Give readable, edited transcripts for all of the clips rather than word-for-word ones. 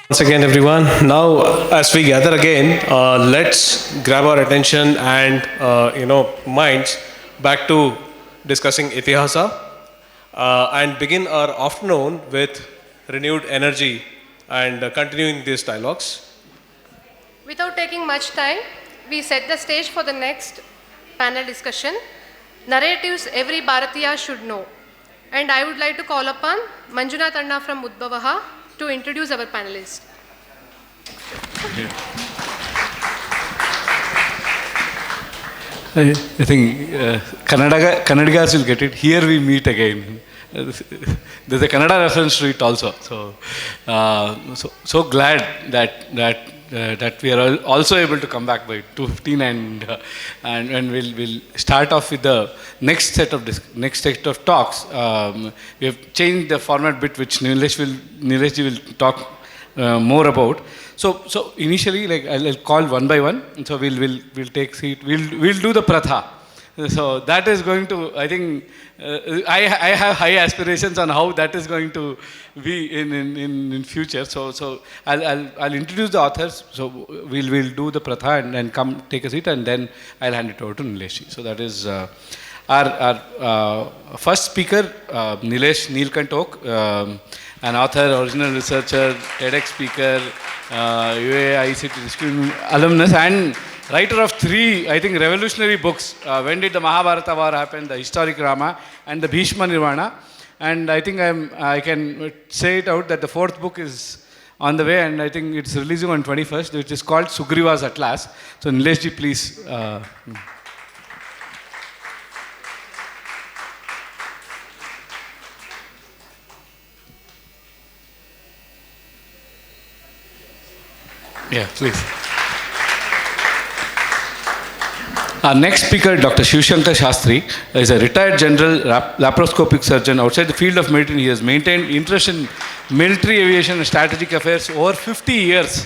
Once again, everyone. Now, as we gather again, let's grab our attention and minds back to discussing Itihasa and begin our afternoon with renewed energy and continuing these dialogues. Without taking much time, we set the stage for the next panel discussion, narratives every Bharatiya should know. And I would like to call upon Manjunath Anna from Udbavaha to introduce our panelists. I think Kannadigas will get it. Here we meet again. There's a Kannada reference to it also. So glad that we are also able to come back by 2:15 and we'll start off with the next set of talks. We have changed the format bit, which Nilesh will talk more about. So initially, like I'll call one by one. So we'll take seat. We'll do the pratha. So that is going to, I think, I have high aspirations on how that is going to be in future. So I'll introduce the authors. So we'll do the pratha and come take a seat, and then I'll hand it over to Nilesh. So that is our first speaker, Nilesh Neelkantok, an author, original researcher, TEDx speaker, UAICT alumnus, and writer of 3, I think, revolutionary books. When did the Mahabharata war happen? The historic Rama and the Bhishma Nirvana. And I think I can say it out that the 4th book is on the way, and I think it's releasing on 21st, which is called Sugriva's Atlas. So Nilesh ji, please. Yeah, please. Our next speaker, Dr. Shivshankar Shastri, is a retired general laparoscopic surgeon. Outside the field of medicine, he has maintained interest in military aviation and strategic affairs over 50 years.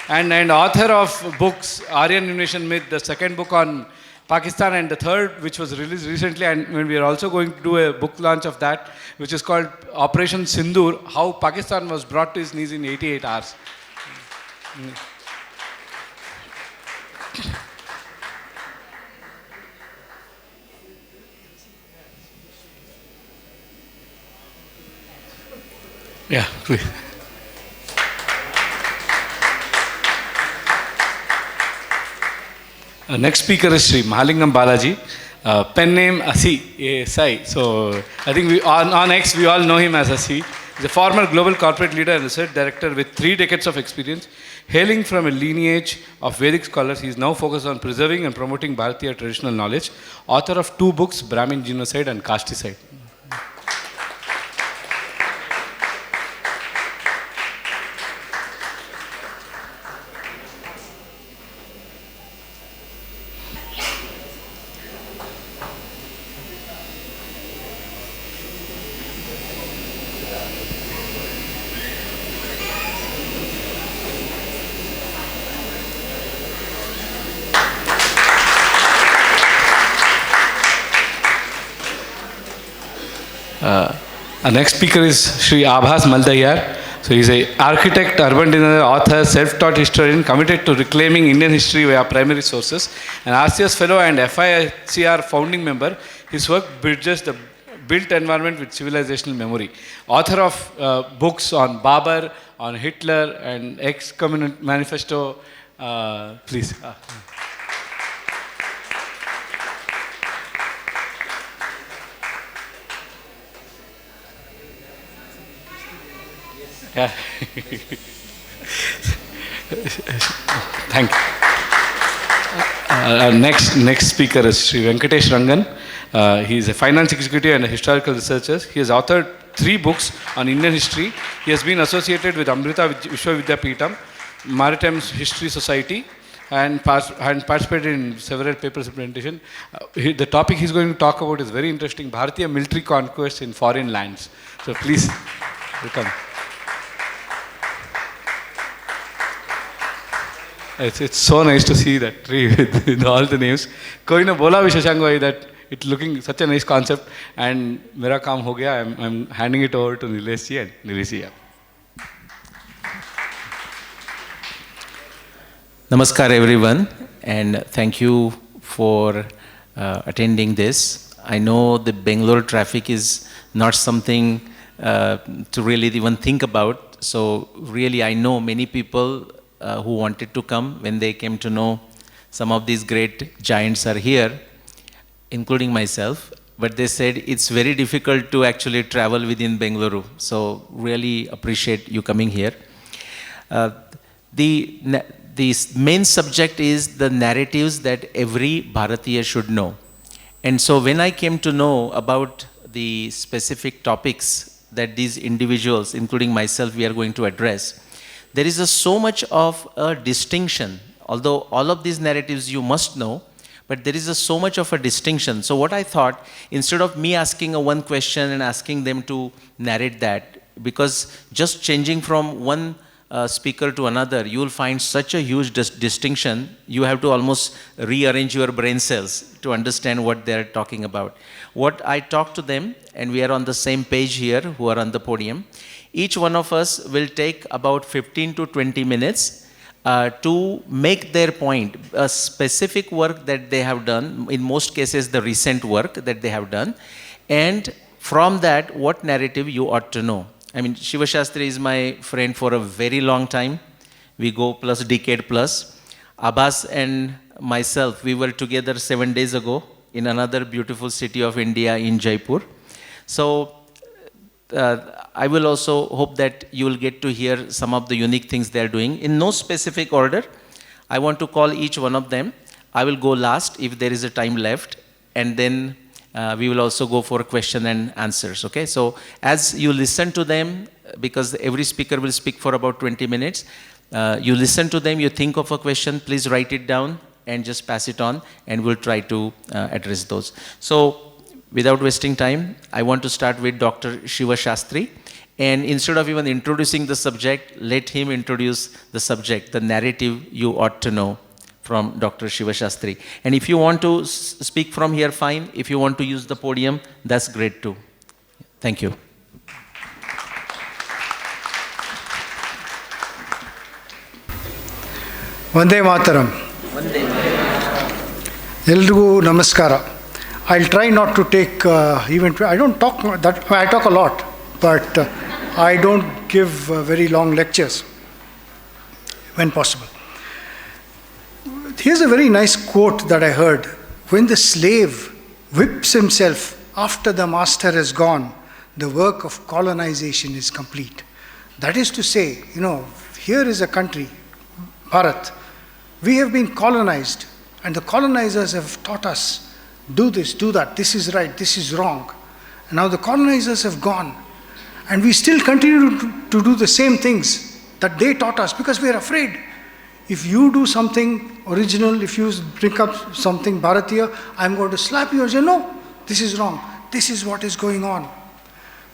And author of books, Aryan Invasion Myth, the 2nd book on Pakistan, and the 3rd, which was released recently. And we are also going to do a book launch of that, which is called Operation Sindoor, how Pakistan was brought to its knees in 88 hours. Yeah, please. Next speaker is Sri Mahalingam Balaji, pen name Asi, Sai. So I think on X we all know him as Asi. He's a former global corporate leader and research director with 3 decades of experience. Hailing from a lineage of Vedic scholars, he is now focused on preserving and promoting Bharatiya traditional knowledge. Author of 2 books, Brahmin Genocide and Casticide. Our next speaker is Sri Abhas Maldayar. So he's an architect, urban designer, author, self-taught historian, committed to reclaiming Indian history via primary sources, an RCS fellow and FICR founding member. His work bridges the built environment with civilizational memory. Author of books on Babur, on Hitler, and ex-communist manifesto. Please. Yeah. Thank you. Next speaker is Sri Venkatesh Rangan. He is a finance executive and a historical researcher. He has authored 3 books on Indian history. He has been associated with Amrita Vishwavidyapeetham, Maritime History Society, and participated in several papers of presentation. The topic he's going to talk about is very interesting: Bharatiya military conquest in foreign lands. So please, welcome. It's so nice to see that tree with all the names. कोई ने बोला भी शशांक भाई that it's looking such a nice concept, and मेरा काम हो गया. I'm handing it over to Nilesh ji and Nilesh ji. Namaskar everyone, and thank you for attending this. I know the Bangalore traffic is not something to really even think about. So really I know many people who wanted to come when they came to know some of these great giants are here, including myself. But they said it's very difficult to actually travel within Bengaluru. So really appreciate you coming here. The main subject is the narratives that every Bharatiya should know. And so when I came to know about the specific topics that these individuals, including myself, we are going to address, there is so much of a distinction. Although all of these narratives you must know, but there is so much of a distinction. So what I thought, instead of me asking one question and asking them to narrate that, because just changing from one speaker to another, you will find such a huge distinction, you have to almost rearrange your brain cells to understand what they are talking about. What I talk to them, and we are on the same page here, who are on the podium, each one of us will take about 15 to 20 minutes to make their point, a specific work that they have done, in most cases the recent work that they have done, and from that, what narrative you ought to know. I mean, Shiva Shastri is my friend for a very long time. We go plus decade plus. Abbas and myself, we were together 7 days ago in another beautiful city of India in Jaipur. So I will also hope that you will get to hear some of the unique things they are doing. In no specific order, I want to call each one of them. I will go last if there is a time left, and then we will also go for question and answers, okay? So as you listen to them, because every speaker will speak for about 20 minutes, you listen to them, you think of a question, please write it down and just pass it on, and we'll try to address those. So without wasting time, I want to start with Dr. Shiva Shastri. And instead of even introducing the subject, let him introduce the subject, the narrative you ought to know from Dr. Shiva Shastri. And if you want to speak from here, fine. If you want to use the podium, that's great too. Thank you. Vande Mataram. Elrigu Namaskara. I'll try not to take I don't talk that, I talk a lot, but I don't give very long lectures when possible. Here's a very nice quote that I heard. When the slave whips himself after the master has gone, the work of colonization is complete. That is to say, here is a country, Bharat. We have been colonized, and the colonizers have taught us, do this, do that, this is right, this is wrong. And now the colonizers have gone, and we still continue to do the same things that they taught us because we are afraid. If you do something original, if you bring up something Bharatiya, I'm going to slap you and say, no, this is wrong. This is what is going on.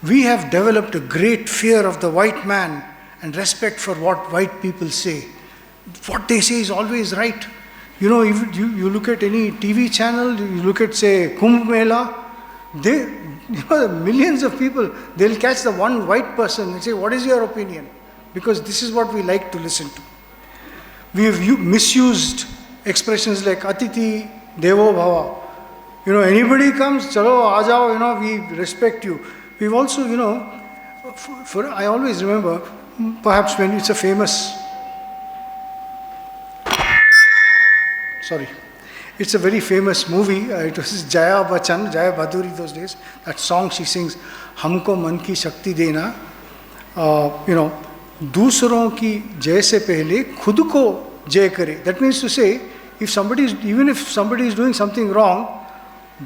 We have developed a great fear of the white man and respect for what white people say. What they say is always right. If you look at any TV channel, you look at, say, Kumbh Mela, millions of people, they'll catch the one white person and say, what is your opinion? Because this is what we like to listen to. We have misused expressions like Atiti Devo Bhava. Anybody comes, chalo, aajao, we respect you. We've also, I always remember, perhaps when it's a famous, it's a very famous movie. It was Jaya Bhaduri those days. That song she sings, Humko Man Ki Shakti Dena, दूसरों की जय से पहले खुद को जय करे. That means to say, even if somebody is doing something wrong,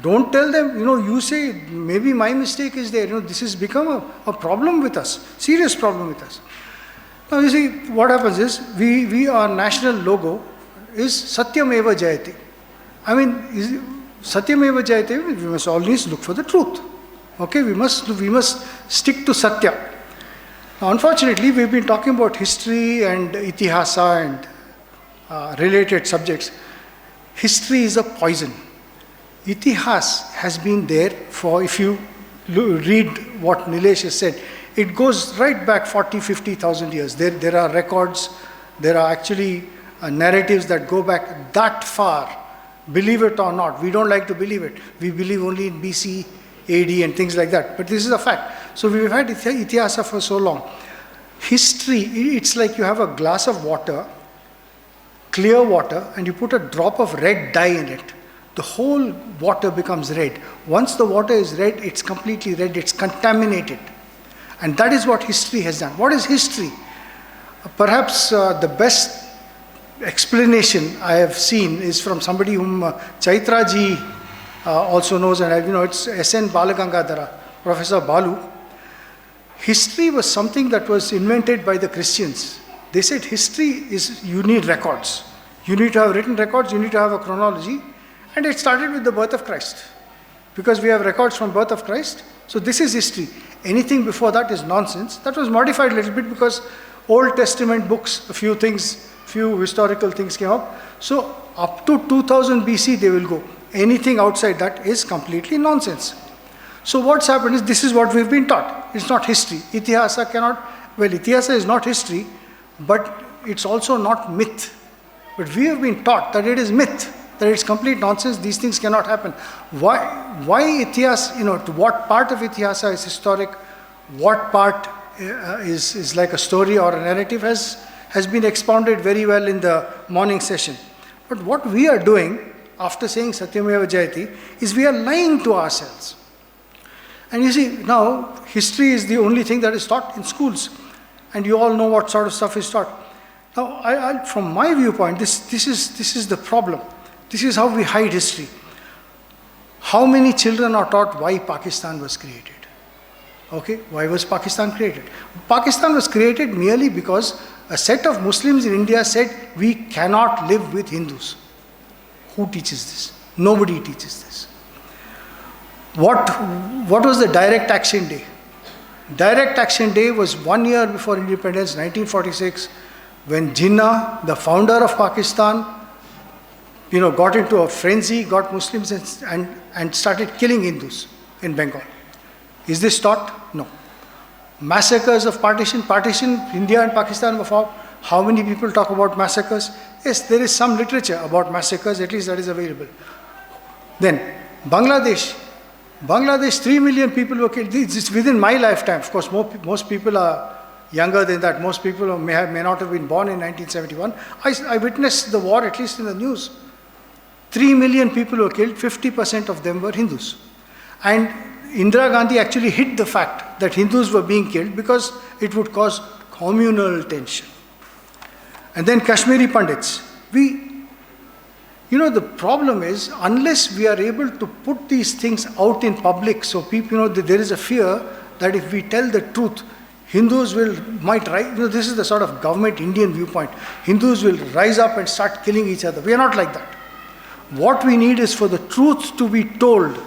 don't tell them, you say, maybe my mistake is there. This has become a problem with us, serious problem with us. Now you see, what happens is, our national logo is Satyameva Jayate. I mean, Satyameva Jayate, we must always look for the truth. Okay, we must stick to Satya. Now, unfortunately, we've been talking about history and itihasa and related subjects. History is a poison. Itihas has been there for, if you read what Nilesh has said, it goes right back 40, 50,000 years. There are records, there are actually narratives that go back that far. Believe it or not, we don't like to believe it. We believe only in BC, AD and things like that. But this is a fact. So we've had Itihasa for so long. History, it's like you have a glass of water, clear water, and you put a drop of red dye in it. The whole water becomes red. Once the water is red, it's completely red, it's contaminated. And that is what history has done. What is history? Perhaps the best explanation I have seen is from somebody whom Chaitra ji also knows, and it's S.N. Balagangadhara, Professor Balu. History was something that was invented by the Christians. They said history is, you need records. You need to have written records, you need to have a chronology. And it started with the birth of Christ. Because we have records from birth of Christ, so this is history. Anything before that is nonsense. That was modified a little bit because Old Testament books, a few historical things came up. So up to 2000 BC they will go. Anything outside that is completely nonsense. So what's happened is this is what we've been taught. It's not history. Itihasa is not history, but it's also not myth. But we have been taught that it is myth, that it's complete nonsense, these things cannot happen. Why Itihasa, to what part of Itihasa is historic, what part is like a story or a narrative has been expounded very well in the morning session. But what we are doing after saying Satyameva Jayati is we are lying to ourselves. And you see, now history is the only thing that is taught in schools. And you all know what sort of stuff is taught. Now, from my viewpoint, this is the problem. This is how we hide history. How many children are taught why Pakistan was created? Okay, why was Pakistan created? Pakistan was created merely because a set of Muslims in India said, we cannot live with Hindus. Who teaches this? Nobody teaches this. What was the Direct Action Day? Direct Action Day was 1 year before independence, 1946, when Jinnah, the founder of Pakistan, got into a frenzy, got Muslims and started killing Hindus in Bengal. Is this taught? No. Massacres of partition, India and Pakistan were fought. How many people talk about massacres? Yes, there is some literature about massacres, at least that is available. Then, Bangladesh, 3 million people were killed. This is within my lifetime. Of course, most people are younger than that. Most people may not have been born in 1971. I witnessed the war, at least in the news. 3 million people were killed, 50% of them were Hindus. And Indira Gandhi actually hid the fact that Hindus were being killed because it would cause communal tension. And then Kashmiri Pandits. The problem is, unless we are able to put these things out in public, so people, there is a fear that if we tell the truth, Hindus might rise. This is the sort of government Indian viewpoint. Hindus will rise up and start killing each other. We are not like that. What we need is for the truth to be told,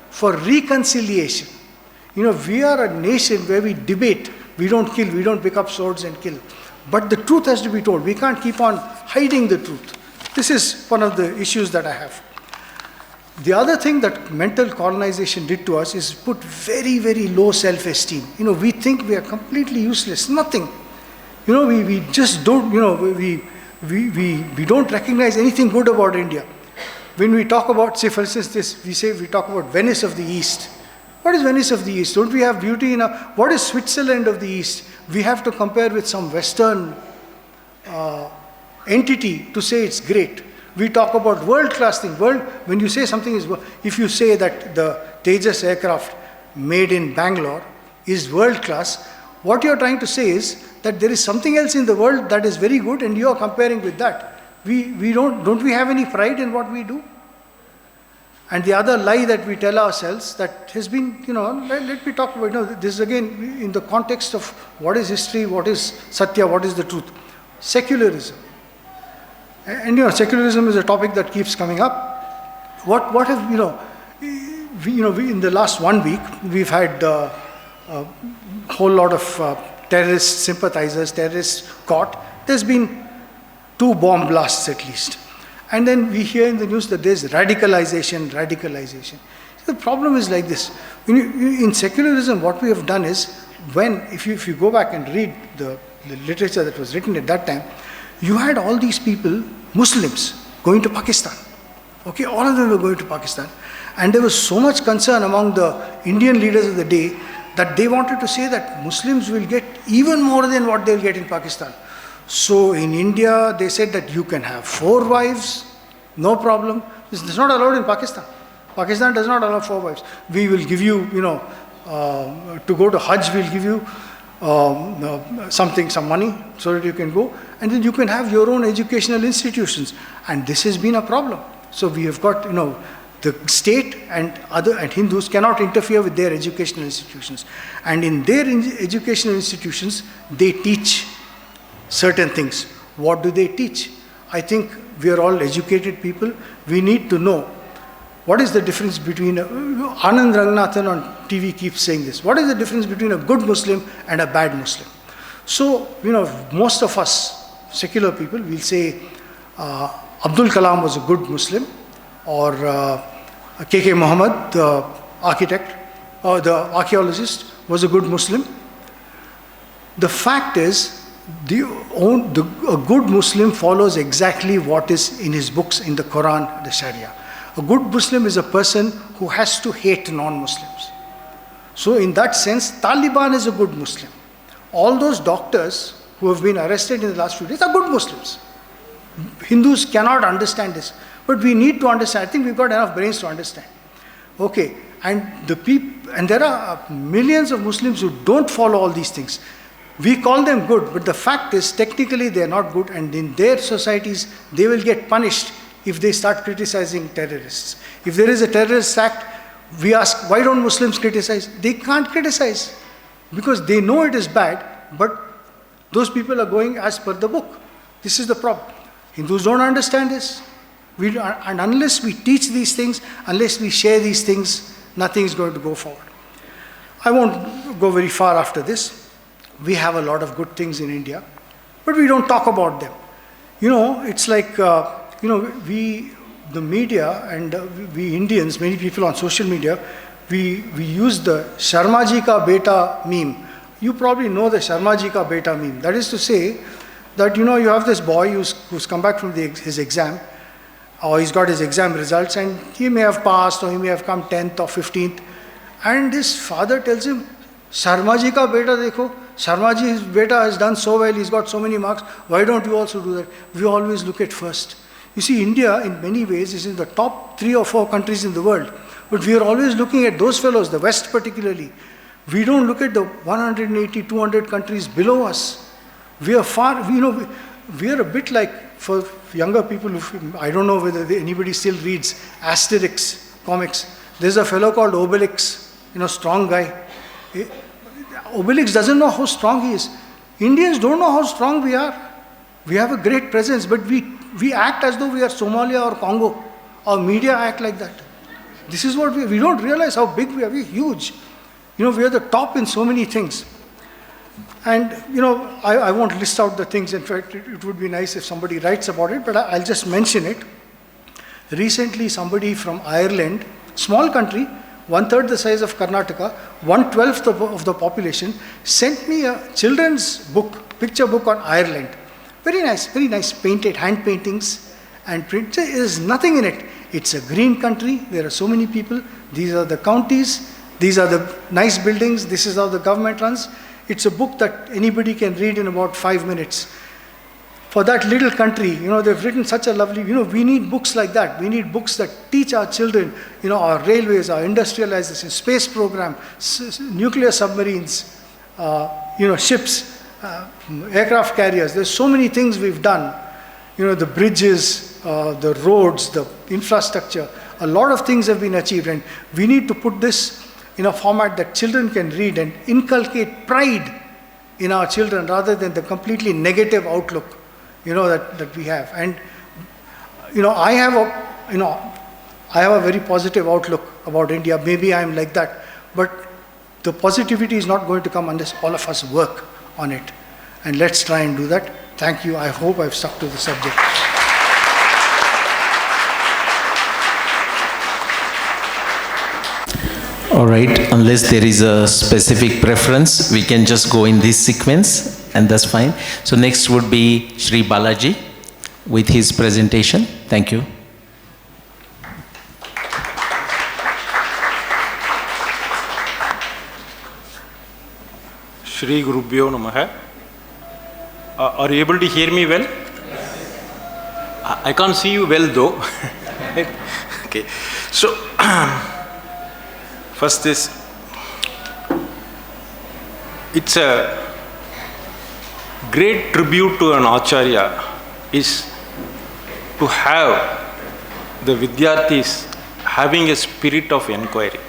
for reconciliation. We are a nation where we debate. We don't kill, we don't pick up swords and kill. But the truth has to be told. We can't keep on hiding the truth. This is one of the issues that I have. The other thing that mental colonization did to us is put very, very low self-esteem. We think we are completely useless, nothing. We just don't, we don't recognize anything good about India. When we talk about, say for instance, we talk about Venice of the East. What is Venice of the East? Don't we have beauty in what is Switzerland of the East? We have to compare with some Western entity to say it's great. We talk about world-class thing. When you say something is, if you say that the Tejas aircraft made in Bangalore is world-class, what you're trying to say is that there is something else in the world that is very good and you are comparing with that. Don't we have any pride in what we do? And the other lie that we tell ourselves that has been, let me talk about, this is again in the context of what is history, what is Satya, what is the truth. Secularism. And secularism is a topic that keeps coming up. What have, we in the last 1 week, we've had a whole lot of terrorist sympathizers, terrorists caught. There's been 2 bomb blasts at least. And then we hear in the news that there's radicalization. The problem is like this. In secularism, what we have done is, if you go back and read the literature that was written at that time, you had all these people, Muslims, going to Pakistan. Okay, all of them were going to Pakistan. And there was so much concern among the Indian leaders of the day that they wanted to say that Muslims will get even more than what they'll get in Pakistan. So in India, they said that you can have 4 wives, no problem. This is not allowed in Pakistan. Pakistan does not allow 4 wives. We will give you, to go to Hajj, we'll give you some money so that you can go. And then you can have your own educational institutions. And this has been a problem. So we have got, the state and Hindus cannot interfere with their educational institutions. And in their educational institutions, they teach certain things. What do they teach? I think we are all educated people. We need to know what is the difference between, Anand Ranganathan on TV keeps saying this, what is the difference between a good Muslim and a bad Muslim? So, most of us, secular people, will say Abdul Kalam was a good Muslim, or K.K. Muhammad, the architect, or the archaeologist, was a good Muslim. The fact is, a good Muslim follows exactly what is in his books, in the Quran, the Sharia. A good Muslim is a person who has to hate non-Muslims. So in that sense, Taliban is a good Muslim. All those doctors who have been arrested in the last few days are good Muslims. Hindus cannot understand this. But we need to understand. I think we've got enough brains to understand. Okay, and there are millions of Muslims who don't follow all these things. We call them good, but the fact is, technically they are not good, and in their societies, they will get punished if they start criticizing terrorists. If there is a terrorist act, we ask, why don't Muslims criticize? They can't criticize, because they know it is bad, but those people are going as per the book. This is the problem. Hindus don't understand this. And unless we teach these things, unless we share these things, nothing is going to go forward. I won't go very far after this. We have a lot of good things in India, but we don't talk about them. It's like, the media and we Indians, many people on social media, we use the Sharma ji ka beta meme. You probably know the Sharma ji ka beta meme. That is to say that, you have this boy who's come back from his exam, or he's got his exam results, and he may have passed, or he may have come 10th or 15th, and his father tells him, Sharma ji ka beta dekho, Sharma ji's beta has done so well, he's got so many marks, why don't you also do that? We always look at first. You see, India in many ways is in the top 3 or 4 countries in the world, but we are always looking at those fellows, the West particularly. We don't look at the 180, 200 countries below us. We are we are a bit like, for younger people, I don't know whether anybody still reads Asterix comics. There's a fellow called Obelix, strong guy. Obelix doesn't know how strong he is. Indians don't know how strong we are. We have a great presence, but we act as though we are Somalia or Congo. Our media act like that. This is what we don't realize how big we are. We're huge. We are the top in so many things. And, I won't list out the things. In fact, it would be nice if somebody writes about it, but I'll just mention it. Recently, somebody from Ireland, small country, 1/3 the size of Karnataka, 1/12 of the population, sent me a children's book, picture book on Ireland. Very nice, painted, hand paintings and print. There's nothing in it. It's a green country. There are so many people. These are the counties. These are the nice buildings. This is how the government runs. It's a book that anybody can read in about 5 minutes. For that little country, they've written such a lovely, we need books like that. We need books that teach our children, our railways, our industrialization, space program, nuclear submarines, ships, aircraft carriers. There's so many things we've done. The bridges, the roads, the infrastructure. A lot of things have been achieved, and we need to put this in a format that children can read and inculcate pride in our children rather than the completely negative outlook, that we have. And, I have a very positive outlook about India. Maybe I'm like that, but the positivity is not going to come unless all of us work on it. And let's try and do that. Thank you. I hope I've stuck to the subject. All right, unless there is a specific preference, we can just go in this sequence and that's fine. So next would be Shri Balaji with his presentation. Thank you. Shri Gurubhyo Namaha. Are you able to hear me well? I can't see you well though. Okay. So, first is, it's a great tribute to an Acharya is to have the Vidyarthis having a spirit of inquiry.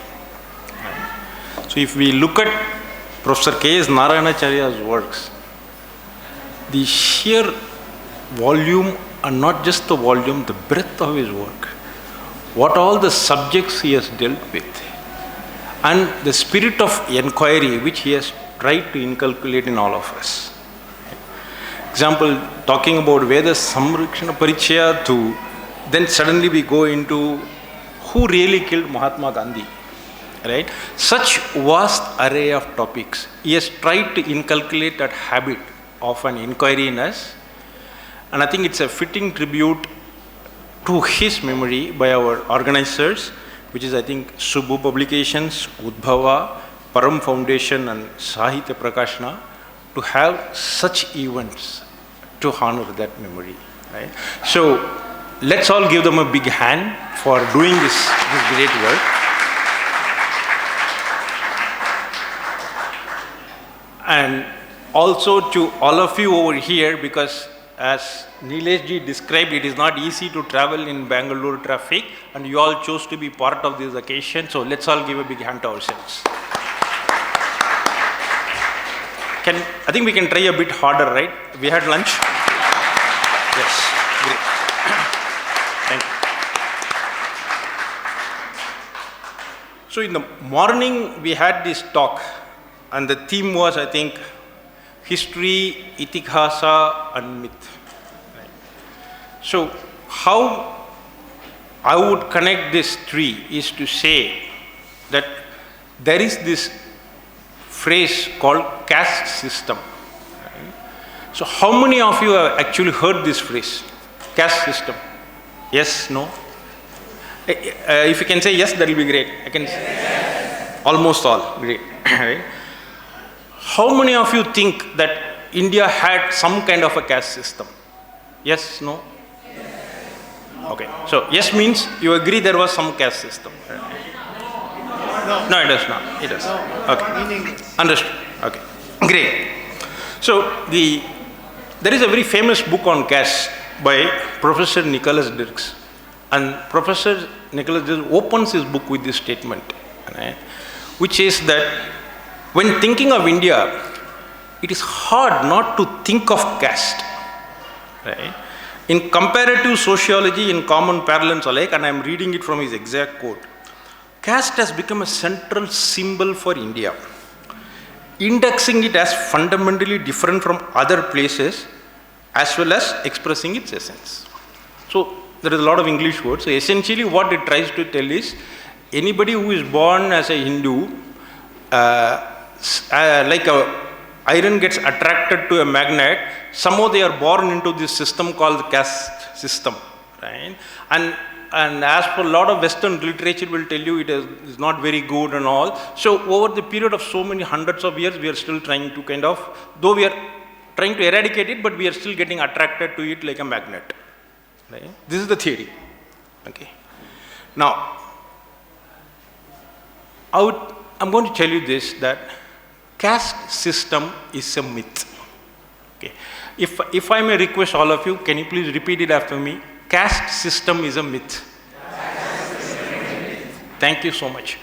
So if we look at Professor K.S. Narayanacharya's works, the sheer volume, and not just the volume, the breadth of his work, what all the subjects he has dealt with, and the spirit of inquiry which he has tried to inculcate in all of us. Example, talking about Veda Samrakshana Parichaya to, then suddenly we go into who really killed Mahatma Gandhi, right? Such vast array of topics. He has tried to inculcate that habit of an inquiry in us, and I think it's a fitting tribute to his memory by our organizers, which is I think Subbu Publications, Udbhava, Param Foundation and Sahitya Prakashna, to have such events to honor that memory, right? So let's all give them a big hand for doing this great work. And also to all of you over here, because as Nilesh ji described, it is not easy to travel in Bangalore traffic, and you all chose to be part of this occasion, so let's all give a big hand to ourselves. I think we can try a bit harder, right? We had lunch? Yes, great. Thank you. So in the morning, we had this talk, and the theme was, I think, history, itihasa, and myth. Right. So how I would connect this three is to say that there is this phrase called caste system. Right. So how many of you have actually heard this phrase, caste system? Yes, no? If you can say yes, that will be great. I can yes. Almost all, great. Right. How many of you think that India had some kind of a caste system? Yes, no? Yes. Okay, so yes means you agree there was some caste system. No, it does not. It does. Okay. Understood. Okay. Great. So there is a very famous book on caste by Professor Nicholas Dirks. And Professor Nicholas Dirks opens his book with this statement, right, which is that when thinking of India, it is hard not to think of caste. Right? In comparative sociology, in common parlance alike, and I am reading it from his exact quote, caste has become a central symbol for India, indexing it as fundamentally different from other places as well as expressing its essence. So there is a lot of English words. So essentially what it tries to tell is anybody who is born as a Hindu, like a iron gets attracted to a magnet, somehow they are born into this system called the caste system, right? And as for a lot of Western literature will tell you it is not very good and all. So over the period of so many hundreds of years, we are still trying to kind of, though we are trying to eradicate it, but we are still getting attracted to it like a magnet. Right? This is the theory. Okay. Now, I'm going to tell you this, that caste system is a myth. Okay. If I may request all of you, can you please repeat it after me? Caste system is a myth. Thank you so much.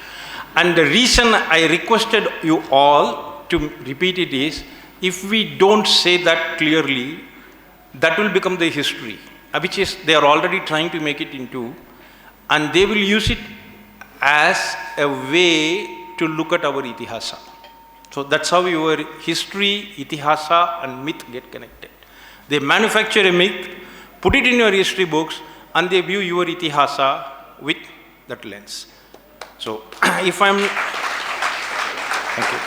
And the reason I requested you all to repeat it is, if we don't say that clearly, that will become the history, which is they are already trying to make it into, and they will use it as a way to look at our itihasa. So that's how your history, itihasa and myth get connected. They manufacture a myth, put it in your history books, and they view your itihasa with that lens. So if I'm, thank you.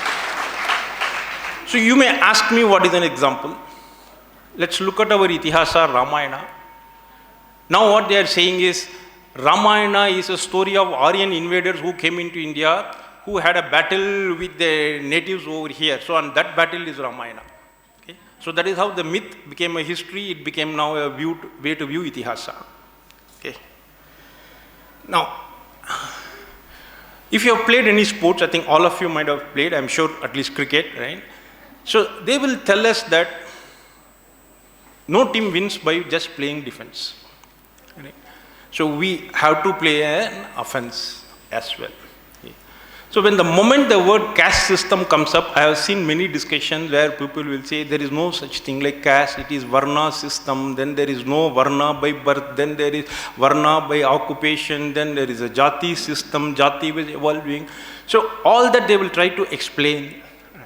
So you may ask me what is an example. Let's look at our Itihasa, Ramayana. Now what they are saying is, Ramayana is a story of Aryan invaders who came into India, who had a battle with the natives over here. So and that battle is Ramayana. Okay? So that is how the myth became a history, it became now a way to view Itihasa. Okay. Now, if you have played any sports, I think all of you might have played, I'm sure at least cricket, right? So they will tell us that no team wins by just playing defense. Right? So we have to play an offense as well. Okay. So when the moment the word caste system comes up, I have seen many discussions where people will say there is no such thing like caste, it is Varna system, then there is no Varna by birth, then there is Varna by occupation, then there is a Jati system, Jati was evolving. So all that they will try to explain. Right?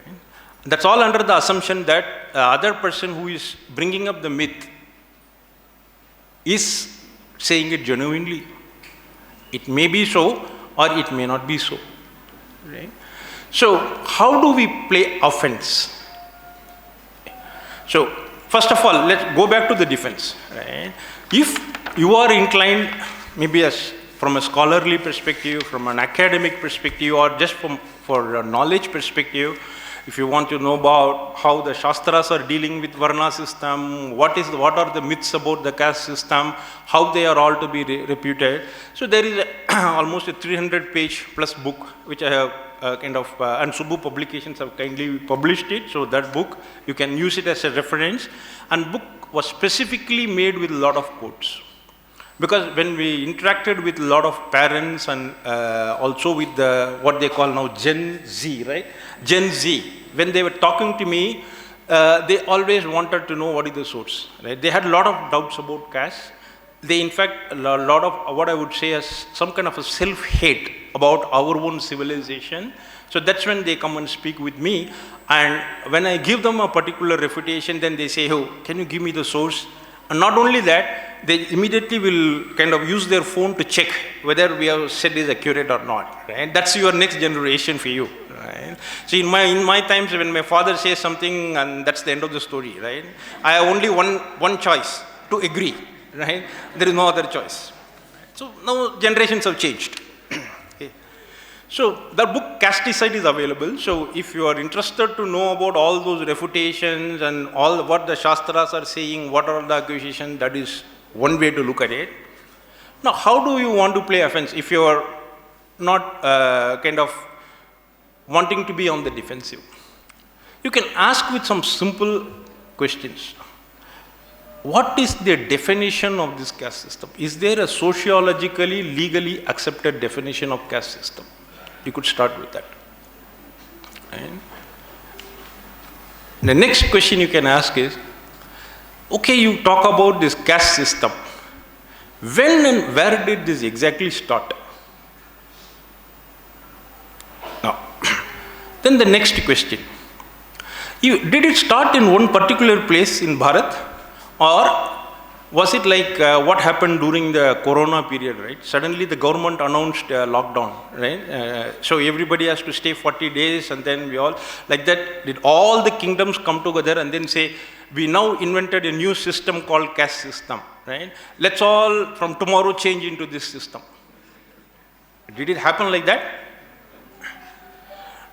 That's all under the assumption that the other person who is bringing up the myth is saying it genuinely. It may be so or it may not be so. Right? So how do we play offense? So first of all, let's go back to the defense. Right? If you are inclined, maybe from a scholarly perspective, from an academic perspective, or just for a knowledge perspective, if you want to know about how the Shastras are dealing with Varna system, what are the myths about the caste system, how they are all to be reputed. So there is almost a 300-page plus book, which I have and Subbu Publications have kindly published it. So that book, you can use it as a reference. And book was specifically made with a lot of quotes. Because when we interacted with a lot of parents and also with what they call now Gen Z, right? Gen Z, when they were talking to me, they always wanted to know what is the source. Right? They had a lot of doubts about caste. They, in fact, a lot of what I would say as some kind of a self-hate about our own civilization. So that's when they come and speak with me. And when I give them a particular refutation, then they say, oh, can you give me the source? And not only that, they immediately will kind of use their phone to check whether we have said is accurate or not. Right? That's your next generation for you. Right? So in my times, when my father says something, and that's the end of the story, right? I have only one choice, to agree. Right? There is no other choice. So now generations have changed. Okay. So the book Casticide is available. So if you are interested to know about all those refutations and all what the Shastras are saying, what are the accusations, that is one way to look at it. Now, how do you want to play offense if you are not kind of wanting to be on the defensive? You can ask with some simple questions. What is the definition of this caste system? Is there a sociologically, legally accepted definition of caste system? You could start with that. And the next question you can ask is, okay, you talk about this caste system. When and where did this exactly start? Now, then the next question. Did it start in one particular place in Bharat? Or was it like what happened during the Corona period, right? Suddenly the government announced lockdown, right? So everybody has to stay 40 days and then we all, like that, did all the kingdoms come together and then say, we now invented a new system called caste system, right? Let's all from tomorrow change into this system. Did it happen like that?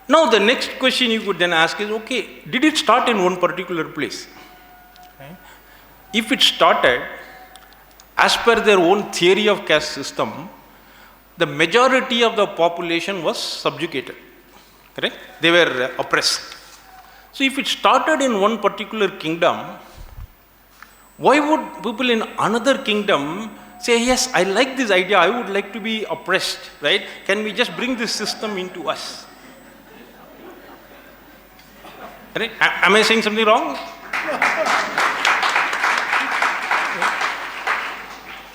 Now the next question you could then ask is, okay, did it start in one particular place? If it started, as per their own theory of caste system, the majority of the population was subjugated, correct? They were oppressed. So if it started in one particular kingdom, why would people in another kingdom say, yes, I like this idea, I would like to be oppressed, right? Can we just bring this system into us? Right? Am I saying something wrong?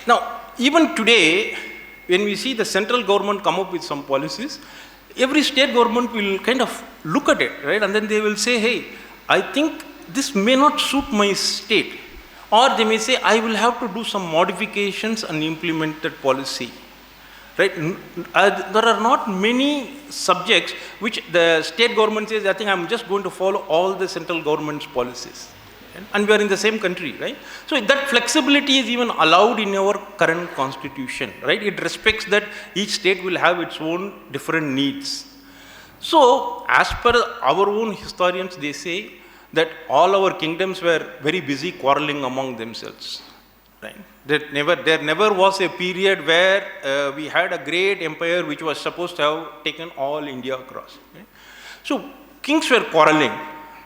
Now, even today, when we see the central government come up with some policies, every state government will kind of look at it, right? And then they will say, hey, I think this may not suit my state. Or they may say, I will have to do some modifications and implement that policy. right? There are not many subjects which the state government says, I think I'm just going to follow all the central government's policies. And we are in the same country, right? So that flexibility is even allowed in our current constitution, right? It respects that each state will have its own different needs. So as per our own historians, they say that all our kingdoms were very busy quarreling among themselves, right? There never was a period where we had a great empire which was supposed to have taken all India across. Right? So kings were quarreling.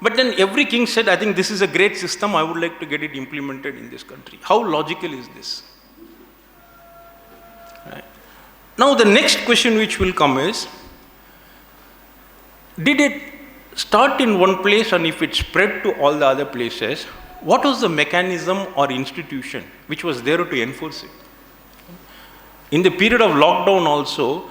But then every king said, I think this is a great system, I would like to get it implemented in this country. How logical is this? Right. Now the next question which will come is, did it start in one place, and if it spread to all the other places, what was the mechanism or institution which was there to enforce it? In the period of lockdown also,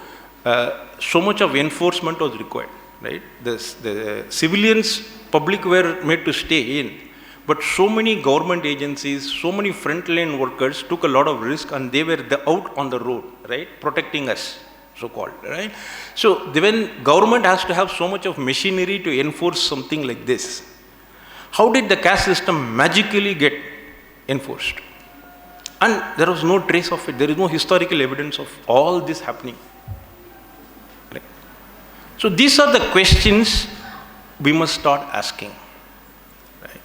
so much of enforcement was required. Right? The civilians, public were made to stay in, but so many government agencies, so many frontline workers took a lot of risk, and they were out on the road, right, protecting us, so called, right? So when government has to have so much of machinery to enforce something like this, how did the caste system magically get enforced? And there was no trace of it. There is no historical evidence of all this happening. So these are the questions we must start asking. Right?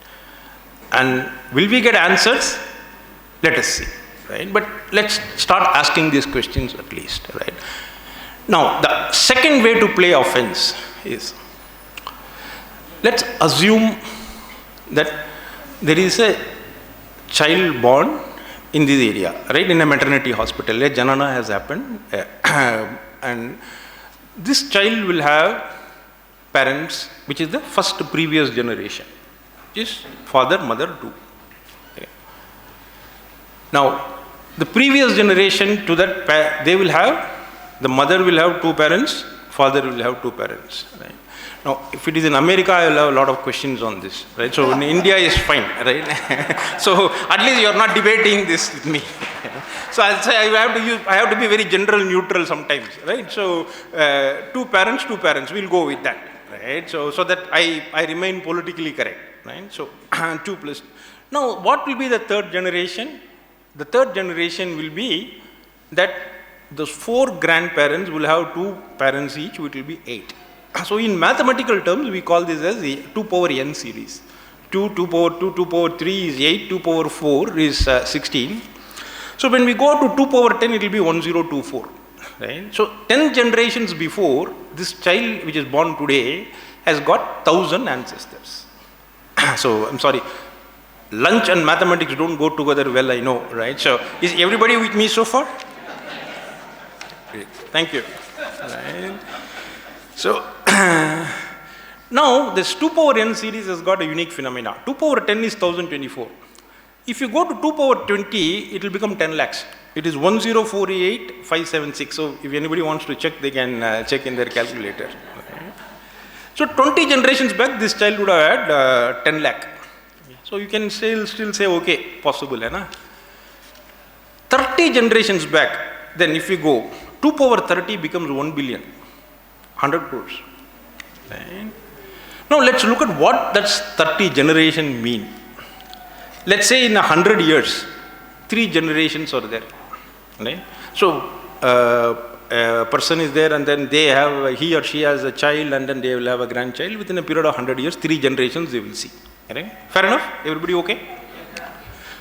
And will we get answers? Let us see. Right? But let's start asking these questions at least. Right? Now, the second way to play offense is, let's assume that there is a child born in this area, right, in a maternity hospital. A janana has happened, and this child will have parents, which is the first previous generation, which is father, mother, too. Okay. Now, the previous generation to that, they will have, the mother will have two parents, father will have two parents. Right? Now, if it is in America, I will have a lot of questions on this. Right? So, in India is fine. Right? So, at least you are not debating this with me. So I'll say I have to be very general neutral sometimes, right? So two parents, we'll go with that, right? So that I remain politically correct, right? So 2 plus. Now what will be the third generation? The third generation will be that those 4 grandparents will have 2 parents each, which will be 8. So in mathematical terms, we call this as the 2 power n series. 2 power 2, 2 power 3 is 8, 2 power 4 is 16. So when we go to 2 power 10, it will be 1024, right? So 10 generations before, this child which is born today has got 1000 ancestors. So I'm sorry, lunch and mathematics don't go together well, I know, right? So is everybody with me so far? Great. Thank you. Right. So now this 2 power n series has got a unique phenomena. 2 power 10 is 1024. If you go to 2 power 20, it will become 10 lakhs. It is 1048576. So if anybody wants to check, they can check in their calculator. Okay. So 20 generations back, this child would have had 10 lakh. So you can still say, okay, possible. 30 generations back, then if you go, 2 power 30 becomes 1 billion, 100 crores. Right? Now let's look at what that 30 generation mean. Let's say in 100 years, 3 generations are there. Right? So a person is there, and then they have, he or she has a child, and then they will have a grandchild. Within a period of 100 years, 3 generations they will see. Right? Fair enough? Everybody okay?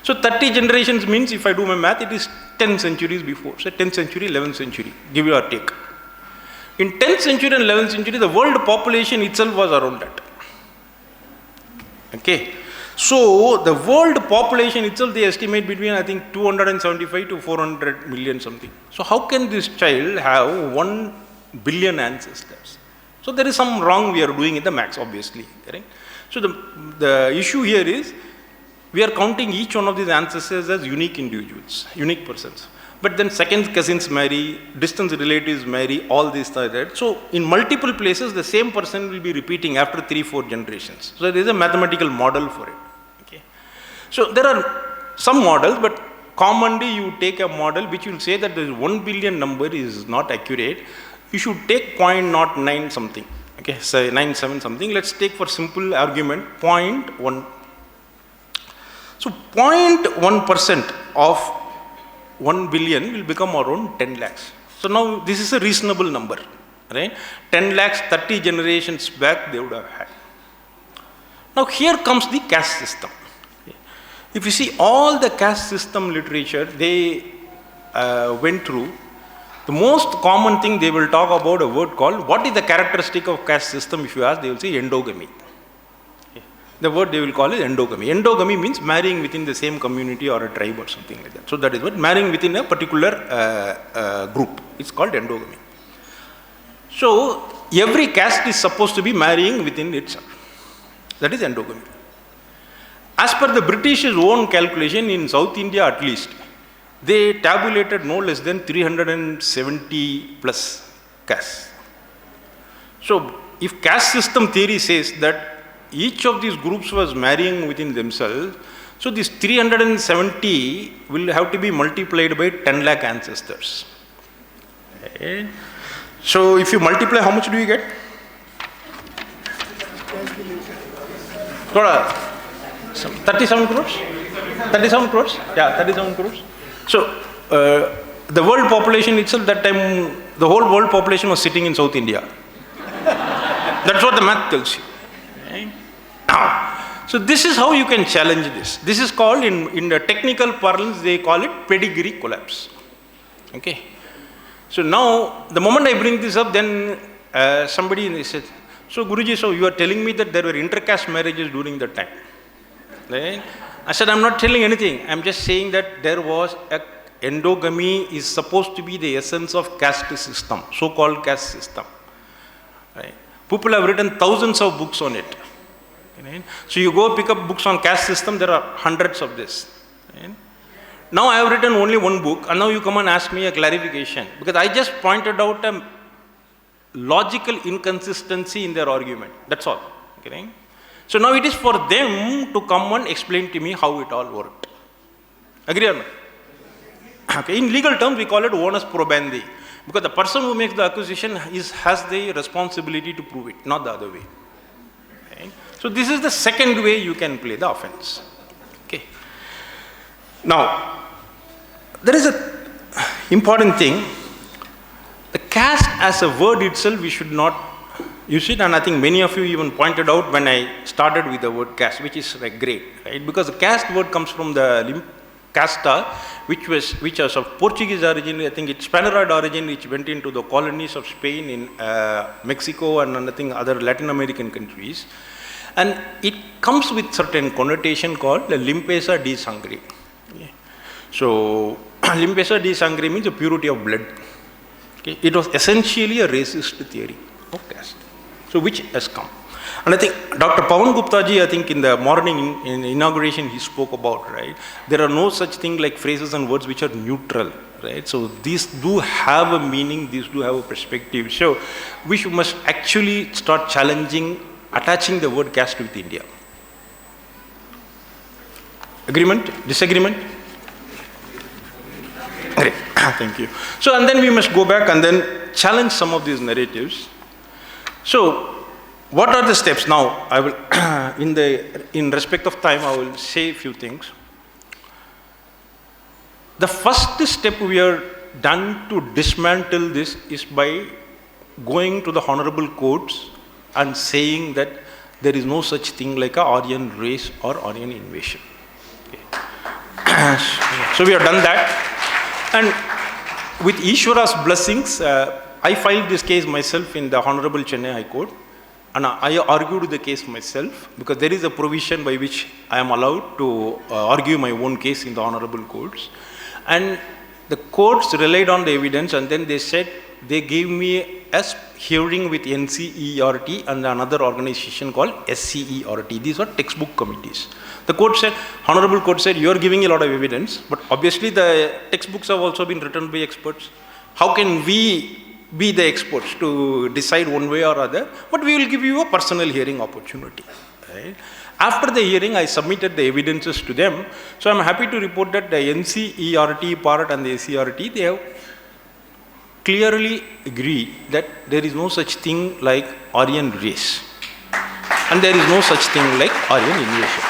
So 30 generations means, if I do my math, it is 10 centuries before. So 10th century, 11th century, give you or take. In 10th century and 11th century, the world population itself was around that. Okay. So the world population itself, they estimate between, I think, 275 to 400 million something. So how can this child have 1 billion ancestors? So there is some wrong we are doing in the maths, obviously. Correct? So the issue here is, we are counting each one of these ancestors as unique individuals, unique persons. But then second cousins marry, distant relatives marry, all these are there. So in multiple places, the same person will be repeating after 3-4 generations. So there is a mathematical model for it. Okay. So there are some models, but commonly you take a model which will say that the 1 billion number is not accurate. You should take 0.09 something. Okay, say 97 something. Let's take for simple argument 0.1. So 0.1% of 1 billion will become around 10 lakhs. So now this is a reasonable number, right? 10 lakhs 30 generations back they would have had. Now here comes the caste system. If you see all the caste system literature they went through, the most common thing they will talk about a word called, what is the characteristic of caste system? If you ask, they will say endogamy. The word they will call is endogamy. Endogamy means marrying within the same community or a tribe or something like that. So that is what marrying within a particular group. It's called endogamy. So every caste is supposed to be marrying within itself. That is endogamy. As per the British's own calculation, in South India at least, they tabulated no less than 370 plus castes. So if caste system theory says that each of these groups was marrying within themselves, so this 370 will have to be multiplied by 10 lakh ancestors. Okay. So if you multiply, how much do you get? 37 crores? 37 crores? Yeah, 37 crores. So, the world population itself, that time, the whole world population was sitting in South India. That's what the math tells you. Right? Now, so this is how you can challenge this. This is called, in the technical parlance, they call it pedigree collapse. Okay. So now, the moment I bring this up, then somebody said, so Guruji, so you are telling me that there were intercaste marriages during that time. Right? I said, I'm not telling anything. I'm just saying that there was a endogamy is supposed to be the essence of caste system, so-called caste system. Right? People have written thousands of books on it. Right? So you go pick up books on caste system, there are hundreds of this. Right? Now I have written only one book, and now you come and ask me a clarification, because I just pointed out a logical inconsistency in their argument. That's all. Okay? So now it is for them to come and explain to me how it all worked. Agree or not? Okay. In legal terms, we call it onus probandi, because the person who makes the accusation has the responsibility to prove it, not the other way. Okay. So this is the second way you can play the offense. Okay. Now, there is a important thing. The caste as a word itself, we should not use it, and I think many of you even pointed out when I started with the word caste, which is like great, right? Because the caste word comes from the casta, which was of Portuguese origin. I think it's Spaniard origin, which went into the colonies of Spain in Mexico and I think other Latin American countries, and it comes with certain connotation called the limpeza de sangre. Okay. So limpeza de sangre means the purity of blood. Okay. It was essentially a racist theory of caste. So which has come. And I think Dr. Pawan Gupta ji, I think in the morning in inauguration he spoke about, right, there are no such thing like phrases and words which are neutral, right. So these do have a meaning, these do have a perspective. So we must actually start challenging, attaching the word caste with India. Agreement? Disagreement? Great. Thank you. So and then we must go back and then challenge some of these narratives. So, what are the steps now? I will, in respect of time, I will say a few things. The first step we are done to dismantle this is by going to the honorable courts and saying that there is no such thing like a Aryan race or Aryan invasion. Okay. So we have done that, and with Ishwara's blessings, I filed this case myself in the Honorable Chennai High Court, and I argued the case myself, because there is a provision by which I am allowed to argue my own case in the honorable courts. And the courts relied on the evidence, and then they said, they gave me a hearing with NCERT and another organization called SCERT. These are textbook committees. The court said, Honorable Court said, you are giving a lot of evidence, but obviously the textbooks have also been written by experts. How can we be the experts to decide one way or other? But we will give you a personal hearing opportunity. Right? After the hearing, I submitted the evidences to them. So I'm happy to report that the NCERT part and the SCERT, they have clearly agreed that there is no such thing like Aryan race. And there is no such thing like Aryan invasion.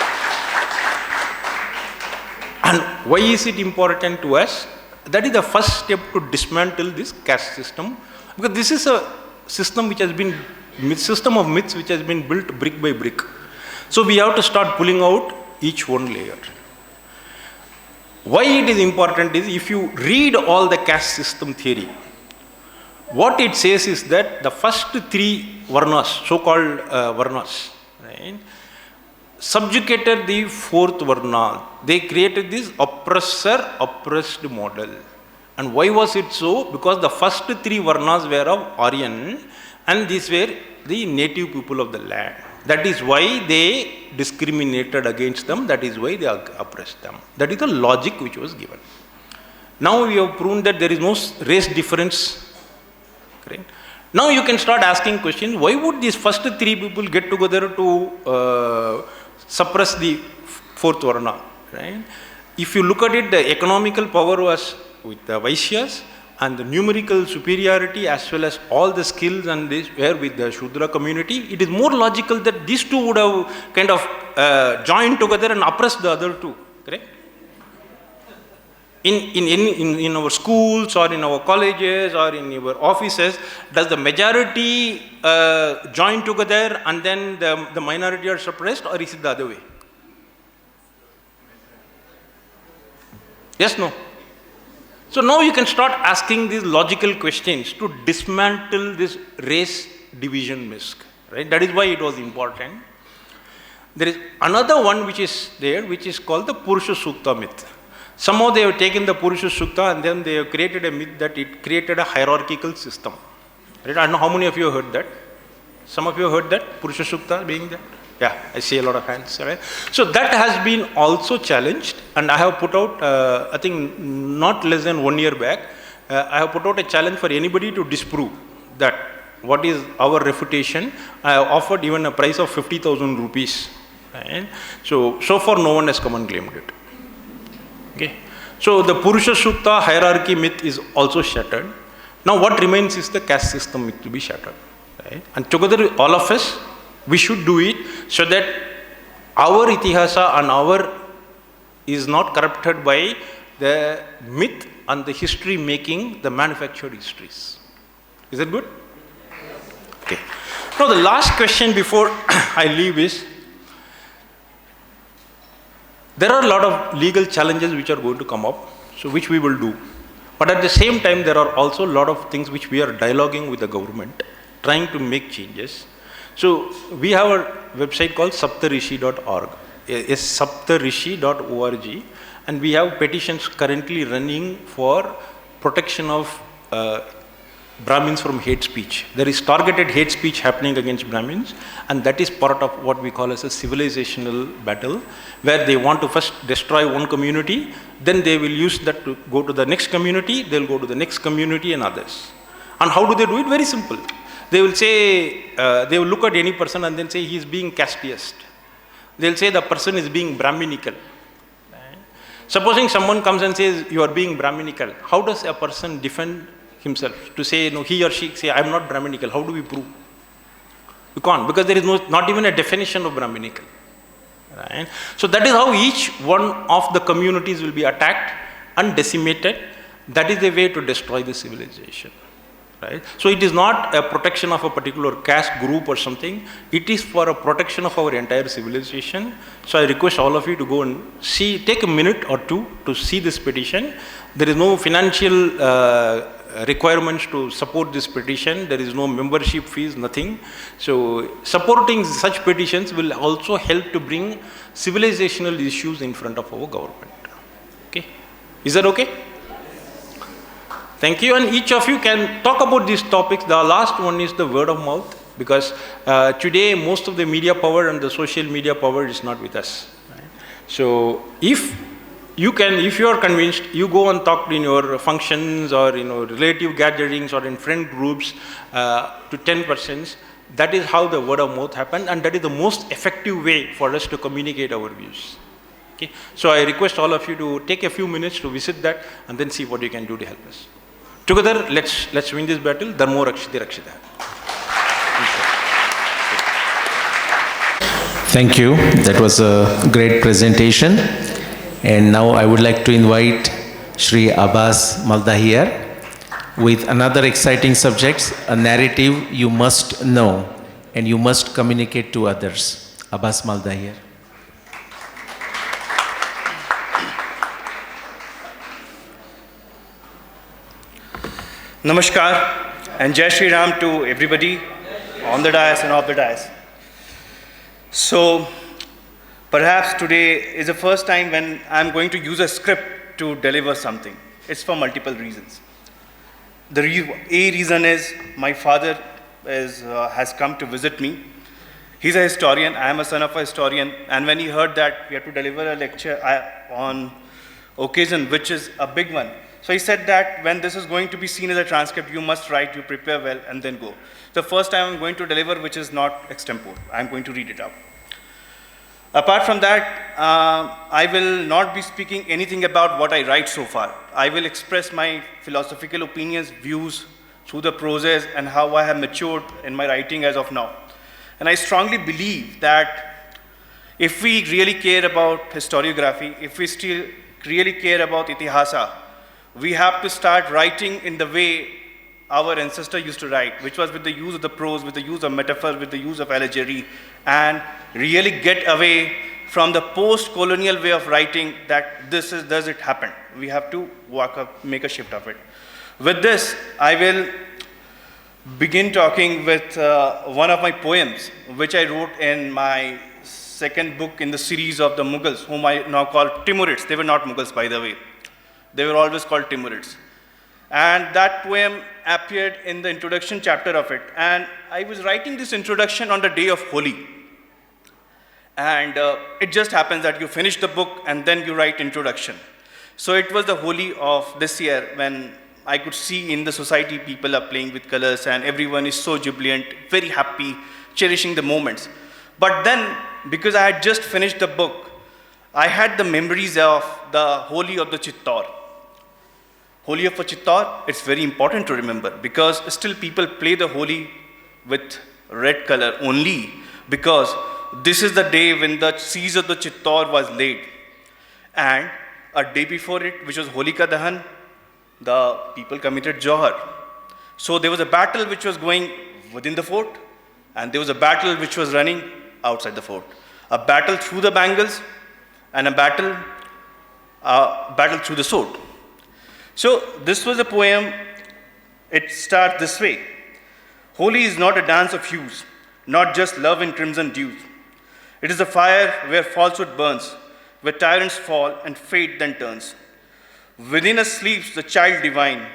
And why is it important to us? That is the first step to dismantle this caste system. Because this is a system which has been, system of myths which has been built brick by brick. So we have to start pulling out each one layer. Why it is important is, if you read all the caste system theory, what it says is that the first three varnas, so-called varnas, right, subjugated the fourth varna. They created this oppressor-oppressed model. And why was it so? Because the first three varnas were of Aryan, and these were the native people of the land. That is why they discriminated against them. That is why they oppressed them. That is the logic which was given. Now we have proven that there is no race difference. Correct? Now you can start asking questions. Why would these first three people get together to suppress the fourth varna? Right? If you look at it, the economical power was with the Vaishyas, and the numerical superiority as well as all the skills and this were with the Shudra community. It is more logical that these two would have kind of joined together and oppressed the other two. Correct? In our schools or in our colleges or in our offices, does the majority join together and then the minority are suppressed, or is it the other way? Yes, no? So now you can start asking these logical questions to dismantle this race division myth. Right? That is why it was important. There is another one which is there, which is called the Purusha Sukta myth. Somehow they have taken the Purusha Sukta and then they have created a myth that it created a hierarchical system. Right? I don't know how many of you have heard that. Some of you have heard that, Purusha Sukta being there? Yeah, I see a lot of hands. Right? So that has been also challenged, and I have put out, I think not less than 1 year back, I have put out a challenge for anybody to disprove that what is our refutation. I have offered even a price of 50,000 rupees. Right? So far no one has come and claimed it. Okay. So the Purusha Sukta hierarchy myth is also shattered. Now what remains is the caste system myth to be shattered. Right? And together all of us, we should do it so that our itihasa and our is not corrupted by the myth and the history making the manufactured histories. Is that good? Okay. Now the last question before I leave is, there are a lot of legal challenges which are going to come up, so which we will do. But at the same time, there are also a lot of things which we are dialoguing with the government, trying to make changes. So we have a website called saptarishi.org, saptarishi.org, and we have petitions currently running for protection of Brahmins from hate speech. There is targeted hate speech happening against Brahmins, and that is part of what we call as a civilizational battle, where they want to first destroy one community, then they will use that to go to the next community, they'll go to the next community and others. And how do they do it? Very simple. They will say, they will look at any person and then say he is being casteist. They'll say the person is being Brahminical. Right? Supposing someone comes and says you are being Brahminical, how does a person defend himself to say, no, he or she say, I am not Brahminical? How do we prove? You can't, because there is not even a definition of Brahminical. Right? So that is how each one of the communities will be attacked and decimated. That is the way to destroy the civilization. Right? So it is not a protection of a particular caste group or something. It is for a protection of our entire civilization. So I request all of you to go and see, take a minute or two to see this petition. There is no financial requirements to support this petition. There is no membership fees, nothing. So supporting such petitions will also help to bring civilizational issues in front of our government. Okay? Is that okay? Thank you, and each of you can talk about these topics. The last one is the word of mouth, because today most of the media power and the social media power is not with us. Right? So if you are convinced, you go and talk in your functions or relative gatherings or in friend groups to 10 persons. That is how the word of mouth happened, and that is the most effective way for us to communicate our views. Okay? So I request all of you to take a few minutes to visit that and then see what you can do to help us. Together, let's win this battle. Dharmo Rakshite Rakshita. Thank you. That was a great presentation. And now I would like to invite Shri Abbas Maldahir with another exciting subject, a narrative you must know and you must communicate to others. Abbas Maldahir. Namaskar and Jai Shri Ram to everybody on the dais and off the dais. So, perhaps today is the first time when I'm going to use a script to deliver something. It's for multiple reasons. A reason is my father has come to visit me. He's a historian, I am a son of a historian, and when he heard that we have to deliver a lecture on occasion which is a big one, so he said that when this is going to be seen as a transcript, you must write, you prepare well, and then go. The first time I'm going to deliver which is not extempore, I'm going to read it out. Apart from that, I will not be speaking anything about what I write so far. I will express my philosophical opinions, views through the process and how I have matured in my writing as of now. And I strongly believe that if we really care about historiography, if we still really care about itihasa, we have to start writing in the way our ancestors used to write, which was with the use of the prose, with the use of metaphor, with the use of allegory, and really get away from the post-colonial way of writing that does it happen. We have to make a shift of it. With this, I will begin talking with one of my poems, which I wrote in my second book in the series of the Mughals, whom I now call Timurids. They were not Mughals, by the way. They were always called Timurids. And that poem appeared in the introduction chapter of it. And I was writing this introduction on the day of Holi. And it just happens that you finish the book and then you write introduction. So it was the Holi of this year when I could see in the society people are playing with colors and everyone is so jubilant, very happy, cherishing the moments. But then, because I had just finished the book, I had the memories of the Holi of the Chittor. Holi of Chittor, it's very important to remember because still people play the Holi with red color only because this is the day when the siege of the Chittor was laid. And a day before it, which was Holika Dahan, the people committed Johar. So there was a battle which was going within the fort and there was a battle which was running outside the fort. A battle through the bangles and a battle through the sword. So this was a poem. It starts this way. Holi is not a dance of hues, not just love in crimson dews. It is a fire where falsehood burns, where tyrants fall and fate then turns. Within us sleeps the child divine,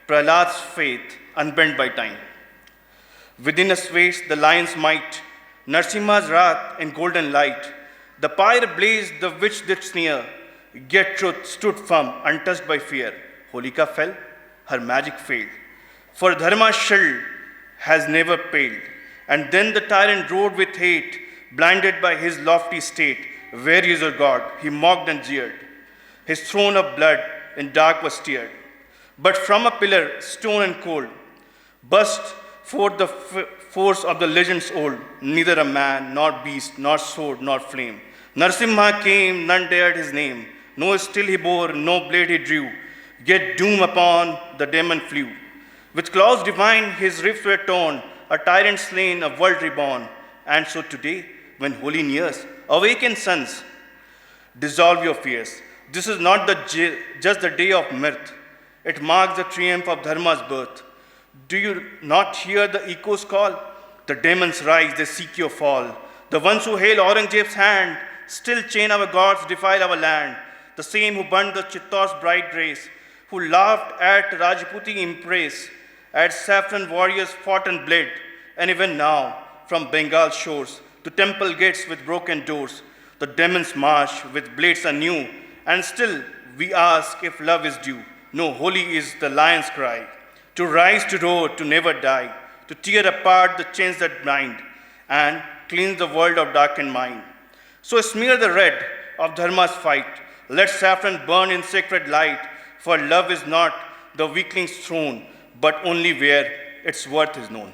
Prahlad's faith unbent by time. Within us waits the lion's might, Narsimha's wrath in golden light. The pyre blazed, the witch did sneer, yet truth stood firm, untouched by fear. Holika fell, her magic failed. For Dharma's shield has never paled. And then the tyrant rode with hate, blinded by his lofty state. Where is your God? He mocked and jeered. His throne of blood in dark was steered. But from a pillar, stone and cold, burst forth the force of the legends old. Neither a man, nor beast, nor sword, nor flame. Narsimha came, none dared his name. No steel he bore, no blade he drew. Yet doom upon the demon flew. With claws divine his ribs were torn, a tyrant slain, a world reborn. And so today, when Holi nears, awaken sons, dissolve your fears. This is not just the day of mirth. It marks the triumph of Dharma's birth. Do you not hear the echoes call? The demons rise, they seek your fall. The ones who hail Aurangzeb's hand still chain our gods, defile our land. The same who burned the Chittor's bright grace, who laughed at Rajputi embrace, at saffron warriors fought and bled, and even now, from Bengal shores to temple gates with broken doors, the demons march with blades anew, and still we ask if love is due. No, holy is the lion's cry, to rise, to roar, to never die, to tear apart the chains that bind and cleanse the world of darkened mind. So smear the red of Dharma's fight. Let saffron burn in sacred light, for love is not the weakling's throne, but only where its worth is known.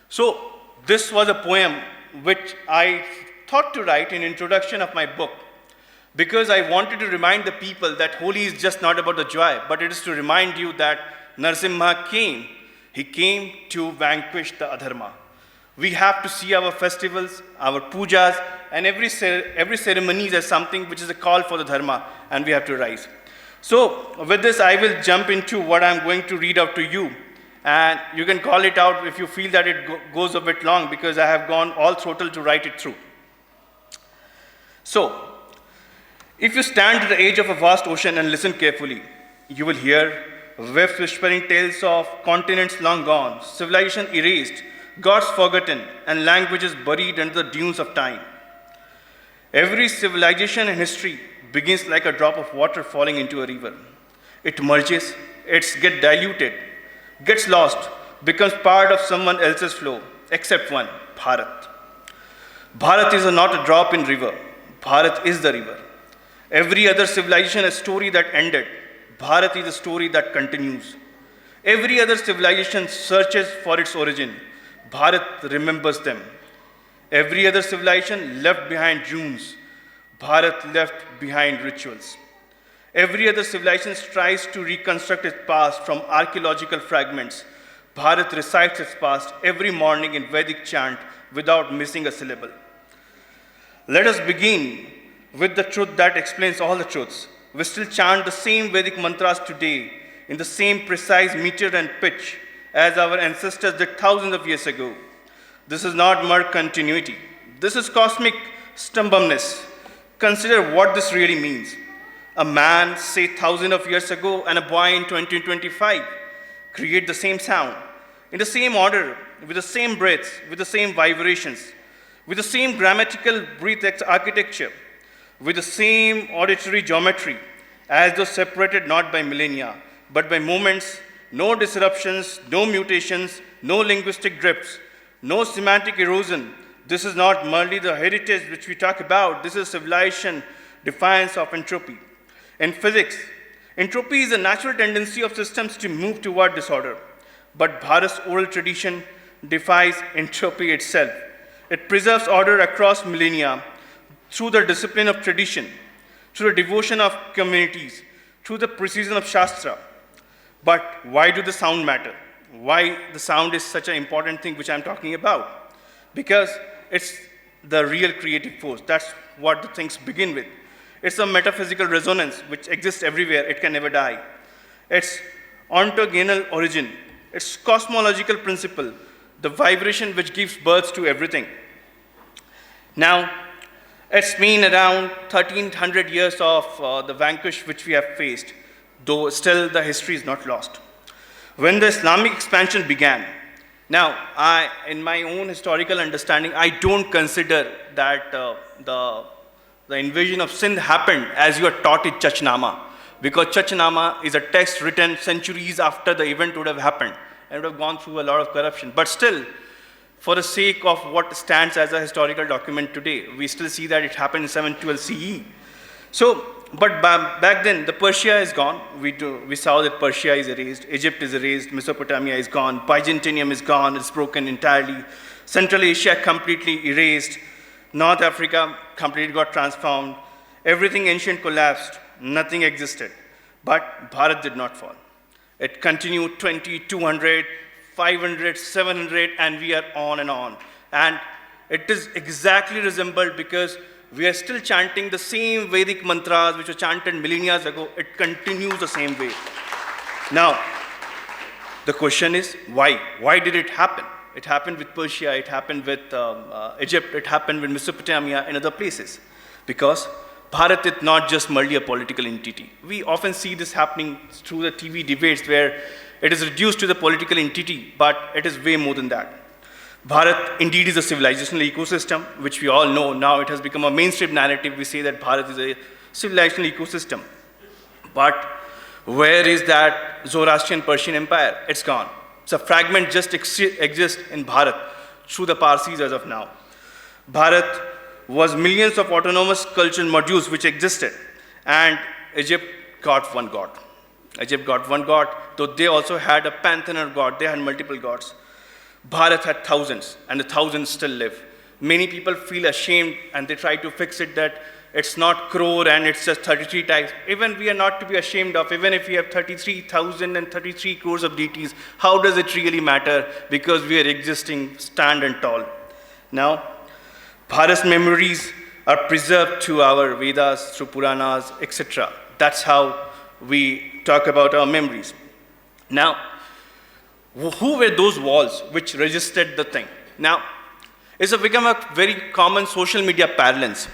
So this was a poem which I thought to write in introduction of my book, because I wanted to remind the people that Holi is just not about the joy, but it is to remind you that Narasimha came. He came to vanquish the adharma. We have to see our festivals, our pujas, and every ceremony as something which is a call for the dharma, and we have to rise. So with this, I will jump into what I'm going to read out to you. And you can call it out if you feel that it goes a bit long, because I have gone all throttle to write it through. So, if you stand at the edge of a vast ocean and listen carefully, you will hear waves whispering tales of continents long gone, civilization erased, gods forgotten, and languages buried under the dunes of time. Every civilization in history begins like a drop of water falling into a river. It merges, it gets diluted, gets lost, becomes part of someone else's flow, except one, Bharat. Bharat is not a drop in river. Bharat is the river. Every other civilization has a story that ended. Bharat is a story that continues. Every other civilization searches for its origin. Bharat remembers them. Every other civilization left behind runes. Bharat left behind rituals. Every other civilization tries to reconstruct its past from archaeological fragments. Bharat recites its past every morning in Vedic chant without missing a syllable. Let us begin with the truth that explains all the truths. We still chant the same Vedic mantras today in the same precise meter and pitch as our ancestors did thousands of years ago. This is not mere continuity. This is cosmic stumbumness. Consider what this really means. A man, say thousands of years ago, and a boy in 2025 create the same sound, in the same order, with the same breaths, with the same vibrations, with the same grammatical breath architecture, with the same auditory geometry, as though separated not by millennia, but by moments, no disruptions, no mutations, no linguistic drifts, no semantic erosion. This is not merely the heritage which we talk about. This is civilization defiance of entropy. In physics, entropy is a natural tendency of systems to move toward disorder. But Bharat's oral tradition defies entropy itself. It preserves order across millennia through the discipline of tradition, through the devotion of communities, through the precision of Shastra. But why do the sound matter? Why the sound is such an important thing which I'm talking about? Because it's the real creative force. That's what the things begin with. It's a metaphysical resonance which exists everywhere. It can never die. It's ontogonal origin. It's cosmological principle, the vibration which gives birth to everything. Now, it's been around 1300 years of the vanquish which we have faced, though still the history is not lost. When the Islamic expansion began, now, in my own historical understanding, I don't consider that the invasion of Sindh happened as you are taught in Chachnama, because Chachnama is a text written centuries after the event would have happened and would have gone through a lot of corruption. But still, for the sake of what stands as a historical document today, we still see that it happened in 712 CE. So, but back then, the Persia is gone. We saw that Persia is erased, Egypt is erased, Mesopotamia is gone, Byzantium is gone, it's broken entirely. Central Asia completely erased. North Africa completely got transformed. Everything ancient collapsed. Nothing existed. But Bharat did not fall. It continued 20, 200, 500, 700, and we are on and on. And it is exactly resembled because we are still chanting the same Vedic mantras which were chanted millennia ago. It continues the same way. Now, the question is why? Why did it happen? It happened with Persia, it happened with Egypt, it happened with Mesopotamia and other places. Because Bharat is not just merely a political entity. We often see this happening through the TV debates where it is reduced to the political entity, but it is way more than that. Bharat indeed is a civilizational ecosystem, which we all know. Now it has become a mainstream narrative. We say that Bharat is a civilizational ecosystem. But where is that Zoroastrian Persian Empire? It's gone. It's a fragment just exists in Bharat through the Parsis as of now. Bharat was millions of autonomous cultural modules which existed, and Egypt got one god. Egypt got one god, though they also had a pantheon god, they had multiple gods. Bharat had thousands, and the thousands still live. Many people feel ashamed and they try to fix it that it's not crore and it's just 33 types. Even we are not to be ashamed of, even if we have 33,033 crores of deities, how does it really matter? Because we are existing, stand and tall. Now, Bharat's memories are preserved through our Vedas, through Puranas, etc. That's how we talk about our memories. Now, who were those walls which registered the thing? Now, it's become a very common social media parlance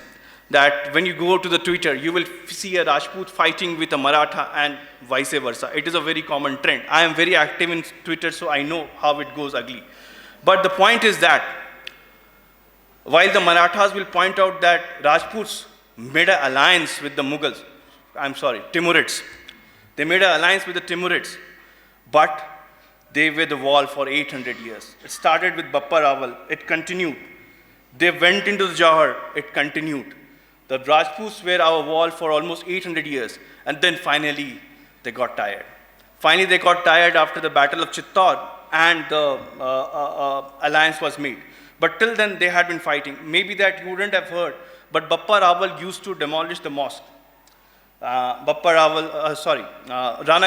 that when you go to the Twitter, you will see a Rajput fighting with a Maratha and vice versa. It is a very common trend. I am very active in Twitter, so I know how it goes ugly. But the point is that while the Marathas will point out that Rajputs made an alliance with the Mughals, Timurids. They made an alliance with the Timurids, but they were the wall for 800 years. It started with Bappa Rawal, it continued. They went into the Johor, it continued. The Rajputs were our wall for almost 800 years, and then finally they got tired. Finally they got tired after the Battle of Chittor, and the alliance was made. But till then they had been fighting. Maybe that you wouldn't have heard, but Bappa Rawal used to demolish the mosque. Rana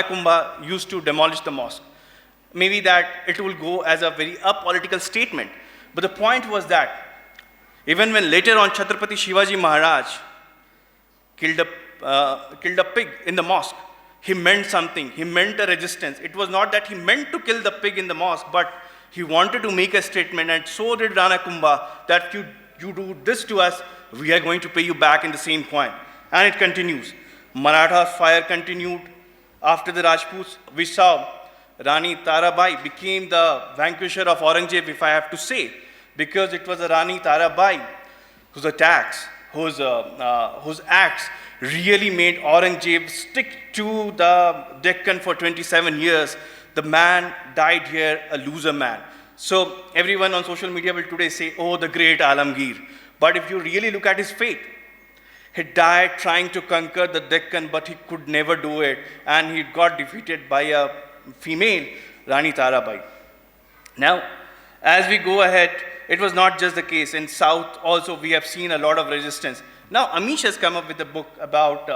Kumbha used to demolish the mosque. Maybe that it will go as a very apolitical statement. But the point was that even when later on Chhatrapati Shivaji Maharaj killed a pig in the mosque, he meant something. He meant a resistance. It was not that he meant to kill the pig in the mosque, but he wanted to make a statement, and so did Rana Kumbha, that you do this to us, we are going to pay you back in the same coin. And it continues. Maratha's fire continued. After the Rajputs, we saw Rani Tarabai became the vanquisher of Aurangzeb, if I have to say, because it was a Rani Tarabai whose acts really made Aurangzeb stick to the Deccan for 27 years. The man died here a loser man. So everyone on social media will today say, oh, the great Alamgir. But if you really look at his fate, he died trying to conquer the Deccan, but he could never do it. And he got defeated by a female, Rani Tarabai. Now, as we go ahead, it was not just the case. In South also, we have seen a lot of resistance. Now, Amish has come up with a book about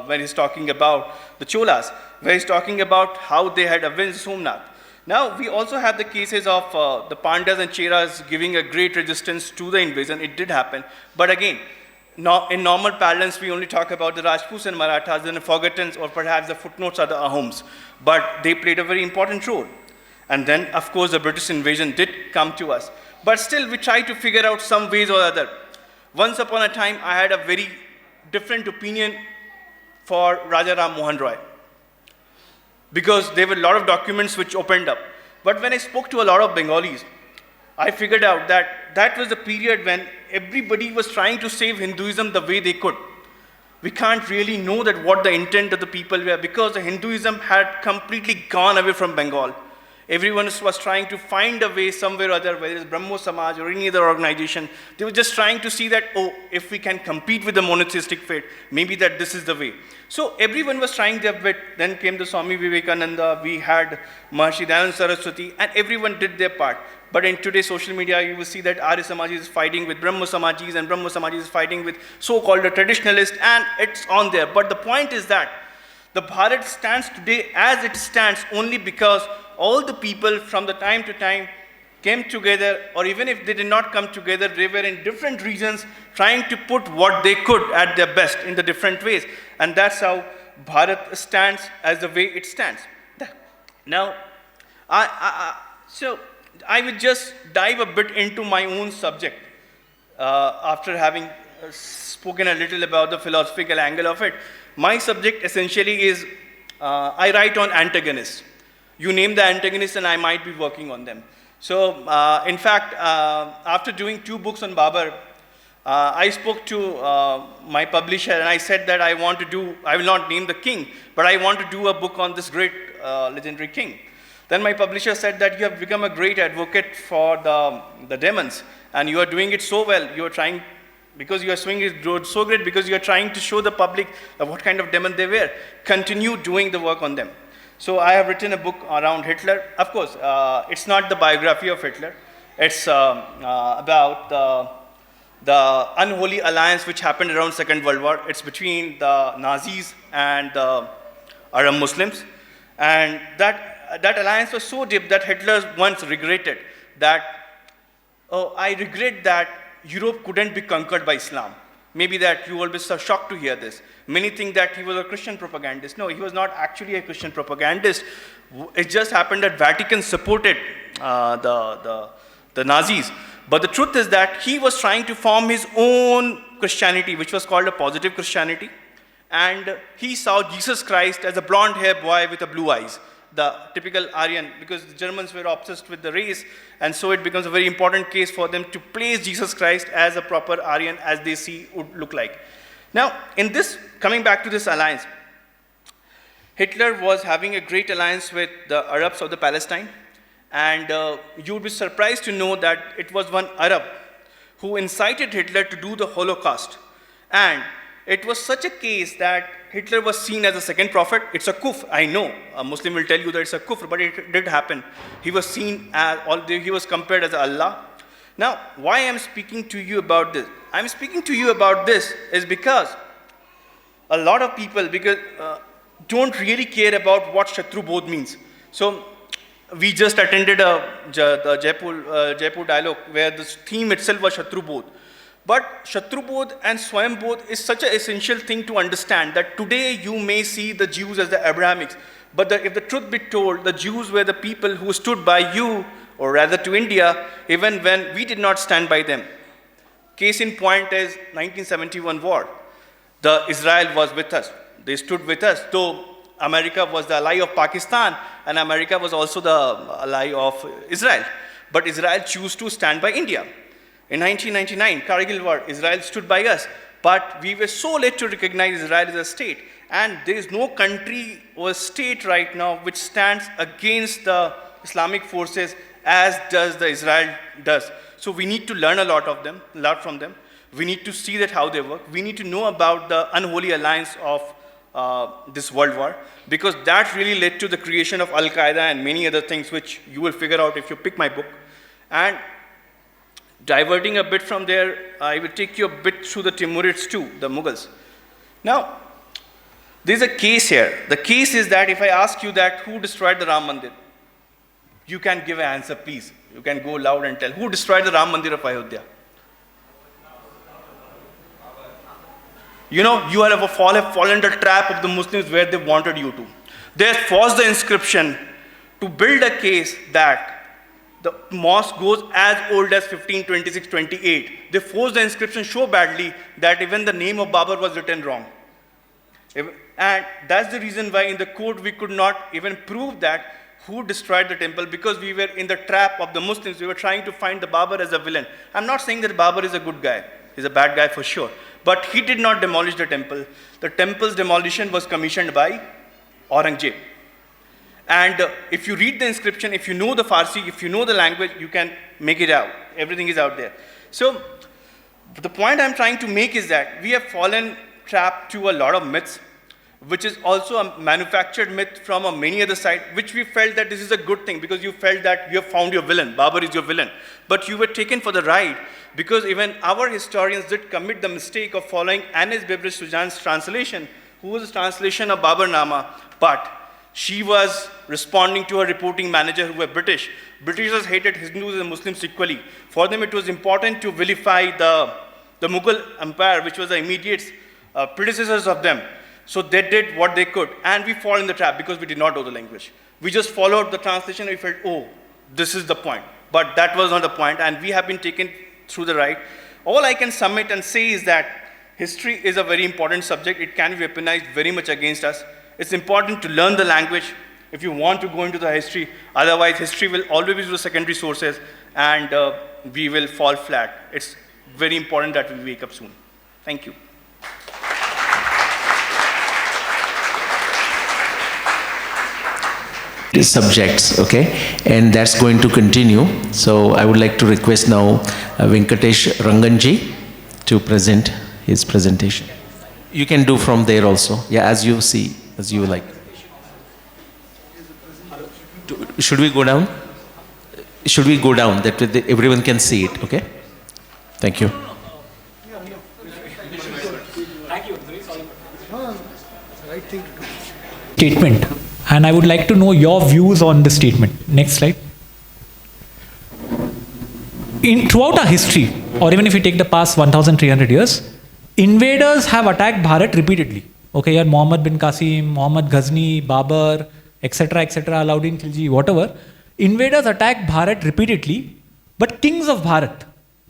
when he's talking about the Cholas, where he's talking about how they had avenged Somnath. Now, we also have the cases of the Pandya's and Cheras giving a great resistance to the invasion. It did happen. But again, in normal parlance, we only talk about the Rajputs and Marathas, and the forgotten, or perhaps the footnotes are the Ahoms. But they played a very important role. And then, of course, the British invasion did come to us. But still, we try to figure out some ways or other. Once upon a time, I had a very different opinion for Raja Ram Mohan Roy, because there were a lot of documents which opened up. But when I spoke to a lot of Bengalis, I figured out that that was the period when everybody was trying to save Hinduism the way they could. We can't really know that what the intent of the people were, because the Hinduism had completely gone away from Bengal. Everyone was trying to find a way somewhere or other, whether it's Brahmo Samaj or any other organization. They were just trying to see that, oh, if we can compete with the monotheistic faith, maybe that this is the way. So everyone was trying their bit. Then came the Swami Vivekananda, we had Maharishi Dayananda Saraswati, and everyone did their part. But in today's social media, you will see that Arya Samaj is fighting with Brahmo Samajis, and Brahmo Samaj is fighting with so-called traditionalists, and it's on there. But the point is that the Bharat stands today as it stands only because all the people from the time to time came together, or even if they did not come together, they were in different regions trying to put what they could at their best in the different ways. And that's how Bharat stands as the way it stands. Now, so I will just dive a bit into my own subject after having spoken a little about the philosophical angle of it. My subject essentially is, I write on antagonists. You name the antagonists and I might be working on them. So, in fact, after doing 2 books on Babur, I spoke to my publisher and I said that I will not name the king, but I want to do a book on this great legendary king. Then my publisher said that you have become a great advocate for the demons, and you are doing it so well. You are trying, because you are swinging it so great, because you are trying to show the public what kind of demon they were. Continue doing the work on them. So I have written a book around Hitler. Of course, it's not the biography of Hitler. It's about the unholy alliance which happened around Second World War. It's between the Nazis and the Arab Muslims. And that alliance was so deep that Hitler once regretted that, oh, I regret that Europe couldn't be conquered by Islam. Maybe that you will be so shocked to hear this. Many think that he was a Christian propagandist. No, he was not actually a Christian propagandist. It just happened that Vatican supported the Nazis. But the truth is that he was trying to form his own Christianity, which was called a positive Christianity. And he saw Jesus Christ as a blonde-haired boy with a blue eyes, the typical Aryan, because the Germans were obsessed with the race, and so it becomes a very important case for them to place Jesus Christ as a proper Aryan, as they see would look like. Now, in this, coming back to this alliance, Hitler was having a great alliance with the Arabs of the Palestine, and you would be surprised to know that it was one Arab who incited Hitler to do the Holocaust. And it was such a case that Hitler was seen as a second prophet. It's a kufr, I know. A Muslim will tell you that it's a kufr, but it did happen. He was seen as, he was compared as Allah. Now, why I'm speaking to you about this? I'm speaking to you about this is because a lot of people don't really care about what Shatru Bodh means. So, we just attended the Jaipur dialogue where the theme itself was Shatru Bodh. But Shatru Bodh and Swayam Bodh is such an essential thing to understand that today you may see the Jews as the Abrahamics. But if the truth be told, the Jews were the people who stood by you, or rather to India, even when we did not stand by them. Case in point is 1971 war. Israel was with us. They stood with us, though America was the ally of Pakistan, and America was also the ally of Israel. But Israel chose to stand by India. In 1999, Kargil war, Israel stood by us, but we were so late to recognize Israel as a state. And there is no country or state right now which stands against the Islamic forces as does the Israel does. So we need to learn a lot from them. We need to see that how they work. We need to know about the unholy alliance of this world war, because that really led to the creation of Al-Qaeda and many other things which you will figure out if you pick my book. And diverting a bit from there, I will take you a bit through the Timurids too, the Mughals. Now, there's a case here. The case is that if I ask you that who destroyed the Ram Mandir, you can give an answer, please. You can go loud and tell. Who destroyed the Ram Mandir of Ayodhya? You know, you have fallen into the trap of the Muslims where they wanted you to. They forced the inscription to build a case that the mosque goes as old as 1526-28. They forced the inscription so badly that even the name of Babur was written wrong. And that's the reason why in the court we could not even prove that who destroyed the temple, because we were in the trap of the Muslims. We were trying to find the Babur as a villain. I'm not saying that Babur is a good guy. He's a bad guy for sure. But he did not demolish the temple. The temple's demolition was commissioned by Aurangzeb. And if you read the inscription, if you know the Farsi, if you know the language, you can make it out. Everything is out there. So the point I'm trying to make is that we have fallen trapped to a lot of myths, which is also a manufactured myth from a many other side, which we felt that this is a good thing because you felt that you have found your villain. Babur is your villain. But you were taken for the ride because even our historians did commit the mistake of following Anis Beveridge Sujan's translation, who was a translation of Babur Nama, but she was responding to her reporting manager who were British. Britishers hated Hindus and Muslims equally. For them it was important to vilify the Mughal empire, which was the immediate predecessors of them. So they did what they could, and we fall in the trap because we did not know the language. We just followed the translation and we felt, oh, this is the point. But that was not the point, and we have been taken through the right. All I can submit and say is that history is a very important subject. It can be weaponized very much against us. It's important to learn the language if you want to go into the history. Otherwise, history will always be through secondary sources, and we will fall flat. It's very important that we wake up soon. Thank you. subjects, okay, and that's going to continue. So I would like to request now Venkatesh Ranganji to present his presentation. You can do from there also, yeah, as you see, as you like. Should we go down? Should we go down, that everyone can see it, okay? Thank you. Statement, and I would like to know your views on the statement. Next slide. Throughout our history, or even if you take the past 1,300 years, invaders have attacked Bharat repeatedly. Okay, you had Muhammad bin Qasim, Muhammad Ghazni, Babar, etc., etc., Alauddin Khilji, whatever. Invaders attacked Bharat repeatedly, but kings of Bharat,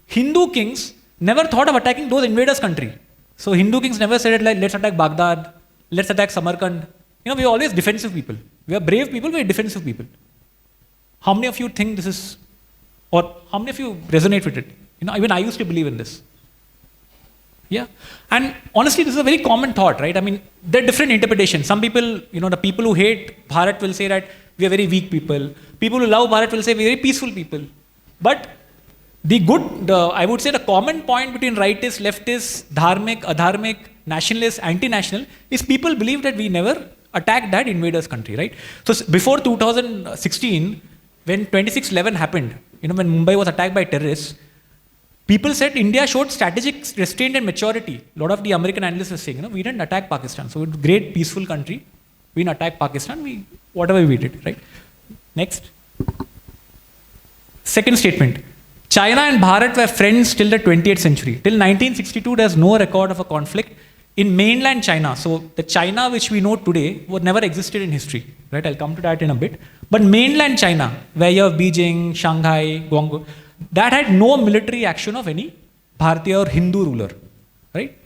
Hindu kings, never thought of attacking those invaders' country. So Hindu kings never said, like, let's attack Baghdad, let's attack Samarkand. You know, we are always defensive people. We are brave people, we are defensive people. How many of you think this is, or how many of you resonate with it? You know, even I used to believe in this. Yeah. And honestly, this is a very common thought, right? I mean, there are different interpretations. Some people, you know, the people who hate Bharat will say that we are very weak people. People who love Bharat will say we are very peaceful people. But I would say the common point between rightists, leftists, dharmic, adharmic, nationalists, anti-national, is people believe that we never attacked that invader's country, right? So before 2016, when 26/11 happened, you know, when Mumbai was attacked by terrorists, people said India showed strategic restraint and maturity. A lot of the American analysts were saying, you know, we didn't attack Pakistan. So it's a great, peaceful country. We didn't attack Pakistan. Whatever we did, right? Next. Second statement. China and Bharat were friends till the 20th century. Till 1962, there's no record of a conflict in mainland China. So the China which we know today never existed in history, right? I'll come to that in a bit. But mainland China, where you have Beijing, Shanghai, Guangzhou, that had no military action of any Bharatiya or Hindu ruler, right?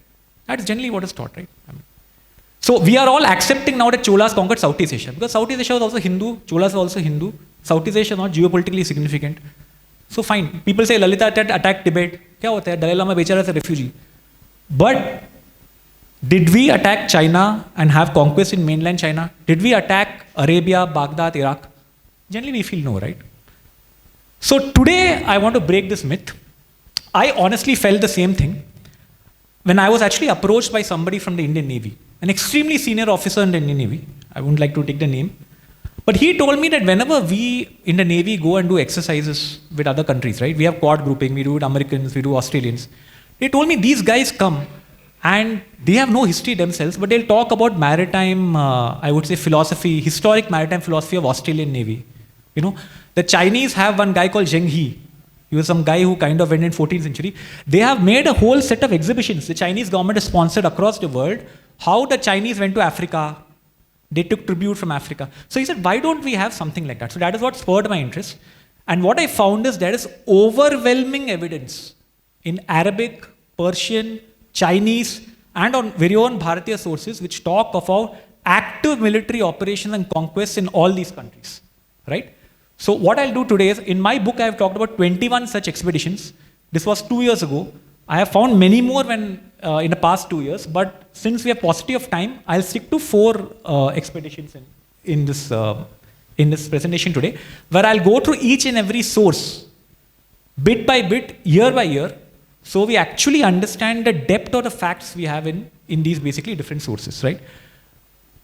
That's generally what is taught, right? So we are all accepting now that Cholas conquered Southeast Asia, because Southeast Asia was also Hindu, Cholas were also Hindu. Southeast Asia is not geopolitically significant. So fine. People say Lalita attacked Tibet. Kya hota hai? Dalai Lama bechara is a refugee. But did we attack China and have conquest in mainland China? Did we attack Arabia, Baghdad, Iraq? Generally we feel no, right? So today I want to break this myth. I honestly felt the same thing when I was actually approached by somebody from the Indian Navy, an extremely senior officer in the Indian Navy. I wouldn't like to take the name. But he told me that whenever we in the Navy go and do exercises with other countries, right? We have quad grouping, we do with Americans, we do Australians. He told me these guys come and they have no history themselves, but they'll talk about maritime, I would say philosophy, historic maritime philosophy of Australian Navy. You know, the Chinese have one guy called Zheng He. He was some guy who kind of went in 14th century. They have made a whole set of exhibitions. The Chinese government has sponsored across the world how the Chinese went to Africa. They took tribute from Africa. So he said, why don't we have something like that? So that is what spurred my interest. And what I found is there is overwhelming evidence in Arabic, Persian, Chinese, and on very own Bharatiya sources which talk about active military operations and conquests in all these countries, right? So what I'll do today is, in my book I have talked about 21 such expeditions. This was 2 years ago. I have found many more in the past 2 years, but since we have paucity of time, I'll stick to 4 expeditions in this presentation today, where I'll go through each and every source, bit by bit, year by year, so we actually understand the depth of the facts we have in these basically different sources, right?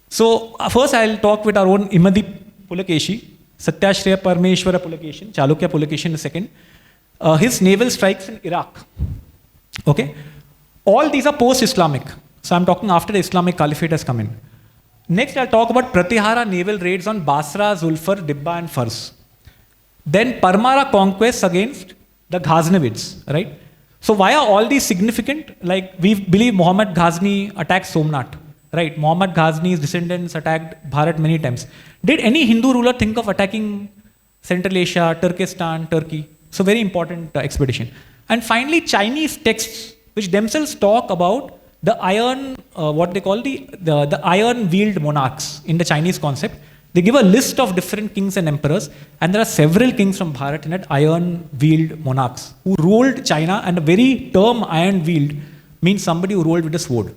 So first I'll talk with our own Imadi Pulakeshi, Satyashriya Parmeshwara Pulakeshin, Chalukya Pulakeshin II. His naval strikes in Iraq. Okay, all these are post-Islamic. So I'm talking after the Islamic Caliphate has come in. Next, I'll talk about Pratihara naval raids on Basra, Zulfar, Dibba, and Fars. Then Parmara conquests against the Ghaznavids, right? So why are all these significant? Like, we believe Muhammad Ghazni attacked Somnath, right? Muhammad Ghazni's descendants attacked Bharat many times. Did any Hindu ruler think of attacking Central Asia, Turkestan, Turkey? So very important expedition. And finally, Chinese texts, which themselves talk about the iron, what they call the iron-wheeled monarchs in the Chinese concept. They give a list of different kings and emperors, and there are several kings from Bharat in that iron-wheeled monarchs who ruled China, and the very term iron-wheeled means somebody who ruled with a sword.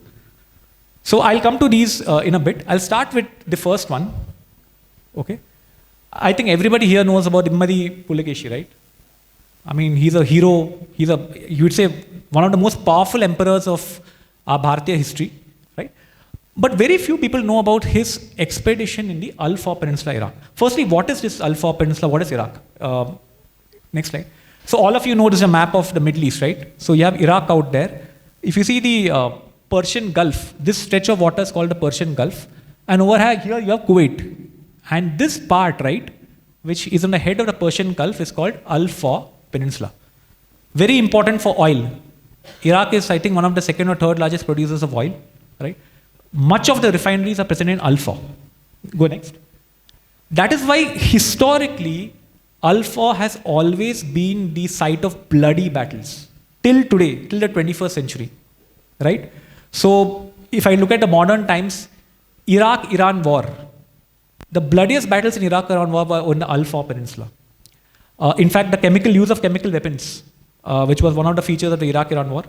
So I'll come to these in a bit. I'll start with the first one. Okay. I think everybody here knows about Immadi Pulakeshi, right? I mean, he's a hero. You would say, one of the most powerful emperors of our Bharatiya history, right? But very few people know about his expedition in the Al-Faw Peninsula, Iraq. Firstly, what is this Al-Faw Peninsula? What is Iraq? Next slide. So all of you know this is a map of the Middle East, right? So you have Iraq out there. If you see the Persian Gulf, this stretch of water is called the Persian Gulf. And over here you have Kuwait. And this part, right, which is on the head of the Persian Gulf, is called Al-Faw Peninsula. Very important for oil. Iraq is, I think, one of the second or third largest producers of oil, right? Much of the refineries are present in Al-Faw. Go next. That is why historically, Al-Faw has always been the site of bloody battles till today, till the 21st century, right? So if I look at the modern times, Iraq-Iran war, the bloodiest battles in Iraq-Iran war were on the Al-Faw Peninsula. In fact, the use of chemical weapons, which was one of the features of the Iraq-Iran war,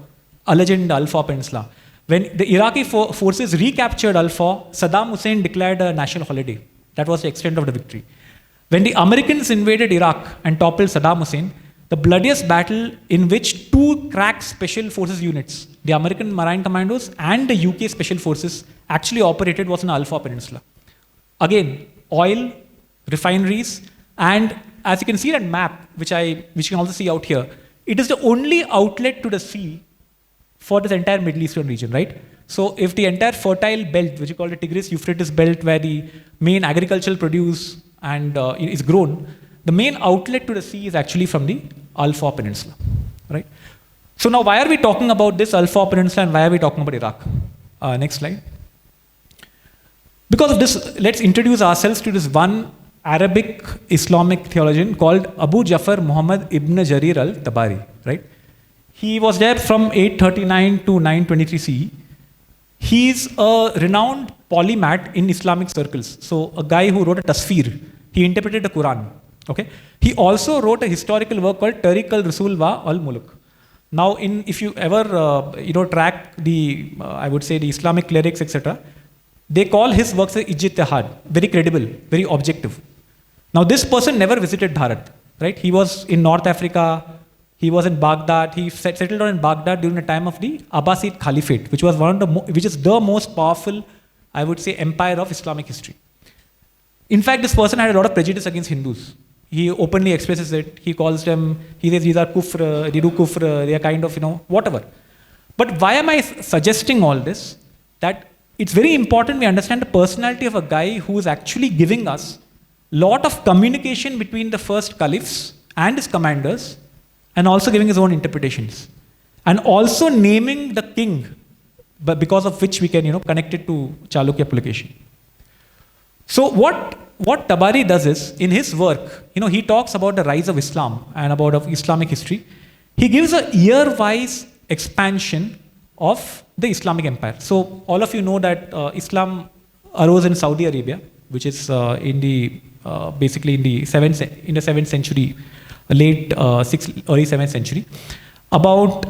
alleged in the Al-Faw Peninsula. When the Iraqi forces recaptured Al-Faw, Saddam Hussein declared a national holiday. That was the extent of the victory. When the Americans invaded Iraq and toppled Saddam Hussein, the bloodiest battle in which two crack special forces units, the American Marine Commandos and the UK Special Forces, actually operated was in the Al-Faw Peninsula. Again, oil, refineries, and as you can see that map, which you can also see out here, it is the only outlet to the sea for this entire Middle Eastern region, right? So if the entire fertile belt, which you call the Tigris-Euphrates belt, where the main agricultural produce and is grown, the main outlet to the sea is actually from the Al-Faw Peninsula, right? So now why are we talking about this Al-Faw Peninsula and why are we talking about Iraq? Next slide. Because of this, let's introduce ourselves to this one Arabic Islamic theologian called Abu Jafar Muhammad ibn Jarir al-Tabari, right? He was there from 839 to 923 CE. He's a renowned polymath in Islamic circles. So a guy who wrote a tasfir. He interpreted the Quran. Okay. He also wrote a historical work called Tariq al-Rasul wa al-Muluk. Now, if you ever track the I would say the Islamic clerics, etc., they call his works as ijtihad, very credible, very objective. Now, this person never visited Bharat, right? He was in North Africa. He was in Baghdad. He settled down in Baghdad during the time of the Abbasid Caliphate, which was which is the most powerful, I would say, empire of Islamic history. In fact, this person had a lot of prejudice against Hindus. He openly expresses it. He calls them, he says these are kufr, they do kufr, they are kind of, whatever. But why am I suggesting all this? That it's very important we understand the personality of a guy who is actually giving us a lot of communication between the first caliphs and his commanders, and also giving his own interpretations. And also naming the king, but because of which we can, connect it to Chalukya Pulakeshi. So what Tabari does is, in his work, he talks about the rise of Islam and about Islamic history. He gives a year-wise expansion of the Islamic empire. So all of you know that Islam arose in Saudi Arabia, which is basically in the 7th century, late 6th, early 7th century. About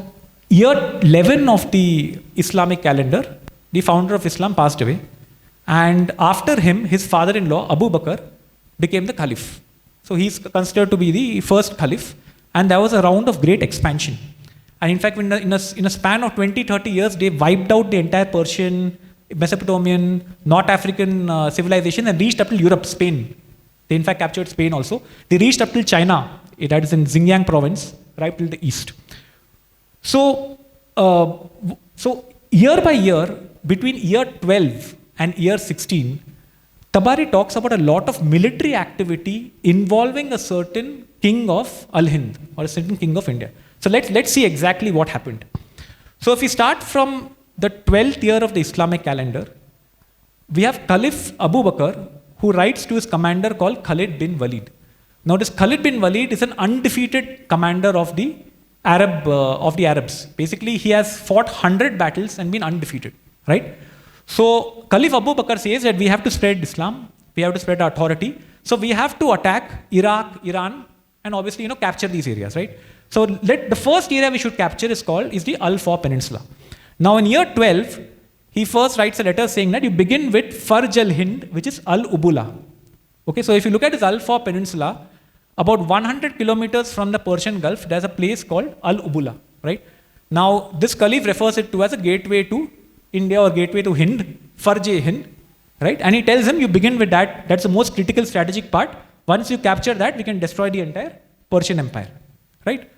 year 11 of the Islamic calendar, the founder of Islam passed away. And after him, his father-in-law, Abu Bakr, became the caliph. So he's considered to be the first caliph. And there was a round of great expansion. And in fact, in a span of 20-30 years, they wiped out the entire Persian, Mesopotamian, North African civilization and reached up to Europe, Spain. They in fact captured Spain also. They reached up till China, that is in Xinjiang province, right till the east. So year by year, between year 12 and year 16, Tabari talks about a lot of military activity involving a certain king of Al-Hind or a certain king of India. So let's see exactly what happened. So if we start from the 12th year of the Islamic calendar, we have Caliph Abu Bakr, who writes to his commander called Khalid bin Walid. Now this Khalid bin Walid is an undefeated commander of the Arabs. Basically, he has fought 100 battles and been undefeated, right? So Caliph Abu Bakr says that we have to spread Islam, we have to spread authority. So we have to attack Iraq, Iran, and obviously, capture these areas, right? So the first area we should capture is the Al-Faw Peninsula. Now in year 12, he first writes a letter saying that you begin with Farj al-Hind, which is Al-Ubula. Okay, so if you look at this Al-Faw Peninsula, about 100 kilometers from the Persian Gulf, there's a place called Al-Ubula, right? Now, this Caliph refers it to as a gateway to India or gateway to Hind, Farj Hind, right? And he tells him, you begin with that, that's the most critical strategic part. Once you capture that, we can destroy the entire Persian Empire, right?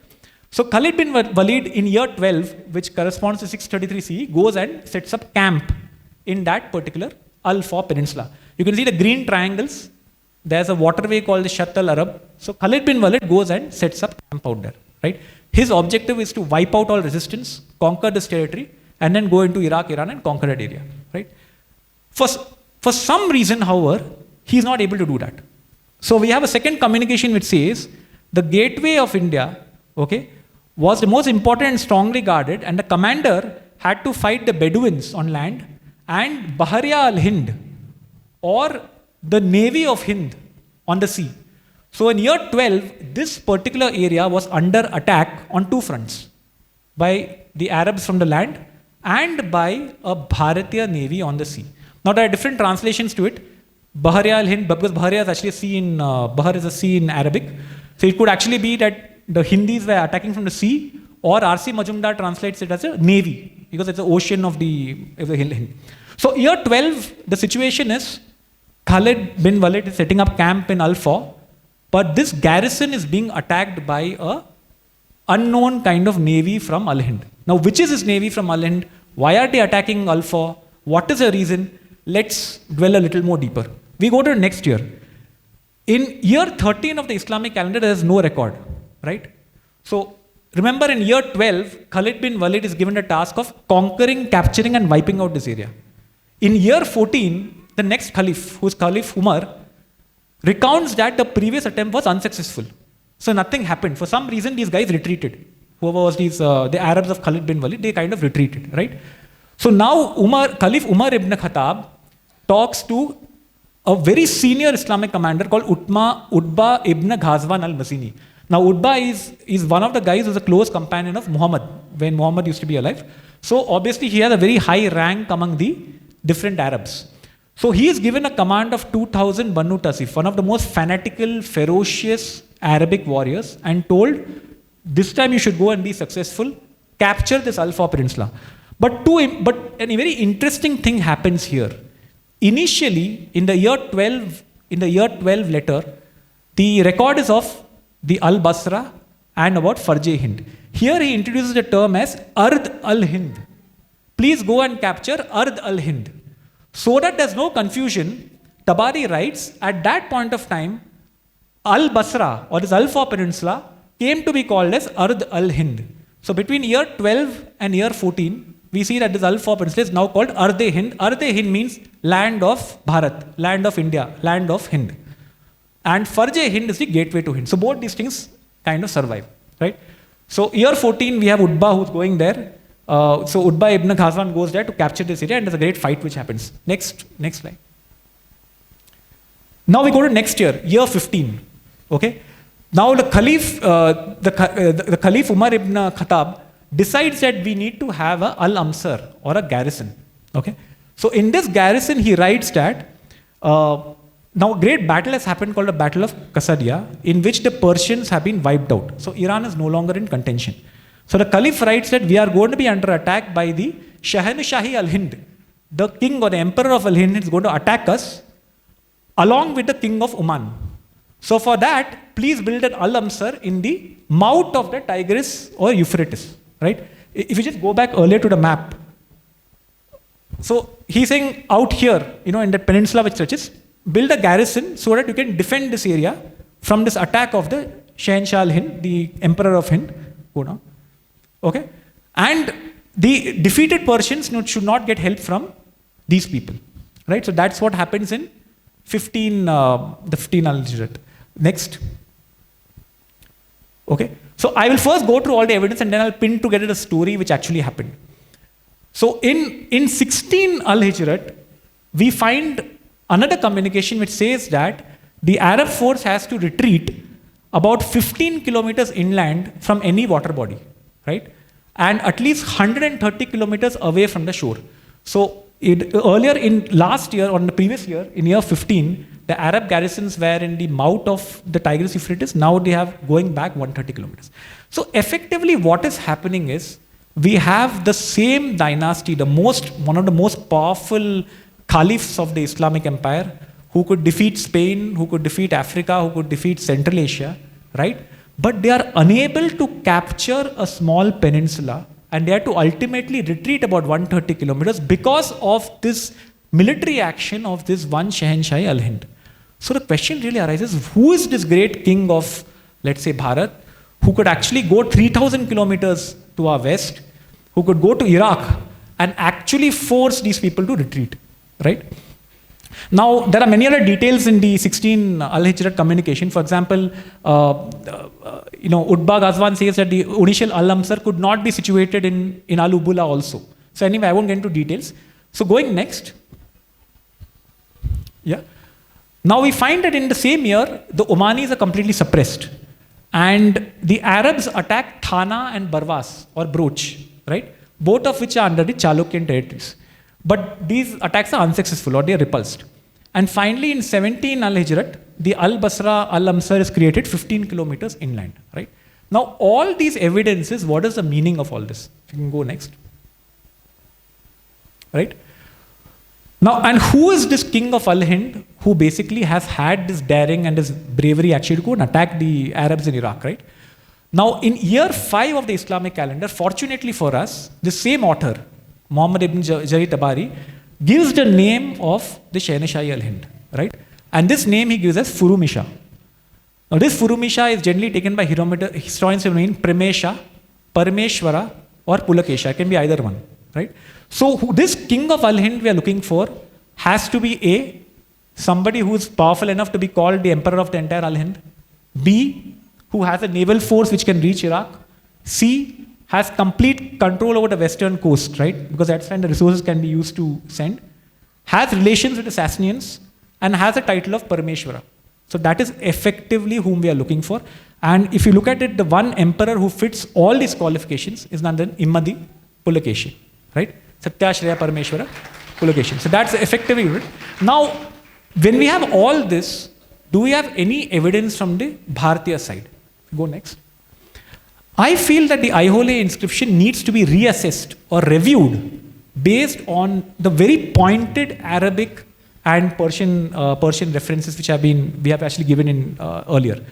So Khalid bin Walid in year 12, which corresponds to 633 CE, goes and sets up camp in that particular Al-Faw Peninsula. You can see the green triangles. There's a waterway called the Shatt al-Arab. So Khalid bin Walid goes and sets up camp out there, right? His objective is to wipe out all resistance, conquer this territory, and then go into Iraq, Iran, and conquer that area, right? For some reason, however, he's not able to do that. So we have a second communication which says the gateway of India, okay, was the most important and strongly guarded, and the commander had to fight the Bedouins on land and Bahariya al-Hind, or the navy of Hind on the sea. So in year 12, this particular area was under attack on two fronts, by the Arabs from the land and by a Bharatiya navy on the sea. Now there are different translations to it. Bahariya al-Hind, because Bahariya is actually a sea in, Bahar is a sea in Arabic. So it could actually be that the Hindis were attacking from the sea, or R.C. Majumdar translates it as a navy, because it's the ocean of the Hind. So year 12, the situation is Khalid bin Walid is setting up camp in Al-Faw, but this garrison is being attacked by a unknown kind of navy from Al-Hind. Now, which is this navy from Al-Hind? Why are they attacking Al-Faw? What is the reason? Let's dwell a little more deeper. We go to next year. In year 13 of the Islamic calendar, there is no record, right? So, remember in year 12, Khalid bin Walid is given the task of conquering, capturing, and wiping out this area. In year 14, the next Caliph, who is Caliph Umar, recounts that the previous attempt was unsuccessful. So nothing happened. For some reason, these guys retreated. Whoever was these, the Arabs of Khalid bin Walid, they kind of retreated, right? So now Caliph Umar ibn Khattab talks to a very senior Islamic commander called Utbah ibn Ghazwan al-Mazini. Now Utbah is one of the guys who's a close companion of Muhammad, when Muhammad used to be alive. So obviously he has a very high rank among the different Arabs. So he is given a command of 2,000 Banu Tasif, one of the most fanatical, ferocious Arabic warriors, and told, this time you should go and be successful, capture this Al-Faw Peninsula. But a very interesting thing happens here. Initially, in the year 12 letter, the record is of the Al-Basra and about Farj Hind. Here he introduces the term as Ard al-Hind. Please go and capture Ard al-Hind. So that there's no confusion, Tabari writes, at that point of time, Al-Basra, or this Al-Faw Peninsula, came to be called as Ard al-Hind. So between year 12 and year 14, we see that this Al-Faw Peninsula is now called Ard-e-Hind. Ard-e-Hind means land of Bharat, land of India, land of Hind. And Farj-e-Hind is the gateway to Hind. So both these things kind of survive, right? So year 14, we have Utbah who's going there. So Utbah ibn Ghazwan goes there to capture this area, and there's a great fight which happens. Next slide. Now we go to next year, year 15. Okay. Now the Caliph, the Caliph Umar ibn Khattab decides that we need to have a Al-Amsar, or a garrison. Okay. So in this garrison, he writes that now a great battle has happened called the Battle of Kasadia, in which the Persians have been wiped out. So Iran is no longer in contention. So the Caliph writes that we are going to be under attack by the Shahanshah al-Hind. The king or the emperor of al-Hind is going to attack us along with the king of Oman. So for that, please build an Al-Amsar in the mouth of the Tigris or Euphrates, right? If you just go back earlier to the map. So he's saying out here, in that peninsula which stretches, build a garrison so that you can defend this area from this attack of the Shahanshah al-Hind, the emperor of Hind. Go now. Okay? And the defeated Persians should not get help from these people, right? So that's what happens in the 15 al-Hijrat. Next. Okay? So I will first go through all the evidence, and then I'll pin together the story which actually happened. So in 16 al-Hijrat, we find another communication which says that the Arab force has to retreat about 15 kilometers inland from any water body, right? And at least 130 kilometers away from the shore. So earlier in last year or in the previous year, in year 15, the Arab garrisons were in the mouth of the Tigris Euphrates. Now they have going back 130 kilometers. So effectively, what is happening is we have the same dynasty, one of the most powerful caliphs of the Islamic Empire, who could defeat Spain, who could defeat Africa, who could defeat Central Asia, right? But they are unable to capture a small peninsula, and they had to ultimately retreat about 130 kilometers because of this military action of this one Shahenshai al-Hind. So the question really arises, who is this great king of, let's say, Bharat, who could actually go 3,000 kilometers to our west, who could go to Iraq and actually force these people to retreat, right? Now, there are many other details in the 16 Al-Hijrat communication. For example, Utbah Ghazwan says that the initial Al-Amsar could not be situated in Al-Ubula also. So anyway, I won't get into details. So going next. Yeah. Now we find that in the same year, the Omanis are completely suppressed. And the Arabs attack Thana and Barwas, or Broch, right? Both of which are under the Chalukyan territories. But these attacks are unsuccessful, or they are repulsed. And finally, in 17 Al-Hijrat, the Al-Basra Al-Amsar is created 15 kilometers inland, right? Now, all these evidences, what is the meaning of all this? If you can go next. Right? Now, and who is this king of Al-Hind who basically has had this daring and this bravery actually to go and attack the Arabs in Iraq, right? Now, in year 5 of the Islamic calendar, fortunately for us, the same author, Muhammad ibn Jarir Tabari, gives the name of the Shahenshai al-Hind, right? And this name he gives as Furumisha. Now, this Furumisha is generally taken by historians who mean Primesha, Parameshwara, or Pulakesha. It can be either one, right? So, this king of Al-Hind we are looking for has to be somebody who is powerful enough to be called the emperor of the entire Al-Hind. B, who has a naval force which can reach Iraq. C, has complete control over the western coast, right? Because that's when the resources can be used to send. Has relations with the Sasanians, and has a title of Parameshwara. So that is effectively whom we are looking for. And if you look at it, the one emperor who fits all these qualifications is none other than Imadi Pulakeshi, right? Satya, Shreya, Parameshwara, Pulakeshi. So that's effectively it. Now, when we have all this, do we have any evidence from the Bharatiya side? Go next. I feel that the Aihole inscription needs to be reassessed or reviewed based on the very pointed Arabic and Persian references which we have actually given in earlier.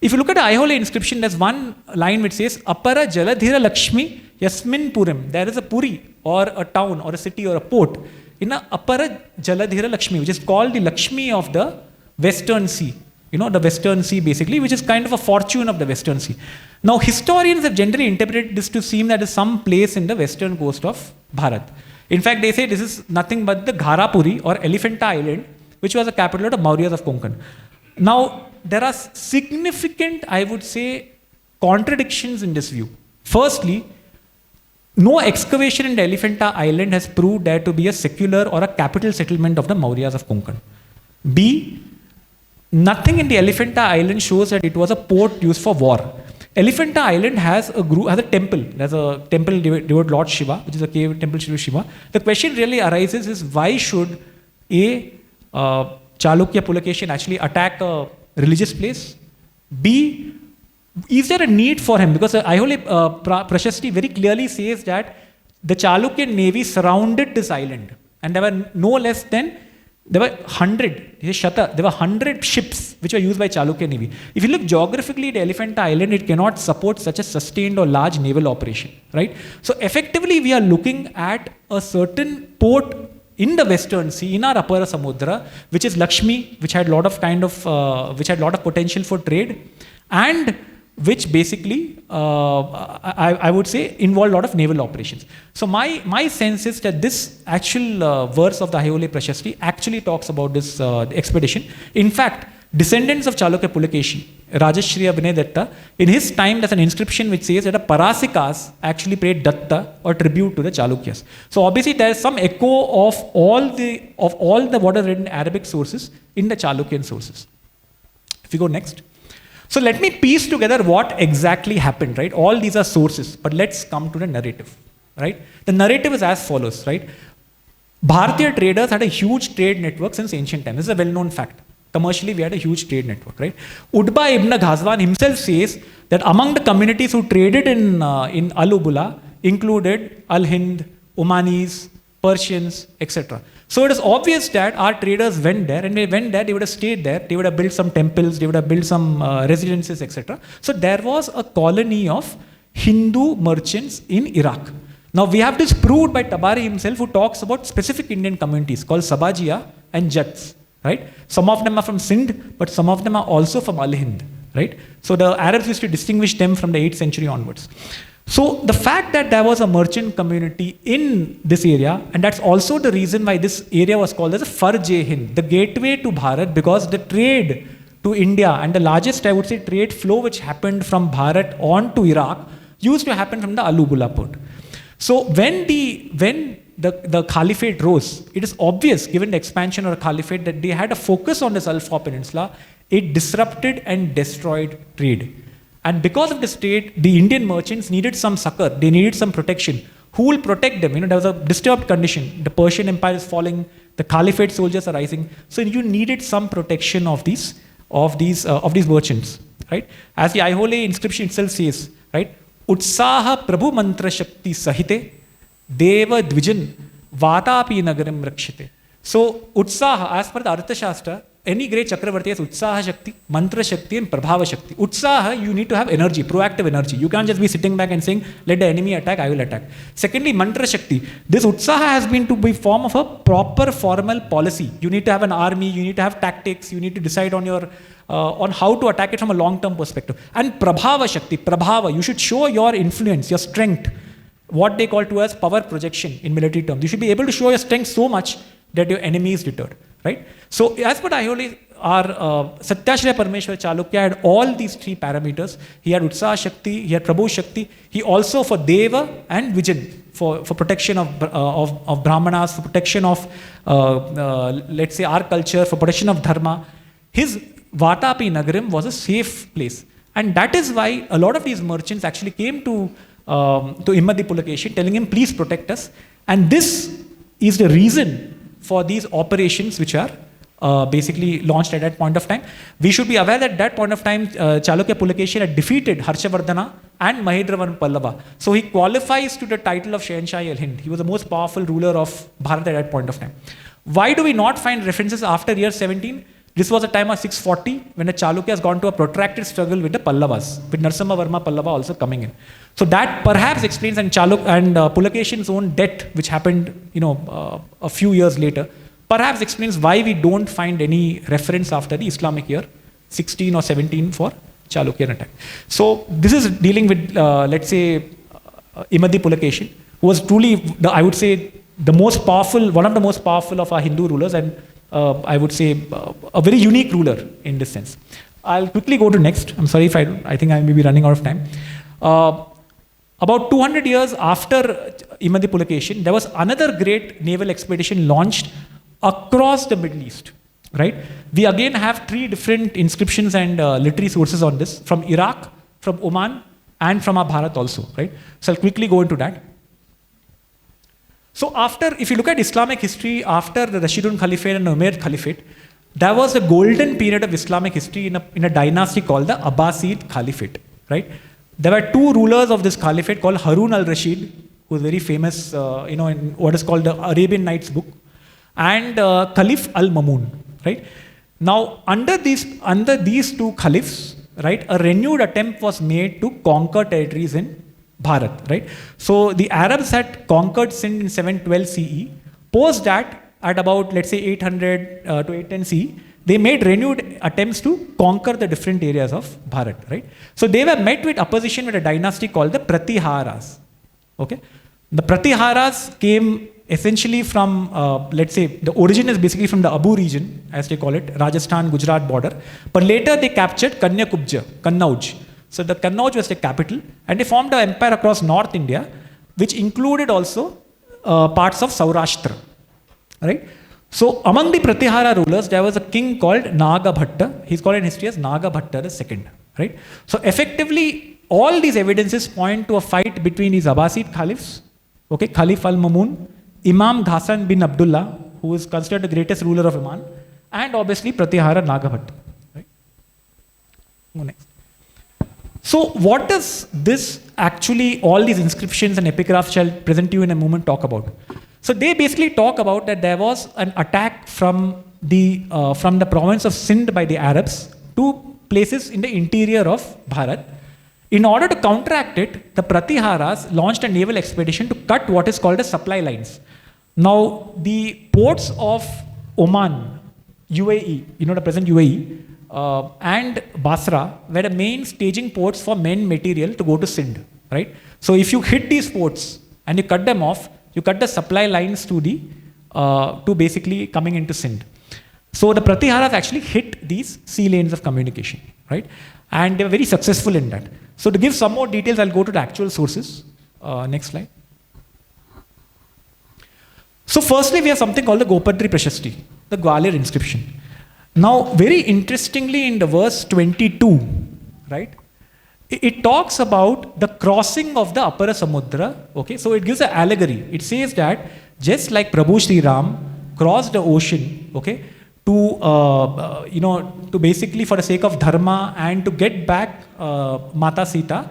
If you look at the Aihole inscription, there's one line which says, Apara Jaladhira Lakshmi Yasmin Purim. There is a Puri, or a town, or a city, or a port in a Apara Jaladhira Lakshmi, which is called the Lakshmi of the Western Sea. The Western Sea basically, which is kind of a fortune of the Western Sea. Now, historians have generally interpreted this to seem that is some place in the western coast of Bharat. In fact, they say this is nothing but the Gharapuri, or Elephanta Island, which was the capital of the Mauryas of Konkan. Now, there are significant, I would say, contradictions in this view. Firstly, no excavation in the Elephanta Island has proved there to be a secular or a capital settlement of the Mauryas of Konkan. B, nothing in the Elephanta Island shows that it was a port used for war. Elephanta Island has a temple. There's a temple devoted Lord Shiva, which is a cave temple to Shiva. The question really arises is, why should Chalukya Pulakeshin actually attack a religious place? B, is there a need for him? Because the Aihole Prashasti very clearly says that the Chalukyan navy surrounded this island, and there were no less than there were 100 ships which were used by Chalukya Navy. If you look geographically at Elephanta Island, it cannot support such a sustained or large naval operation, right? So effectively, we are looking at a certain port in the Western Sea, in our Apara Samudra, which is Lakshmi, which had a lot of potential for trade, and which basically, I would say, involved a lot of naval operations. So my sense is that this actual verse of the Aihole Prashasti actually talks about this expedition. In fact, descendants of Chalukya Pulakeshi, Rajashriya Vinay Datta, in his time there's an inscription which says that the Parasikas actually paid Datta or tribute to the Chalukyas. So obviously there is some echo of all the what are written Arabic sources in the Chalukyan sources. If you go next. So let me piece together what exactly happened, right? All these are sources, but let's come to the narrative, right? The narrative is as follows, right? Bharatiya traders had a huge trade network since ancient times. This is a well-known fact. Commercially, we had a huge trade network, right? Utba ibn Ghazwan himself says that among the communities who traded in Al-Ubula included Al-Hind, Omanis, Persians, etc. So it is obvious that our traders went there, and they went there, they would have stayed there, they would have built some temples, they would have built some residences, etc. So there was a colony of Hindu merchants in Iraq. Now we have this proved by Tabari himself, who talks about specific Indian communities called Sabajiya and Jats, right? Some of them are from Sindh, but some of them are also from Al-Hind, right? So the Arabs used to distinguish them from the 8th century onwards. So the fact that there was a merchant community in this area, and that's also the reason why this area was called as a Farj-e-Hind, the gateway to Bharat, because the trade to India and the largest, I would say, trade flow which happened from Bharat on to Iraq used to happen from the Al-Ubula port. So when the caliphate rose, it is obvious, given the expansion of the caliphate, that they had a focus on the Alfa Peninsula. It disrupted and destroyed trade. And because of this trade, the Indian merchants needed some succor. They needed some protection. Who will protect them? There was a disturbed condition. The Persian Empire is falling. The caliphate soldiers are rising. So you needed some protection of these merchants, right? As the Aihole inscription itself says, right? Utsaha Prabhu Mantra Shakti Sahite Deva Dvijan Vatapi Nagaram Rakshite. So Utsaha, as per the Artha Shastra, any great Chakravarti has Utsaha Shakti, Mantra Shakti and Prabhava Shakti. Utsaha, you need to have energy, proactive energy. You can't just be sitting back and saying, let the enemy attack, I will attack. Secondly, Mantra Shakti. This Utsaha has been to be form of a proper formal policy. You need to have an army, you need to have tactics, you need to decide on your on how to attack it from a long-term perspective. And Prabhava Shakti, Prabhava, you should show your influence, your strength, what they call to as power projection in military terms. You should be able to show your strength so much that your enemy is deterred, right? So as per Aihole, our Satyashraya Parameshwar Chalukya had all these three parameters. He had Utsaha Shakti, he had Prabhu Shakti, he also for Deva and Vijan, for protection of Brahmanas, for protection of, let's say, our culture, for protection of Dharma. His Vatapi Nagaram was a safe place. And that is why a lot of these merchants actually came to Immadi Pulakeshin telling him, please protect us. And this is the reason for these operations which are basically launched at that point of time. We should be aware that at that point of time, Chalukya Pulakeshin had defeated Harshavardhana and Mahedravarman Pallava. So he qualifies to the title of Shahanshah al-Hind. He was the most powerful ruler of Bharat at that point of time. Why do we not find references after year 17? This was a time of 640 when the Chalukya has gone to a protracted struggle with the Pallavas, with Narasimha Varma Pallava also coming in. So that perhaps explains, and Pulakeshin's own death, which happened, a few years later, perhaps explains why we don't find any reference after the Islamic year 16 or 17 for Chalukyan attack. So this is dealing with, let's say, Immadi Pulakeshin, who was truly, I would say, the most powerful, one of the most powerful of our Hindu rulers, and I would say a very unique ruler in this sense. I'll quickly go to next. I'm sorry if I think I may be running out of time. About 200 years after Immadi Pulakeshin, there was another great naval expedition launched across the Middle East, right? We again have three different inscriptions and literary sources on this, from Iraq, from Oman, and from our Bharat also, right? So I'll quickly go into that. So if you look at Islamic history, after the Rashidun Caliphate and the Umayyad Caliphate, there was a golden period of Islamic history in a dynasty called the Abbasid Caliphate, right? There were two rulers of this caliphate called Harun al-Rashid, who is very famous, in what is called the Arabian Nights book, and Caliph al-Mamun, right? Now, under these two caliphs, right, a renewed attempt was made to conquer territories in Bharat, right? So the Arabs had conquered Sindh in 712 CE. Post that, at about, let's say, 800 to 810 CE, they made renewed attempts to conquer the different areas of Bharat, right? So they were met with opposition with a dynasty called the Pratiharas, okay? The Pratiharas came essentially from, let's say, the origin is basically from the Abu region, as they call it, Rajasthan, Gujarat border. But later they captured Kannauj. So the Kannauj was the capital, and they formed an empire across North India, which included also parts of Saurashtra, right? So among the Pratihara rulers, there was a king called Nagabhatta. He's called in history as Nagabhatta II, right? So effectively, all these evidences point to a fight between these Abbasid caliphs, okay, Caliph al-Mamun Imam Ghassan bin Abdullah, who is considered the greatest ruler of Oman, and obviously Pratihara Nagabhatta. Right? Go next. So what does this actually, all these inscriptions and epigraphs shall present to you in a moment talk about? So they basically talk about that there was an attack from the province of Sindh by the Arabs to places in the interior of Bharat. In order to counteract it, the Pratiharas launched a naval expedition to cut what is called as supply lines. Now, the ports of Oman, UAE, the present UAE, and Basra were the main staging ports for men material to go to Sindh, right? So if you hit these ports and you cut them off, you cut the supply lines to basically coming into Sindh. So the Pratiharas actually hit these sea lanes of communication, right? And they were very successful in that. So to give some more details, I'll go to the actual sources. Next slide. So firstly, we have something called the Gopadri Prashasti, the Gwalior inscription. Now, very interestingly, in the verse 22, right, it talks about the crossing of the Apara Samudra. Okay, so it gives an allegory. It says that just like Prabhu Sri Ram crossed the ocean, okay, to basically for the sake of dharma and to get back Mata Sita,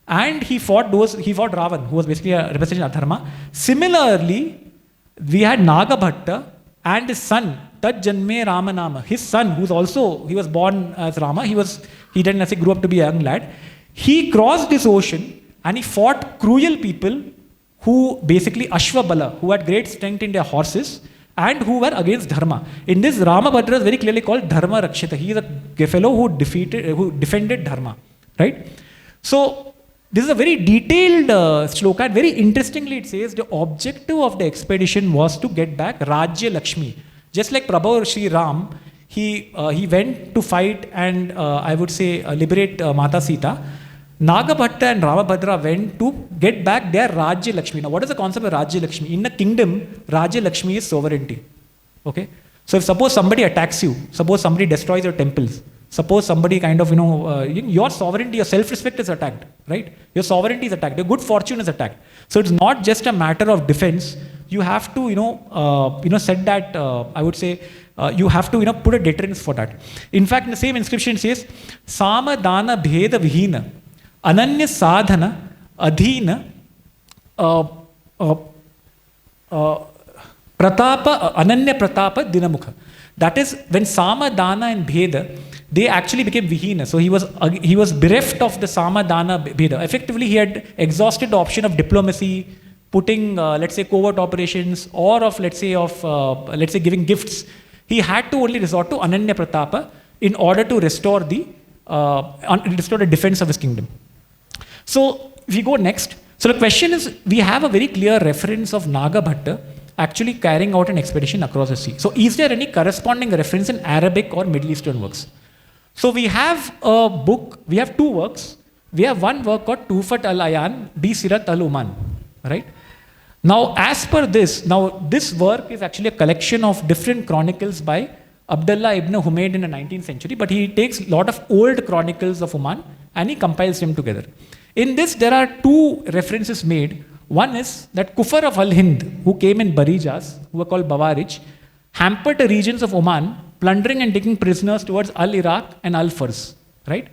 and he fought Ravan, who was basically a representation of dharma. Similarly, we had Nagabhatta and his son, Tad Janme Ramanama, his son, he was born as Rama, he didn't necessarily grew up to be a young lad. He crossed this ocean and he fought cruel people who basically Ashwabala, who had great strength in their horses and who were against dharma. In this, Ramabhadra is very clearly called Dharma Rakshita. He is a fellow who defended dharma, right? So this is a very detailed shloka, and very interestingly it says the objective of the expedition was to get back Rajya Lakshmi. Just like Prabhu Sri Ram, he went to fight and I would say liberate Mata Sita. Nagabhatta and Ramabhadra went to get back their Rajya Lakshmi. Now what is the concept of Rajya Lakshmi? In a kingdom, Rajya Lakshmi is sovereignty. Okay? So if suppose somebody attacks you, suppose somebody destroys your temples, suppose somebody kind of, your sovereignty, your self-respect is attacked, right? Your sovereignty is attacked, your good fortune is attacked. So it's not just a matter of defense. You have to, set that, I would say, you have to, put a deterrence for that. In fact, in the same inscription it says, Sama Dana Bheda Vihina, Ananya Sadhana, Adhina, Pratapa, Ananya Pratapa Dinamukha. That is, when Sama, Dana and Bheda, they actually became Vihina. So he was bereft of the Sama, Dana, Bheda. Effectively, he had exhausted the option of diplomacy, putting, let's say, covert operations, or of, let's say, giving gifts. He had to only resort to Ananya Pratapa in order to restore the defense of his kingdom. So, if we go next. So the question is, we have a very clear reference of Nagabhatta actually carrying out an expedition across the sea. So is there any corresponding reference in Arabic or Middle Eastern works? So we have a book, we have two works. We have one work called Tufat al-Ayan bi Sirat al-Uman, right? Now as per this, this work is actually a collection of different chronicles by Abdullah ibn Humayd in the 19th century, but he takes a lot of old chronicles of Oman and he compiles them together. In this, there are two references made. One is that Kufar of Al-Hind, who came in Barijas, who were called Bawarij, hampered the regions of Oman, plundering and taking prisoners towards Al-Iraq and Al-Fars, right?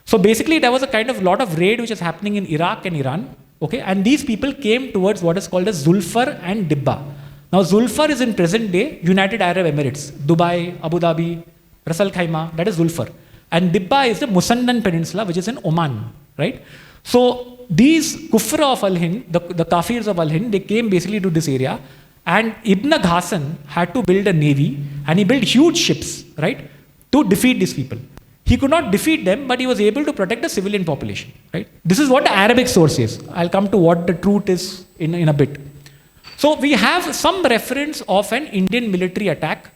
So basically, there was a kind of lot of raid which is happening in Iraq and Iran, okay? And these people came towards what is called as Zulfar and Dibba. Now, Zulfar is in present day United Arab Emirates, Dubai, Abu Dhabi, Ras Al Khaimah, that is Zulfar. And Dibba is the Musandan Peninsula, which is in Oman, right? So these Kufra of Al-Hind, the Kafirs of Al-Hind, they came basically to this area, and Ibn Ghassan had to build a navy, and he built huge ships, right, to defeat these people. He could not defeat them, but he was able to protect the civilian population, right? This is what the Arabic source says. I'll come to what the truth is in a bit. So we have some reference of an Indian military attack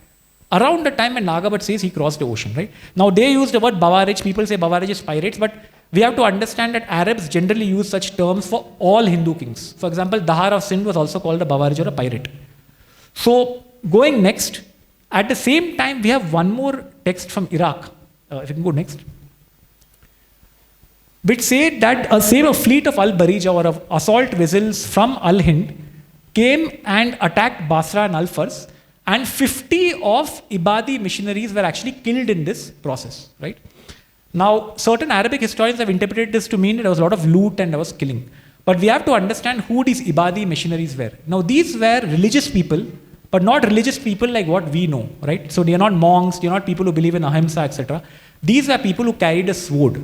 around the time when Nagabhat says he crossed the ocean, right? Now they use the word Bawarij, people say Bawarij is pirates, but we have to understand that Arabs generally use such terms for all Hindu kings. For example, Dahar of Sindh was also called a Bawarij or a pirate. So going next, at the same time we have one more text from Iraq. If you can go next. Which say that a fleet of Al-Barija or of assault vessels from Al-Hind came and attacked Basra and Al-Fars, and 50 of Ibadi missionaries were actually killed in this process, right? Now, certain Arabic historians have interpreted this to mean that there was a lot of loot and there was killing. But we have to understand who these Ibadi missionaries were. Now, these were religious people, but not religious people like what we know, right? So they are not monks, they are not people who believe in ahimsa, etc. These are people who carried a sword.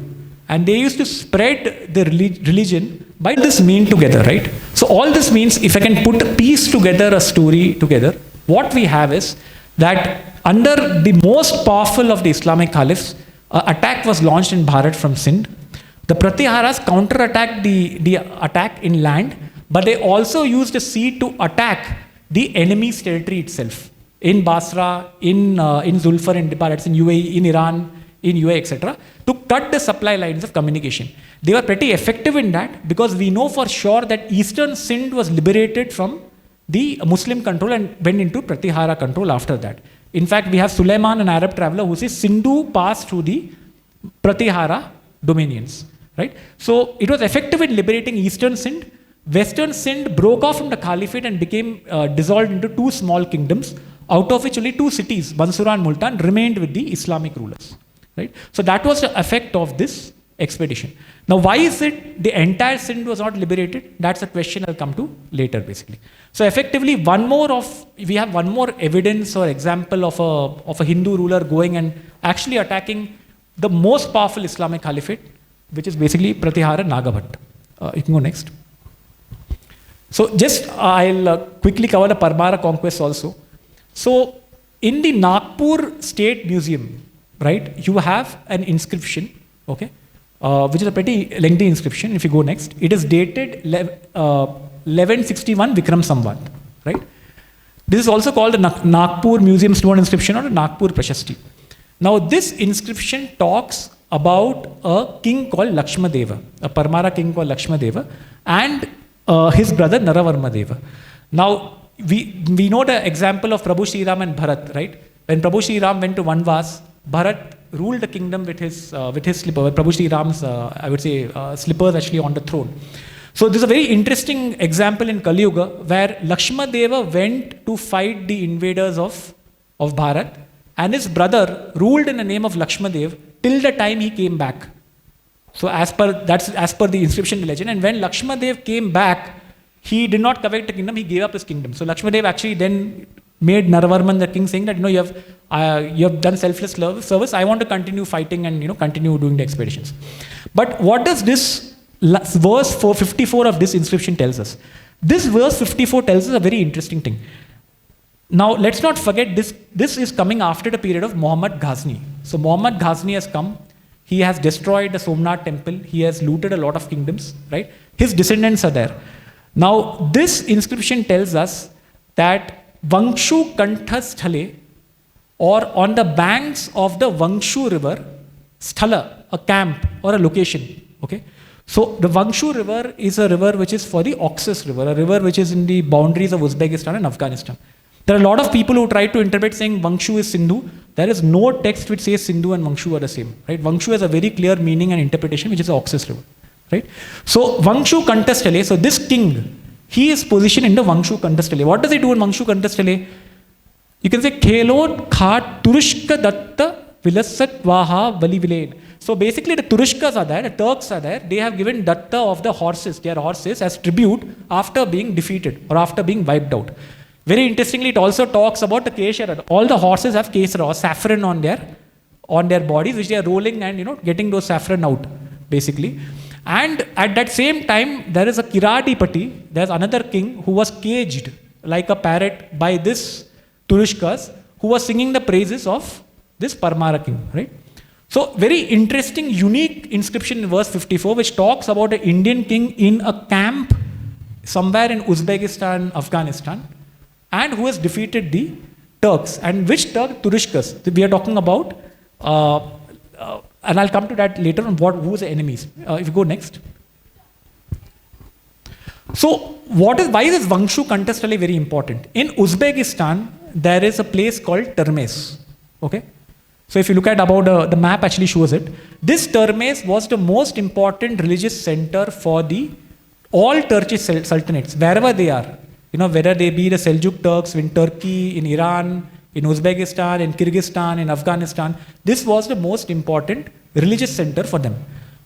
And they used to spread the religion by this mean together, right? So all this means, if I can put piece together a story together, what we have is that under the most powerful of the Islamic caliphs, attack was launched in Bharat from Sindh. The Pratiharas counter-attacked the attack in land, but they also used the sea to attack the enemy's territory itself. In Basra, in Zulfar, in Bharat, in UAE, in Iran, in UAE, etc., to cut the supply lines of communication. They were pretty effective in that because we know for sure that eastern Sindh was liberated from the Muslim control and went into Pratihara control after that. In fact, we have Suleiman, an Arab traveler, who says Sindhu passed through the Pratihara dominions, right? So it was effective in liberating eastern Sindh. Western Sindh broke off from the Caliphate and became dissolved into two small kingdoms, out of which only two cities, Bansura and Multan, remained with the Islamic rulers. Right? So that was the effect of this expedition. Now, why is it the entire Sindh was not liberated? That's a question I'll come to later, basically. So effectively, we have one more evidence or example of a Hindu ruler going and actually attacking the most powerful Islamic caliphate, which is basically Pratihara Nagabhat. You can go next. So just I'll quickly cover the Parmara conquest also. So in the Nagpur State Museum, right, you have an inscription, okay, which is a pretty lengthy inscription. If you go next, it is dated 1161 Vikram Samvat, right? This is also called the Nagpur Museum Stone Inscription or the Nagpur Prashasti. Now, this inscription talks about a king called Lakshmadeva, a Parmara king called Lakshmadeva, and his brother Naravarma Deva. Now, we know the example of Prabhu Shri Ram and Bharat, right? When Prabhu Shri Ram went to Vanvas, Bharat ruled the kingdom with his slipper, with Prabhu Shri Ram's, I would say, slippers actually on the throne. So this is a very interesting example in Kali Yuga where Lakshmadeva went to fight the invaders of Bharat, and his brother ruled in the name of Lakshmadev till the time he came back. So as per the inscription legend, and when Lakshmadev came back, he did not covet the kingdom, he gave up his kingdom. So Lakshmadev actually then made Naravarman the king, saying that, you have done selfless service, I want to continue fighting and continue doing the expeditions. But what does this verse 54 of this inscription tells us? This verse 54 tells us a very interesting thing. Now let's not forget this is coming after the period of Muhammad Ghazni. So Muhammad Ghazni has come, he has destroyed the Somnath temple, he has looted a lot of kingdoms, right? His descendants are there. Now this inscription tells us that Vangshu Kanthasthale, or on the banks of the Vangshu river, Sthala, a camp or a location. Okay, so the Vangshu river is a river which is for the Oxus river, a river which is in the boundaries of Uzbekistan and Afghanistan. There are a lot of people who try to interpret saying Vangshu is Sindhu. There is no text which says Sindhu and Vangshu are the same. Right? Vangshu has a very clear meaning and interpretation, which is the Oxus river. Right? So Vangshu Kanthasthale, so this king, he is positioned in the Vangshu Kanthasthale. What does he do in Vangshu Kanthasthale? You can say, Khelot Khat Turushka Datta Vilasat Vaha Vali Vilain. So basically the Turushkas are there, the Turks are there, they have given Datta of their horses as tribute after being defeated or after being wiped out. Very interestingly, it also talks about the Keshara. All the horses have Kesara or saffron on their bodies, which they are rolling and getting those saffron out, basically. And at that same time, there is a Kiradipati, there's another king who was caged like a parrot by this Turushkas, who was singing the praises of this Parmara king, right? So very interesting, unique inscription in verse 54, which talks about an Indian king in a camp somewhere in Uzbekistan, Afghanistan, and who has defeated the Turks. And which Turk? Turushkas. We are talking about, and I'll come to that later on, who is the enemies. If you go next. So why is this Vangshu Kanthasthale very important? In Uzbekistan, there is a place called Termes. Okay? So if you look at the map actually shows it. This Termes was the most important religious center for all Turkish sultanates, wherever they are. whether they be the Seljuk Turks in Turkey, in Iran, in Uzbekistan, in Kyrgyzstan, in Afghanistan, this was the most important religious center for them.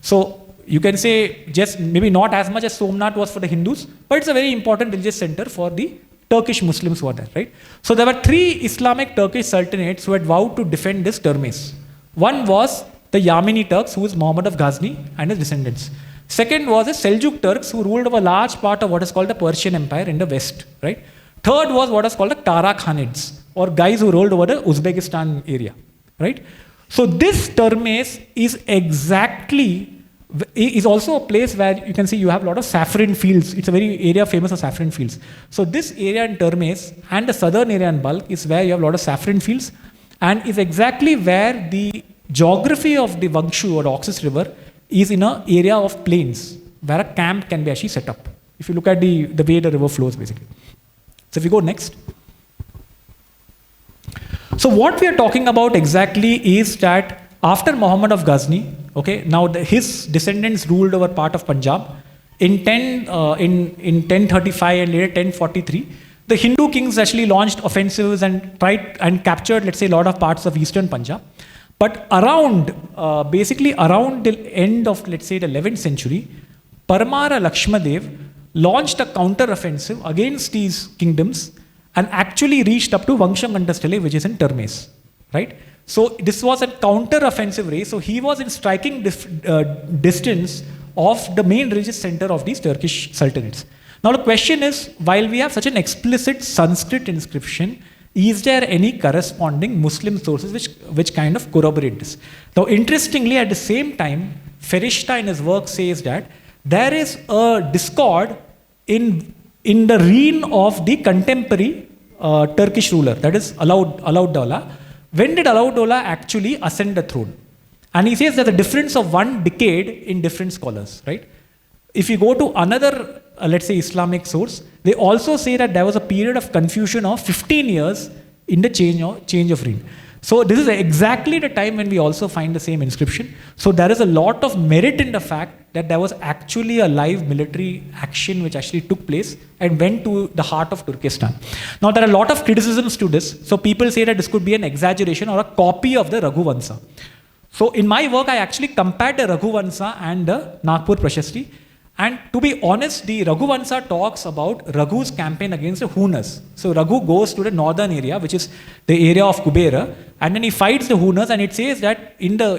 So you can say just maybe not as much as Somnath was for the Hindus, but it's a very important religious center for the Turkish Muslims who are there, right? So there were 3 Islamic Turkish sultanates who had vowed to defend this Termes. One was the Yamini Turks, who is Muhammad of Ghazni and his descendants. Second was the Seljuk Turks, who ruled over a large part of what is called the Persian Empire in the west, right? Third was what is called the Tara Khanids, or guys who ruled over the Uzbekistan area, right? So this Termes is also a place where you can see you have a lot of saffron fields. It's a very area famous for saffron fields. So this area in Termes and the southern area in Balkh is where you have a lot of saffron fields, and is exactly where the geography of the Vangshu or the Oxus River is in an area of plains where a camp can be actually set up. If you look at the way the river flows, basically. So if we go next. So what we are talking about exactly is that after Muhammad of Ghazni, okay, now his descendants ruled over part of Punjab. In 1035 and later 1043, the Hindu kings actually launched offensives and tried and captured, let's say, a lot of parts of eastern Punjab. But basically around the end of, let's say, the 11th century, Parmara Lakshmadev launched a counter-offensive against these kingdoms and actually reached up to Vangshamantastale, which is in Termes, right? So this was a counter-offensive race. So he was in striking distance of the main religious center of these Turkish sultanates. Now the question is, while we have such an explicit Sanskrit inscription, is there any corresponding Muslim sources which kind of corroborate this? Now interestingly, at the same time, Ferishta in his work says that there is a discord in the reign of the contemporary Turkish ruler, that is Alauddin. When did Alauddin actually ascend the throne? And he says there's a difference of 1 decade in different scholars, right? If you go to another, let's say, Islamic source, they also say that there was a period of confusion of 15 years in the change of reign. So this is exactly the time when we also find the same inscription. So there is a lot of merit in the fact that there was actually a live military action which actually took place and went to the heart of Turkestan. Now there are a lot of criticisms to this. So people say that this could be an exaggeration or a copy of the Raghuvansa. So in my work, I actually compared the Raghuvansa and the Nagpur Prashasti. And to be honest, the Raghuvansa talks about Raghu's campaign against the Hunas. So Raghu goes to the northern area, which is the area of Kubera, and then he fights the Hunas. And it says that in the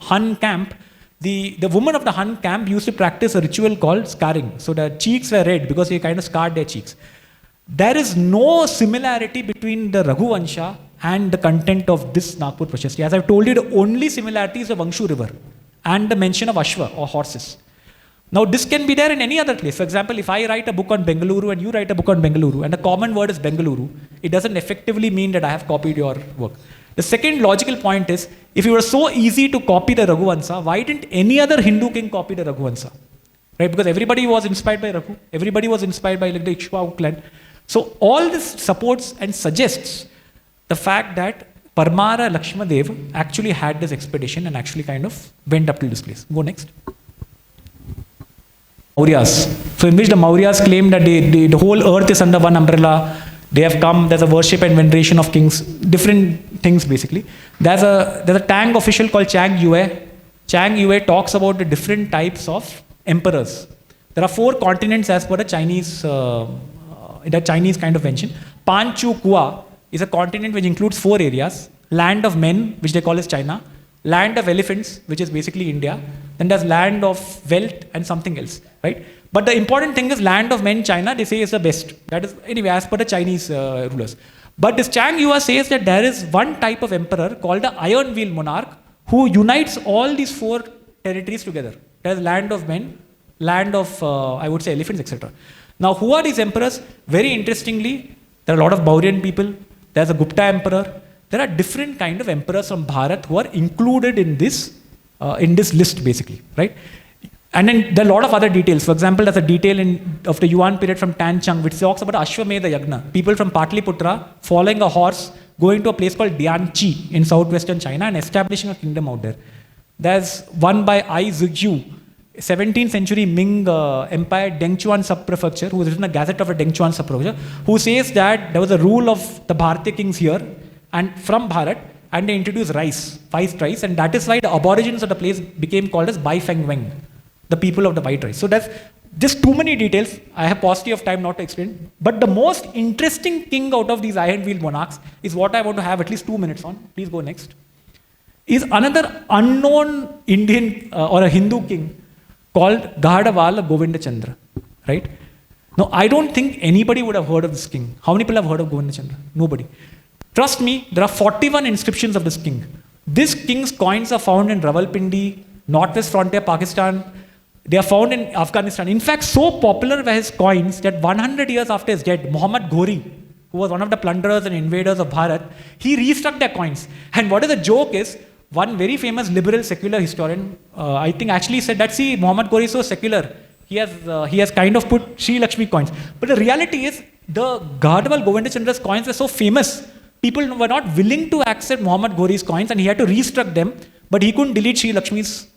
Hun camp, the women of the Hun camp used to practice a ritual called scarring. So the cheeks were red because they kind of scarred their cheeks. There is no similarity between the Raghuvansha and the content of this Nagpur Prashasti. As I've told you, the only similarity is the Vangshu river and the mention of Ashwa or horses. Now this can be there in any other place. For example, if I write a book on Bengaluru and you write a book on Bengaluru and the common word is Bengaluru, it doesn't effectively mean that I have copied your work. The second logical point is, if it was so easy to copy the Raghuvansa, why didn't any other Hindu king copy the Raghuvansa? Right? Because everybody was inspired by Raghu. Everybody was inspired by like the Ikshvaku clan. So all this supports and suggests the fact that Parmara Lakshmadev actually had this expedition and actually kind of went up to this place. Go next. Mauryas. So in which the Mauryas claim that the whole earth is under one umbrella. They have come, there's a worship and veneration of kings, different things basically. There's a Tang official called Chang Yue. Chang Yue talks about the different types of emperors. There are 4 continents as per the Chinese kind of mention. Pan Chu Kua is a continent which includes 4 areas. Land of men, which they call as China. Land of elephants, which is basically India. Then there's land of wealth and something else, right? But the important thing is land of men, China, they say is the best. That is, anyway, as per the Chinese rulers. But this Chang Yue says that there is one type of emperor called the Iron Wheel Monarch who unites all these 4 territories together. There's land of men, land of, I would say, elephants, etc. Now, who are these emperors? Very interestingly, there are a lot of Mauryan people. There's a Gupta emperor. There are different kind of emperors from Bharat who are included in this list, basically, right? And then there are a lot of other details. For example, there's a detail of the Yuan period from Tanchang, which talks about Ashwamedha Yagna. People from Patliputra following a horse, going to a place called Dianchi in southwestern China and establishing a kingdom out there. There's one by Ai Zhigyu, 17th century Ming Empire Dengchuan sub-prefecture, who has written a Gazette of a Dengchuan sub-prefecture, who says that there was a rule of the Bharatiya kings here and from Bharat, and they introduced rice, spiced rice, and that is why the aborigines of the place became called as Bai Feng Weng, the people of the white rice. So that's just too many details. I have paucity of time not to explain. But the most interesting king out of these iron-wheel monarchs is what I want to have at least 2 minutes on. Please go next. Is another unknown Indian or a Hindu king called Gahadavala Govindachandra, right? Now, I don't think anybody would have heard of this king. How many people have heard of Govindachandra? Nobody. Trust me, there are 41 inscriptions of this king. This king's coins are found in Rawalpindi, northwest frontier Pakistan. They are found in Afghanistan. In fact, so popular were his coins that 100 years after his death, Muhammad Ghori, who was one of the plunderers and invaders of Bharat, he restruck their coins. And what is the joke is, one very famous liberal secular historian, I think actually said that, see, Muhammad Ghori is so secular, he has kind of put Sri Lakshmi coins. But the reality is, the Gahadaval Govindachandra's coins were so famous, people were not willing to accept Muhammad Ghori's coins and he had to restruck them, but he couldn't delete Sri Lakshmi's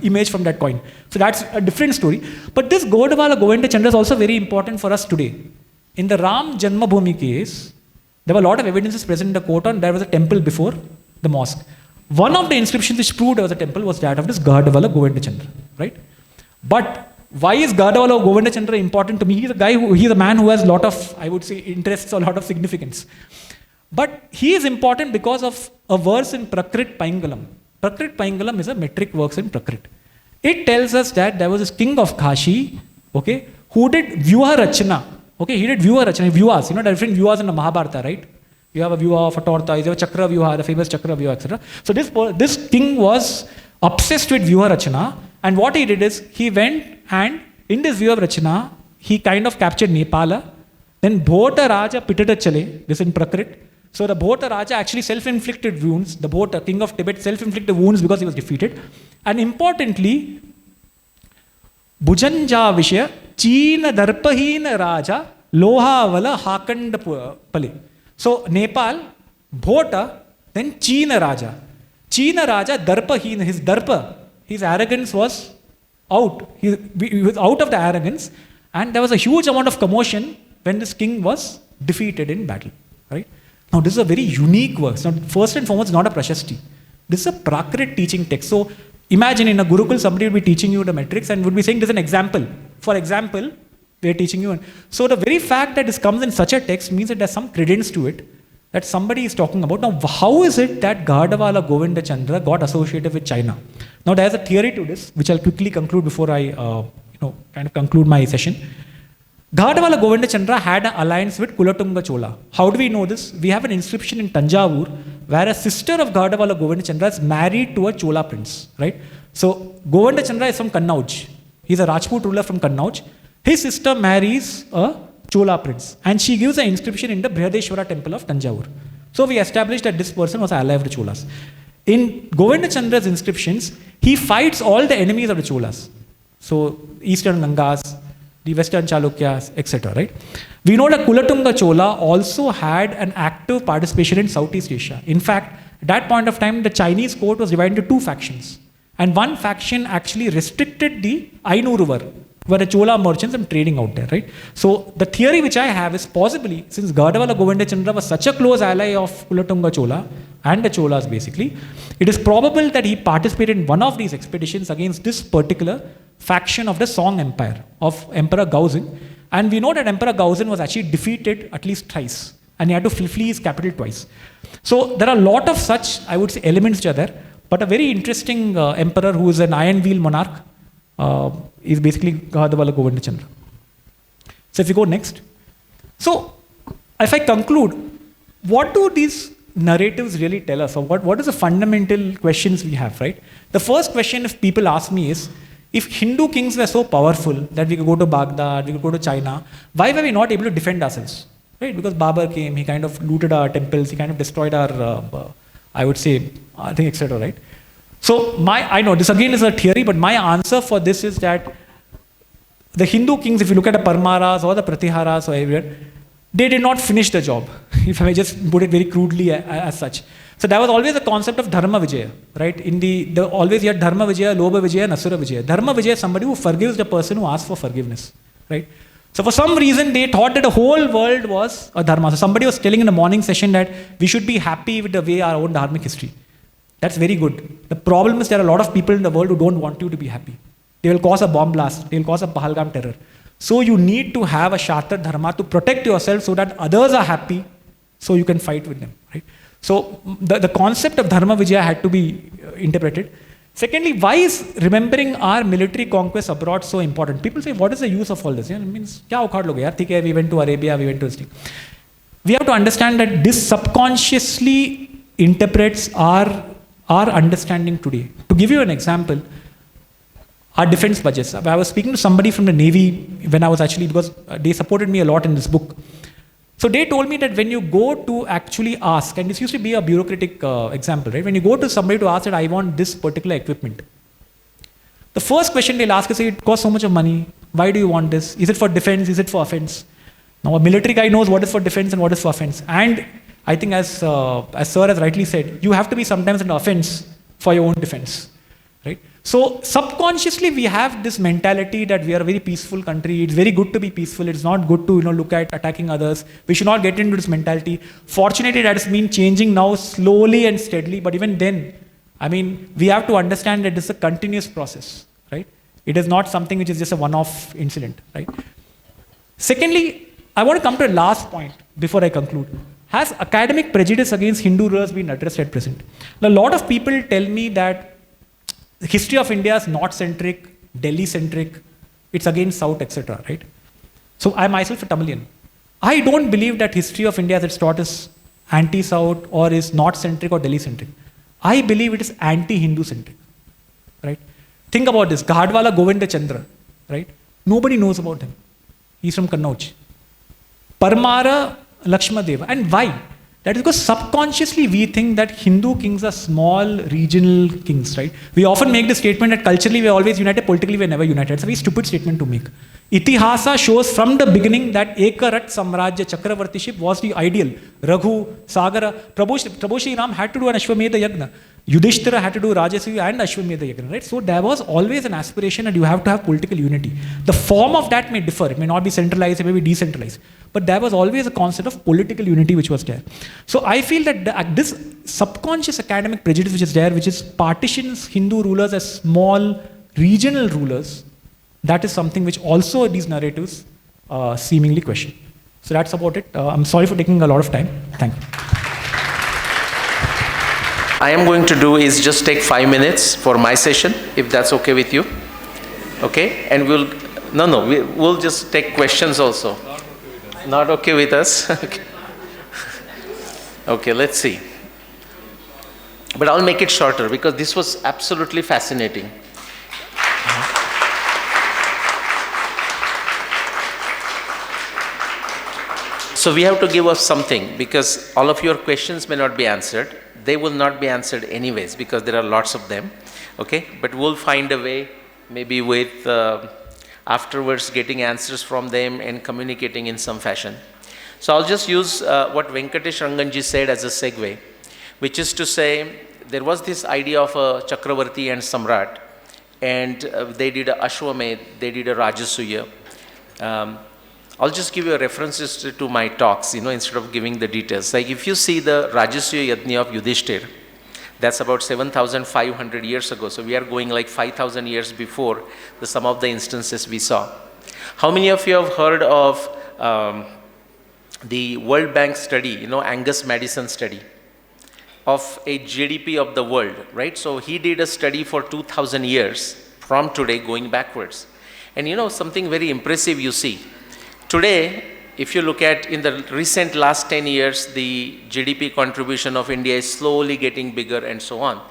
image from that coin. So that's a different story. But this Gahadavala Govindachandra is also very important for us today. In the Ram Janmabhoomi case, there were a lot of evidences present in the court on there was a temple before the mosque. One of the inscriptions which proved there was a temple was that of this Gahadavala Govindachandra, right? But why is Gahadavala Govindachandra important to me? He's a man who has a lot of, I would say, interests, a lot of significance. But he is important because of a verse in Prakrit Paingalam. Prakrit Paingalam is a metric verse in Prakrit. It tells us that there was this king of Kashi, okay, who did Vyuha Rachana. Okay, he did Vyuha Rachana, Vyuhas, there are different Vyuhas in the Mahabharata, right? You have a Vyuha of a tortoise, you have a Chakra Vyuha, the famous Chakra Vyuha, etc. So this king was obsessed with Vyuha Rachana, and what he did is, he went and in this Vyuha Rachana, he kind of captured Nepal, then Bhota Raja Pitata Chale, this in Prakrit. So the Bhota Raja actually self-inflicted wounds, the Bhota, king of Tibet, self-inflicted wounds because he was defeated. And importantly, Bhujanja Vishya, China Darpahina Raja, Lohavala Hakanda Pale. So Nepal, Bhota, then China Raja. China Raja, Darpahina, his Darpa, his arrogance was out. He was out of the arrogance, and there was a huge amount of commotion when this king was defeated in battle. Right? Now, this is a very unique verse. Now, first and foremost, not a Prashasti. This is a Prakrit teaching text. So, imagine in a Gurukul, somebody would be teaching you the metrics and would be saying, this is an example. For example, we are teaching you. So, the very fact that this comes in such a text means that there's some credence to it that somebody is talking about. Now, how is it that Gahadavala Govindachandra got associated with China? Now, there's a theory to this, which I'll quickly conclude before I kind of conclude my session. Gahadavala Govindachandra had an alliance with Kulatunga Chola. How do we know this? We have an inscription in Tanjavur where a sister of Gahadavala Govindachandra is married to a Chola prince, right? So Govindachandra is from Kannauj. He's a Rajput ruler from Kannauj. His sister marries a Chola prince and she gives an inscription in the Brihadeshwara temple of Tanjavur. So we established that this person was an ally of the Cholas. In Govindachandra's inscriptions, he fights all the enemies of the Cholas. So Eastern Gangas, the Western Chalukyas, etc. Right? We know that Kulatunga Chola also had an active participation in Southeast Asia. In fact, at that point of time, the Chinese court was divided into two factions. And one faction actually restricted the Ainu River, where the Chola merchants and trading out there. Right? So the theory which I have is possibly, since Gahadavala Govindachandra was such a close ally of Kulatunga Chola, and the Cholas basically, it is probable that he participated in one of these expeditions against this particular faction of the Song Empire of Emperor Gaozin. And we know that Emperor Gaozin was actually defeated at least thrice and he had to flee his capital twice. So there are a lot of such, I would say, elements which are there. But a very interesting emperor who is an iron wheel monarch is basically Gahadavala Govindachandra. So if you go next. So if I conclude, what do these narratives really tell us? Or what is the fundamental questions we have, right? The first question if people ask me is, if Hindu kings were so powerful that we could go to Baghdad, we could go to China, why were we not able to defend ourselves? Right? Because Babur came, he kind of looted our temples, he kind of destroyed our, I would say, I think, etc. Right? So I know this again is a theory, but my answer for this is that the Hindu kings, if you look at the Parmaras or the Pratiharas or everywhere, they did not finish the job, if I may just put it very crudely as such. So there was always a concept of Dharma Vijaya, right? In the always you had Dharma Vijaya, Lobha Vijaya, and Asura Vijaya. Dharma Vijaya is somebody who forgives the person who asks for forgiveness, right? So for some reason they thought that the whole world was a Dharma. So somebody was telling in the morning session that we should be happy with the way our own Dharmic history. That's very good. The problem is there are a lot of people in the world who don't want you to be happy. They will cause a bomb blast. They will cause a Pahalgam terror. So you need to have a Shatra Dharma to protect yourself so that others are happy, so you can fight with them, right? So the concept of Dharma Vijaya had to be interpreted. Secondly, why is remembering our military conquests abroad so important? People say, what is the use of all this? It means, kya ukhad loge yaar? Theek hai, we went to Arabia, we went to this thing. We have to understand that this subconsciously interprets our understanding today. To give you an example, our defense budgets. I was speaking to somebody from the Navy when I was actually, because they supported me a lot in this book. So they told me that when you go to actually ask, and this used to be a bureaucratic example, right? When you go to somebody to ask that I want this particular equipment, the first question they'll ask is, it costs so much of money. Why do you want this? Is it for defense? Is it for offense? Now a military guy knows what is for defense and what is for offense. And I think as Sir has rightly said, you have to be sometimes an offense for your own defense, right? So subconsciously we have this mentality that we are a very peaceful country. It's very good to be peaceful. It's not good to look at attacking others. We should not get into this mentality. Fortunately, that has been changing now slowly and steadily. But even then, I mean, we have to understand that this is a continuous process, right? It is not something which is just a one-off incident, right? Secondly, I want to come to a last point before I conclude. Has academic prejudice against Hindu rulers been addressed at present? A lot of people tell me that the history of India is North-centric, Delhi-centric, it's against South, etc., right? So I myself a Tamilian. I don't believe that history of India as it's taught is anti-South or is North-centric or Delhi-centric. I believe it is anti-Hindu-centric, right? Think about this, Ghadwala Govinda Chandra, right? Nobody knows about him. He's from Kannauj. Parmara Lakshmadeva. And why? That is because subconsciously we think that Hindu kings are small regional kings, right? We often make the statement that culturally we are always united, politically we are never united. It's a very stupid statement to make. Itihasa shows from the beginning that Ekarat Samrajya Chakravartiship was the ideal. Raghu, Sagara, Prabhu Shri Ram had to do an Ashwamedha Yagna. Yudhishthira had to do Rajasuya and Ashwamedha Yagna, right? So there was always an aspiration that you have to have political unity. The form of that may differ. It may not be centralized, it may be decentralized. But there was always a concept of political unity which was there. So I feel that this subconscious academic prejudice which is there, which is partitions Hindu rulers as small regional rulers, that is something which also these narratives seemingly question. So that's about it. I'm sorry for taking a lot of time. Thank you. I am going to do is just take 5 minutes for my session, if that's okay with you. Okay? And we'll just take questions also. Not okay with us? Okay. Okay, let's see. But I'll make it shorter because this was absolutely fascinating. So we have to give us something because all of your questions may not be answered. They will not be answered anyways because there are lots of them. Okay, but we'll find a way, maybe with afterwards getting answers from them and communicating in some fashion. So I'll just use what Venkatesh Ranganji said as a segue, which is to say there was this idea of a Chakravarti and Samrat, and they did a Ashwamedh, they did a Rajasuya. I'll just give you references to my talks, instead of giving the details. Like if you see the Rajasuya Yajna of Yudhishthir, that's about 7,500 years ago. So we are going like 5,000 years before some of the instances we saw. How many of you have heard of the World Bank study, Angus Madison study of a GDP of the world, right? So he did a study for 2,000 years from today going backwards. And something very impressive you see. Today, if you look at in the recent last 10 years, the GDP contribution of India is slowly getting bigger and so on.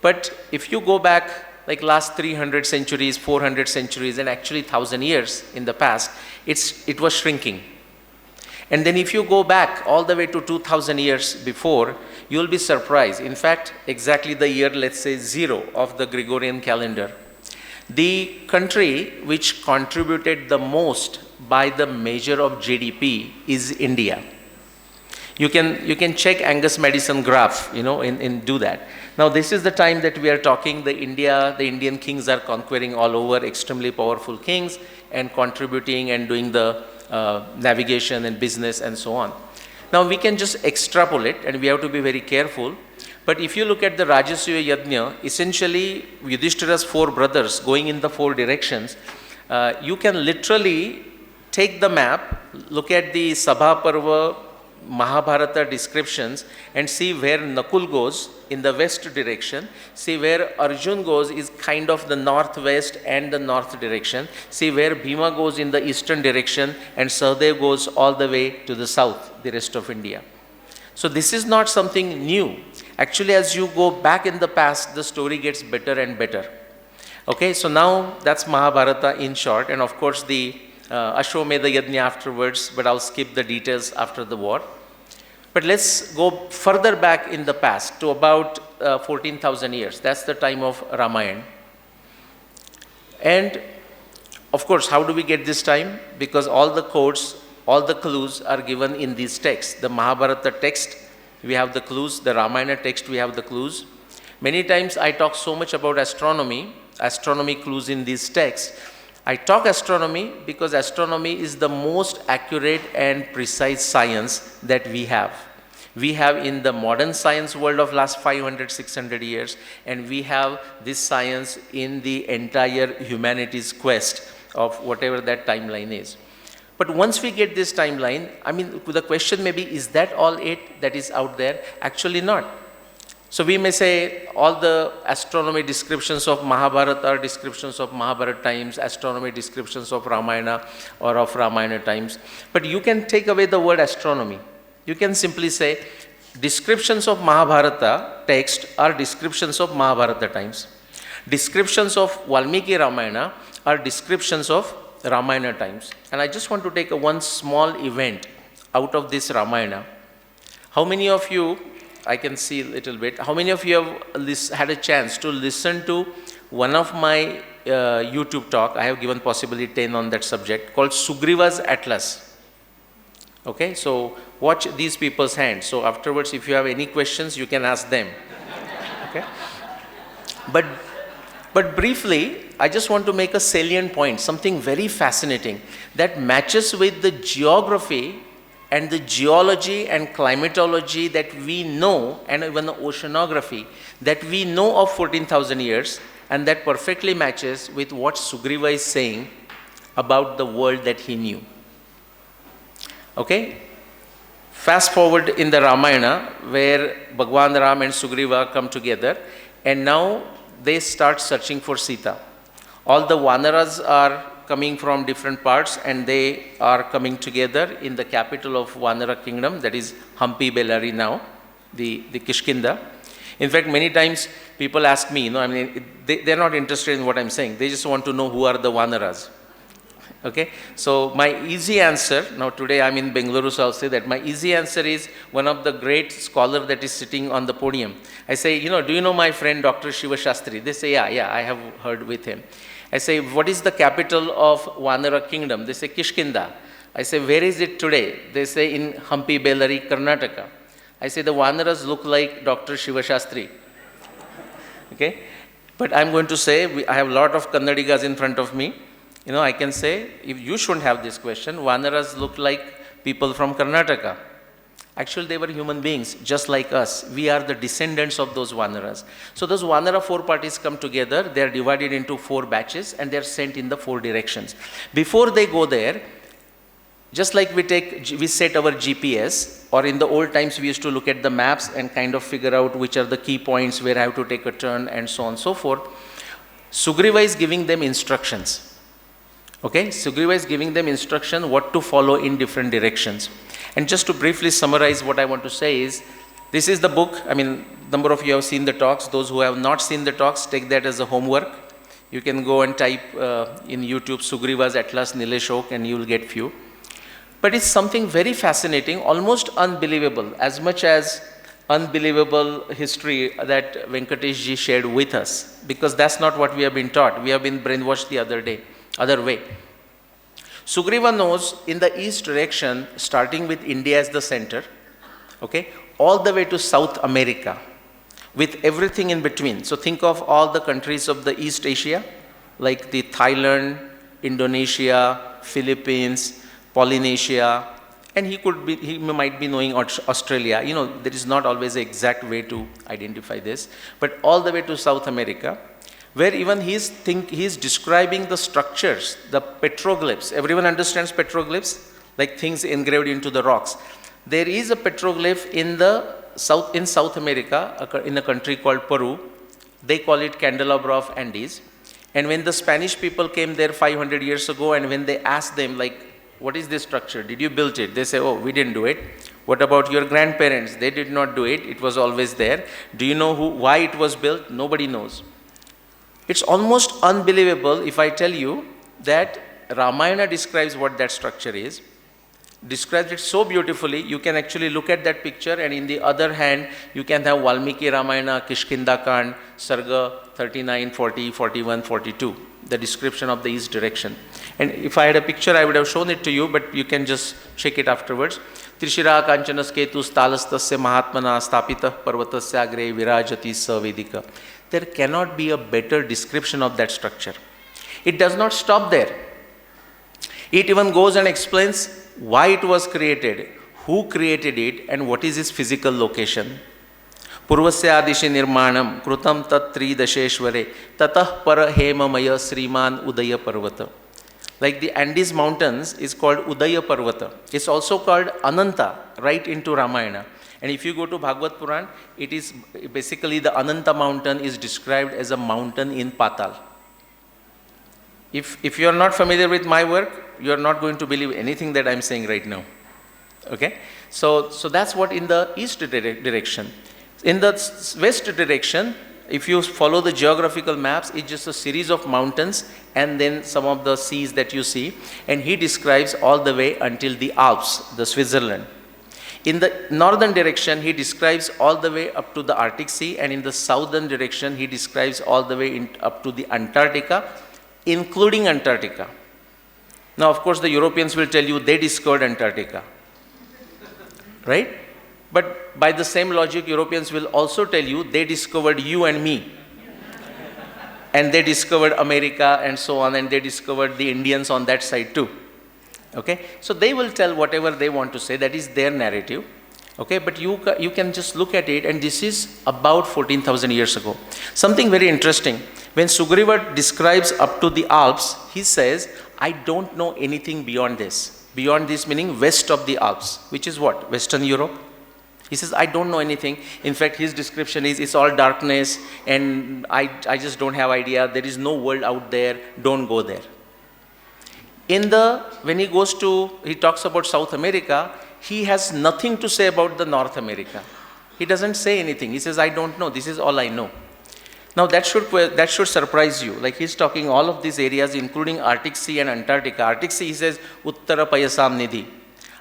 But if you go back like last 300 centuries, 400 centuries, and actually 1,000 years in the past, it was shrinking. And then if you go back all the way to 2,000 years before, you'll be surprised. In fact, exactly the year, let's say 0 of the Gregorian calendar, the country which contributed the most by the measure of GDP is India. You can check Angus Madison graph, in do that. Now this is the time that we are talking, the Indian kings are conquering all over, extremely powerful kings, and contributing and doing the navigation and business and so on. Now we can just extrapolate, and we have to be very careful. But if you look at the Rajasuya Yajna, essentially Yudhishthira's 4 brothers going in the 4 directions, you can literally take the map, look at the Sabha Parva, Mahabharata descriptions, and see where Nakul goes in the west direction, see where Arjun goes is kind of the northwest and the north direction, see where Bhima goes in the eastern direction, and Sahadev goes all the way to the south, the rest of India. So this is not something new. Actually, as you go back in the past, the story gets better and better. Okay, so now that's Mahabharata in short, and of course the Ashwamedha Yajna afterwards, but I'll skip the details after the war. But let's go further back in the past to about 14,000 years. That's the time of Ramayana. And of course, how do we get this time? Because all the codes, all the clues are given in these texts. The Mahabharata text, we have the clues. The Ramayana text, we have the clues. Many times I talk so much about astronomy clues in these texts. I talk astronomy because astronomy is the most accurate and precise science that we have. We have in the modern science world of last 500, 600 years, and we have this science in the entire humanity's quest of whatever that timeline is. But once we get this timeline, I mean, the question may be, is that all it that is out there? Actually not. So we may say all the astronomy descriptions of Mahabharata are descriptions of Mahabharata times, astronomy descriptions of Ramayana or of Ramayana times. But you can take away the word astronomy. You can simply say descriptions of Mahabharata text are descriptions of Mahabharata times. Descriptions of Valmiki Ramayana are descriptions of Ramayana times. And I just want to take one small event out of this Ramayana. How many of you, I can see a little bit, how many of you have had a chance to listen to one of my YouTube talk? I have given possibly 10 on that subject, called Sugriva's Atlas. Okay, so watch these people's hands. So afterwards, if you have any questions, you can ask them. Okay, but briefly, I just want to make a salient point, something very fascinating that matches with the geography and the geology and climatology that we know, and even the oceanography that we know of 14,000 years, and that perfectly matches with what Sugriva is saying about the world that he knew. Okay? Fast forward in the Ramayana, where Bhagwan Ram and Sugriva come together, and now they start searching for Sita. All the Vanaras are coming from different parts, and they are coming together in the capital of Vanara kingdom, that is Hampi Bellary now, the Kishkinda. In fact, many times people ask me, they're not interested in what I'm saying. They just want to know who are the Vanaras. Okay, so my easy answer, now today I'm in Bengaluru, so I'll say that my easy answer is one of the great scholar that is sitting on the podium. I say, do you know my friend Dr. Shiva Shastri? They say, yeah, I have heard with him. I say, what is the capital of Vanara kingdom? They say, Kishkinda. I say, where is it today? They say, in Hampi Bellary, Karnataka. I say, the Vanaras look like Dr. Shiva Shastri. Okay, but I'm going to say, I have a lot of Kannadigas in front of me. I can say, if you shouldn't have this question, Vanaras look like people from Karnataka. Actually, they were human beings, just like us. We are the descendants of those Vanaras. So those Vanara 4 parties come together, they are divided into 4 batches, and they are sent in the 4 directions. Before they go there, just like we set our GPS, or in the old times we used to look at the maps and kind of figure out which are the key points where I have to take a turn and so on and so forth. Sugriva is giving them instructions. Okay, Sugriva is giving them instruction what to follow in different directions. And just to briefly summarize what I want to say is, this is the book. Number of you have seen the talks. Those who have not seen the talks, take that as a homework. You can go and type in YouTube Sugriva's Atlas Nilesh Oak, and you will get few. But it's something very fascinating, almost unbelievable, as much as unbelievable history that Venkatesh ji shared with us, because that's not what we have been taught. We have been brainwashed the other way. Sugriva knows in the east direction, starting with India as the center, okay, all the way to South America, with everything in between. So think of all the countries of the East Asia, like the Thailand, Indonesia, Philippines, Polynesia, and he might be knowing Australia. You know, there is not always an exact way to identify this, but all the way to South America, where even he's describing the structures, the petroglyphs. Everyone understands petroglyphs, like things engraved into the rocks. There is a petroglyph in South America, in a country called Peru. They call it Candelabra of Andes. And when the Spanish people came there 500 years ago, and when they asked them, like, what is this structure? Did you build it? They say, oh, we didn't do it. What about your grandparents? They did not do it. It was always there. Do you know why it was built? Nobody knows. It's almost unbelievable if I tell you that Ramayana describes what that structure is, describes it so beautifully. You can actually look at that picture, and in the other hand, you can have Valmiki Ramayana, Kishkinda Kand, Sarga 39, 40, 41, 42, the description of the east direction. And if I had a picture, I would have shown it to you, but you can just check it afterwards. Trishira Kanchanas Ketus Talastasya Mahatmana Stapita Parvatasya Agre Virajati Savedika. There cannot be a better description of that structure. It does not stop there. It even goes and explains why it was created, who created it, and what is its physical location. Purvasya Adishi Nirmanam Krutam Tat Tri Dasheshware Tatah Para Hemamaya Sriman Udaya Parvata. Like the Andes mountains is called Udaya Parvata. It's also called Ananta, right into Ramayana. And if you go to Bhagavad Puran, it is basically the Ananta mountain is described as a mountain in Patal. If you are not familiar with my work, you are not going to believe anything that I am saying right now. Okay? So that's what in the east direction. In the west direction, if you follow the geographical maps, it's just a series of mountains and then some of the seas that you see. And he describes all the way until the Alps, the Switzerland. In the northern direction, he describes all the way up to the Arctic Sea, and in the southern direction, he describes all the way up to the Antarctica, including Antarctica. Now, of course, the Europeans will tell you they discovered Antarctica, right? But by the same logic, Europeans will also tell you they discovered you and me. And they discovered America and so on, and they discovered the Indians on that side too. Okay? So they will tell whatever they want to say, that is their narrative. Okay? But you can just look at it, and this is about 14,000 years ago. Something very interesting. When Sugriva describes up to the Alps, he says, I don't know anything beyond this. Beyond this meaning west of the Alps, which is what? Western Europe. He says, I don't know anything. In fact, his description is, it's all darkness, and I just don't have idea. There is no world out there. Don't go there. When he talks about South America, he has nothing to say about the North America. He doesn't say anything. He says, I don't know. This is all I know. Now that should surprise you. Like he's talking all of these areas, including Arctic Sea and Antarctica. Arctic Sea, he says, Uttara Payasam Nidhi.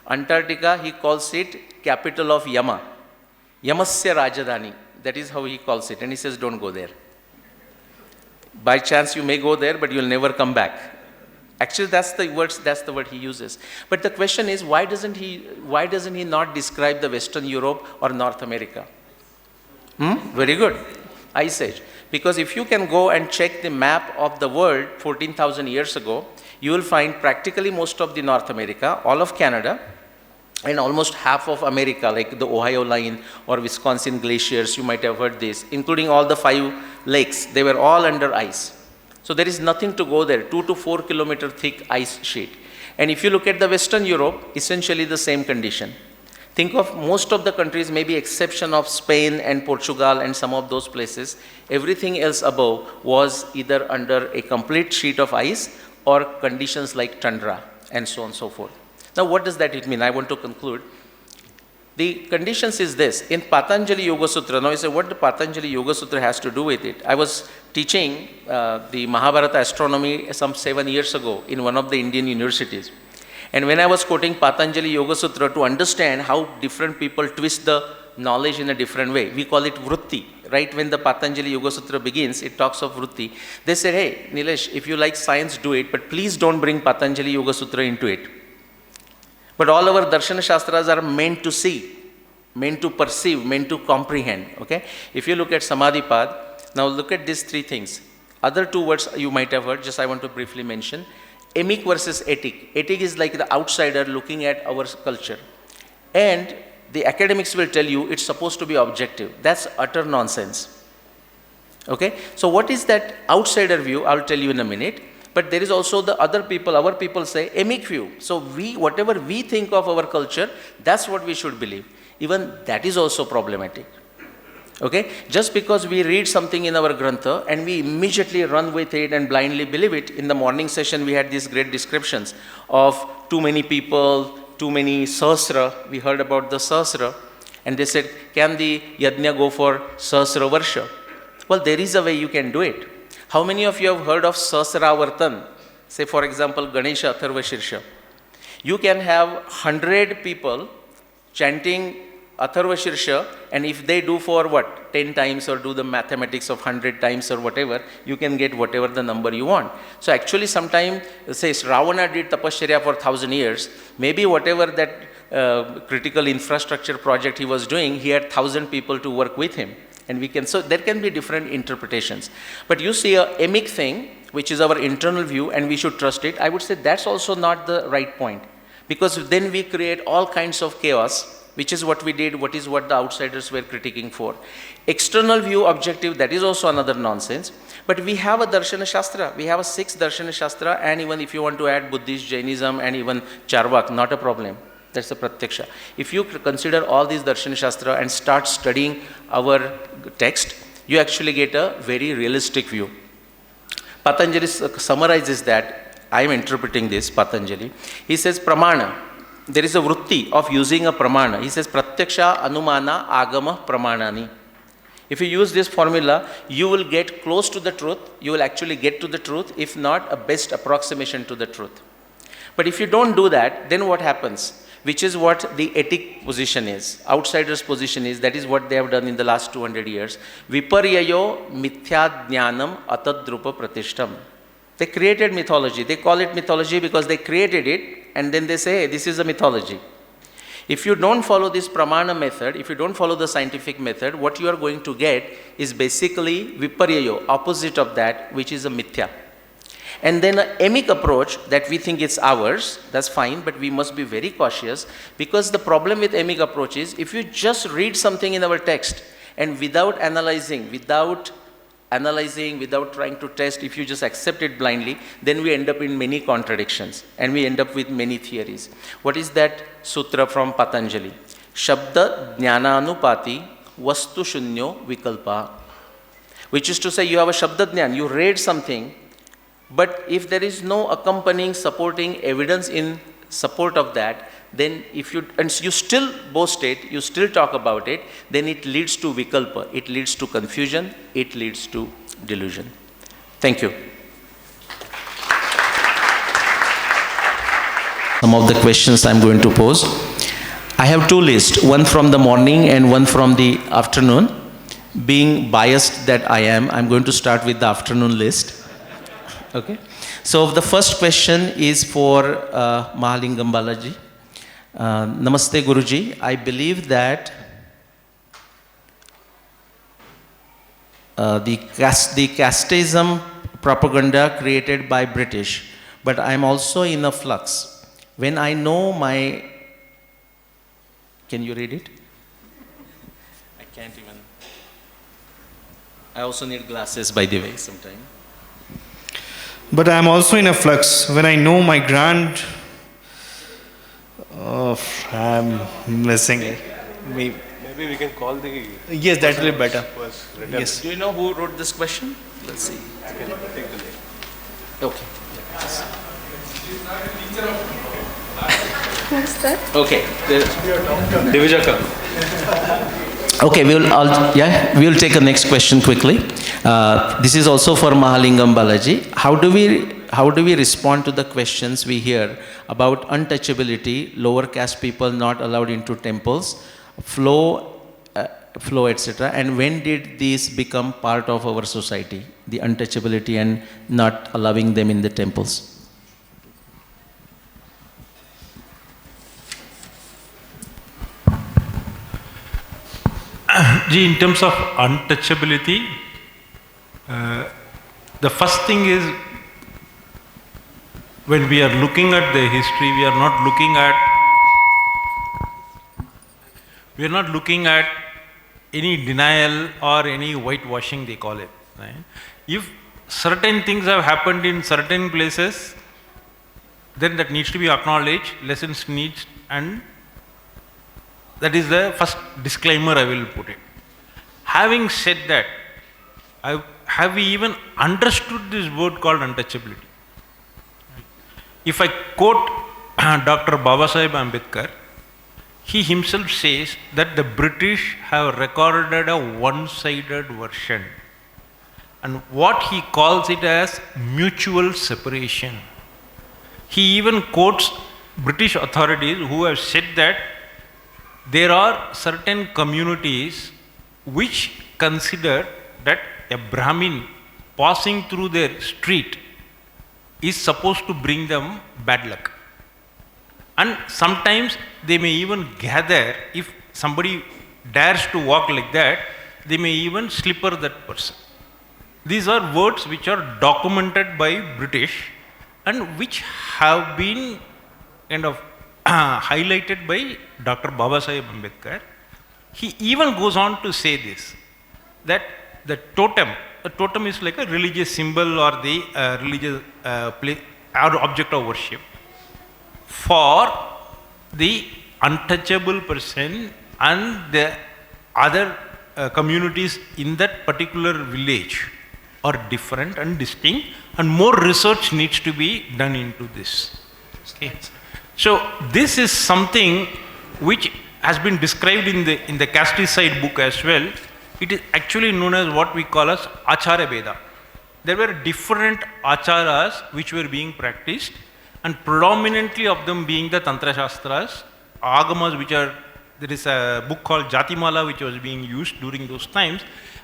Antarctica, he calls it capital of Yama. Yamasya Rajadhani. That is how he calls it. And he says, don't go there. By chance you may go there, but you'll never come back. Actually, that's the word he uses. But the question is, why doesn't he not describe the Western Europe or North America? Very good. Ice Age. Because if you can go and check the map of the world 14,000 years ago, you will find practically most of the North America, all of Canada, and almost half of America, like the Ohio line or Wisconsin glaciers, you might have heard this, including all the 5 lakes, they were all under ice. So there is nothing to go there, 2 to 4 kilometer thick ice sheet. And if you look at the Western Europe, essentially the same condition. Think of most of the countries, maybe exception of Spain and Portugal and some of those places, everything else above was either under a complete sheet of ice or conditions like tundra and so on and so forth. Now what does that mean? I want to conclude. The conditions is this. In Patanjali Yoga Sutra, now you say what the Patanjali Yoga Sutra has to do with it? I was teaching the Mahabharata astronomy some 7 years ago in one of the Indian universities. And when I was quoting Patanjali Yoga Sutra to understand how different people twist the knowledge in a different way, we call it Vritti. Right when the Patanjali Yoga Sutra begins, it talks of Vritti. They said, hey, Nilesh, if you like science, do it, but please don't bring Patanjali Yoga Sutra into it. But all our Darshana Shastras are meant to see. meant to perceive, meant to comprehend. Okay? If you look at Samadhipad, now look at these three things. Other two words you might have heard, just I want to briefly mention. Emic versus etic. Etic is like the outsider looking at our culture. And the academics will tell you it's supposed to be objective. That's utter nonsense. Okay? So what is that outsider view? I'll tell you in a minute. But there is also the other people, our people say emic view. So whatever we think of our culture, that's what we should believe. Even that is also problematic. Okay? Just because we read something in our grantha and we immediately run with it and blindly believe it. In the morning session we had these great descriptions of too many people, too many sahasra. We heard about the sahasra and they said, can the yajna go for sahasra varsha? Well, there is a way you can do it. How many of you have heard of sahasra vartan? Say for example Ganesha Atharva Shirsha. You can have 100 people chanting Atharva Shirsha, and if they do for what, 10 times or do the mathematics of 100 times or whatever, you can get whatever the number you want. So actually sometime, say Ravana did tapasya for 1000 years, maybe whatever that critical infrastructure project he was doing, he had 1000 people to work with him. And we can, so there can be different interpretations. But you see a emic thing, which is our internal view, and we should trust it, I would say that's also not the right point. Because then we create all kinds of chaos, which is what we did, what the outsiders were critiquing for. External view objective, that is also another nonsense. But we have a Darshana Shastra, we have a 6th Darshana Shastra, and even if you want to add Buddhist, Jainism, and even Charvak, not a problem. That's the Pratyaksha. If you consider all these Darshana Shastra and start studying our text, you actually get a very realistic view. Patanjali summarizes that. I am interpreting this, Patanjali. He says, Pramana. There is a vritti of using a pramana. He says, Pratyaksha, Anumana, Agama, Pramanani. If you use this formula, you will get close to the truth. You will actually get to the truth, if not a best approximation to the truth. But if you don't do that, then what happens? Which is what the etic position is, outsider's position is, that is what they have done in the last 200 years. Viparyayo mithya jnanam atadrupa pratishtam. They created mythology. They call it mythology because they created it and then they say, hey, this is a mythology. If you don't follow this pramana method, if you don't follow the scientific method, what you are going to get is basically viparyayo, opposite of that, which is a mithya. And then an emic approach that we think it's ours, that's fine, but we must be very cautious, because the problem with emic approach is if you just read something in our text and without analyzing, without trying to test, if you just accept it blindly, then we end up in many contradictions and we end up with many theories. What is that sutra from Patanjali? Shabda jnananupati vastu shunyo vikalpa. Which is to say, you have a Shabda jnan, you read something, but if there is no accompanying, supporting evidence in support of that, then if you, and you still boast it, you still talk about it, then it leads to vikalpa, it leads to confusion, it leads to delusion. Thank you. Some of the questions I'm going to pose. I have two lists, one from the morning and one from the afternoon. Being biased that I am, I'm going to start with the afternoon list. Okay. So the first question is for Mahalingam Balaji. Namaste Guruji. I believe that the casteism propaganda created by British, but I am also in a flux. When I know my, can you read it? I can't even. I also need glasses, by the way, sometime. But I am also in a flux. When I know my I'm missing it. Maybe we can call the... Yes, that will be better. Yes. Do you know who wrote this question? Let's see. I can take the name. Okay. Who's that? Okay. Divijaka. Okay, we will take a next question quickly. This is also for Mahalingam Balaji. How do we respond to the questions we hear about untouchability, lower caste people not allowed into temples, flow, etc. And when did these become part of our society, the untouchability and not allowing them in the temples? in terms of untouchability, the first thing is when we are looking at the history, we are not looking at any denial or any whitewashing, they call it. Right? If certain things have happened in certain places, then that needs to be acknowledged, lessons needs, and that is the first disclaimer I will put it. Having said that, have we even understood this word called untouchability? If I quote Dr. Babasaheb Ambedkar, he himself says that the British have recorded a one-sided version, and what he calls it as mutual separation. He even quotes British authorities who have said that there are certain communities which consider that a Brahmin passing through their street is supposed to bring them bad luck. And sometimes they may even gather, if somebody dares to walk like that, they may even slipper that person. These are words which are documented by British and which have been kind of highlighted by Dr. Babasaheb Ambedkar. He even goes on to say this, that the totem is like a religious symbol or the religious place or object of worship for the untouchable person and the other communities in that particular village are different and distinct, and more research needs to be done into this. Okay. So this is something which has been described in the Casticide book as well. It is actually known as what we call as Acharya Veda. There were different acharas which were being practiced, and predominantly of them being the Tantra Shastras, Agamas, there is a book called Jatimala which was being used during those times,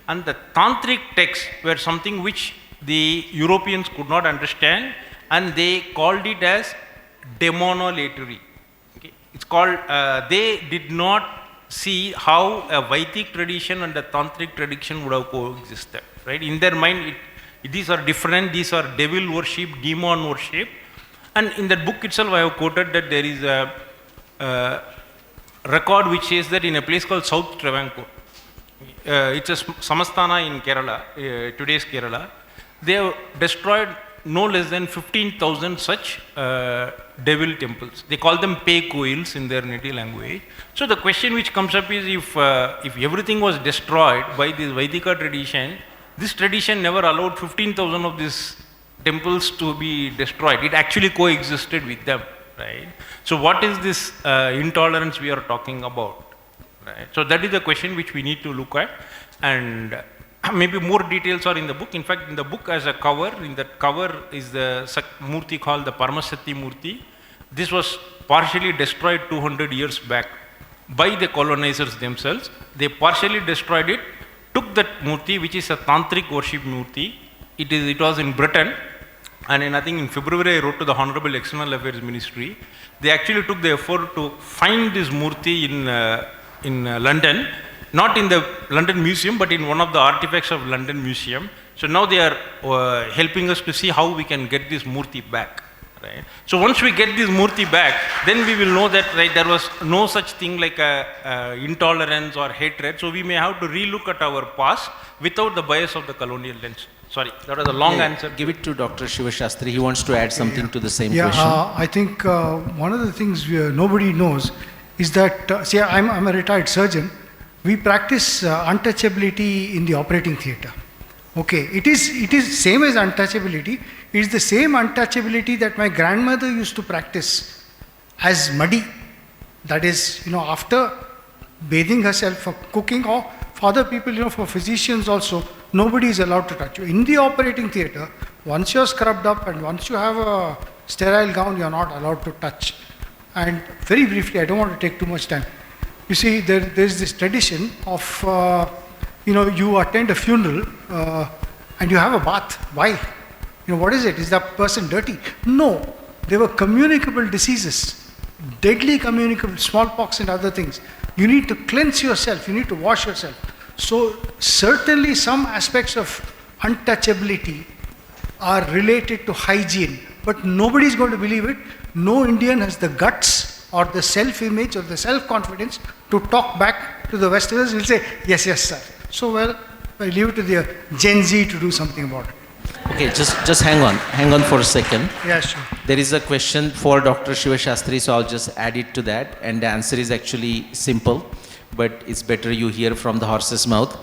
and the Tantric texts were something which the Europeans could not understand, and they called it as demonolatory. Okay. It's called, they did not see how a Vedic tradition and a Tantric tradition would have coexisted. Right? In their mind, these are different, these are devil worship, demon worship. And in that book itself, I have quoted that there is a record which says that in a place called South Travancore, it's a Samastana in Kerala, today's Kerala, they have destroyed no less than 15,000 such devil temples. They call them pay coils in their native language. So the question which comes up is, if everything was destroyed by this Vedika tradition, this tradition never allowed 15,000 of these temples to be destroyed. It actually coexisted with them, right? So what is this intolerance we are talking about, right? So that is the question which we need to look at, and maybe more details are in the book. In fact, in the book as a cover, in that cover is the Murti called the Paramasati Murti. This was partially destroyed 200 years back by the colonizers themselves. They partially destroyed it, took that Murti, which is a Tantric worship Murti. It was in Britain, and I think in February I wrote to the Honorable External Affairs Ministry. They actually took the effort to find this Murti in London, not in the London Museum, but in one of the artifacts of London Museum. So now they are helping us to see how we can get this Murti back. Right? So once we get this Murti back, then we will know that, right, there was no such thing like intolerance or hatred. So we may have to relook at our past without the bias of the colonial lens. Sorry, that was a long answer. Give it to Dr. Shivashastri. He wants to add something to the same question. question. I think one of the things nobody knows is that, see, I'm a retired surgeon. We practice untouchability in the operating theatre. Okay, it is same as untouchability. It is the same untouchability that my grandmother used to practice as muddy. That is, after bathing herself, for cooking, or for other people, for physicians also, nobody is allowed to touch you. In the operating theatre, once you're scrubbed up and once you have a sterile gown, you're not allowed to touch. And very briefly, I don't want to take too much time. You see, there's this tradition of, you attend a funeral and you have a bath. Why? What is it? Is that person dirty? No. They were communicable diseases, deadly communicable, smallpox and other things. You need to cleanse yourself, you need to wash yourself. So certainly some aspects of untouchability are related to hygiene, but nobody is going to believe it. No Indian has the guts or the self-image or the self-confidence to talk back to the Westerners. He'll say, yes, yes, sir. So well, I leave it to the Gen Z to do something about it. Okay, just hang on for a second. Yeah, sure. There is a question for Dr. Shiva Shastri, so I'll just add it to that. And the answer is actually simple, but it's better you hear from the horse's mouth.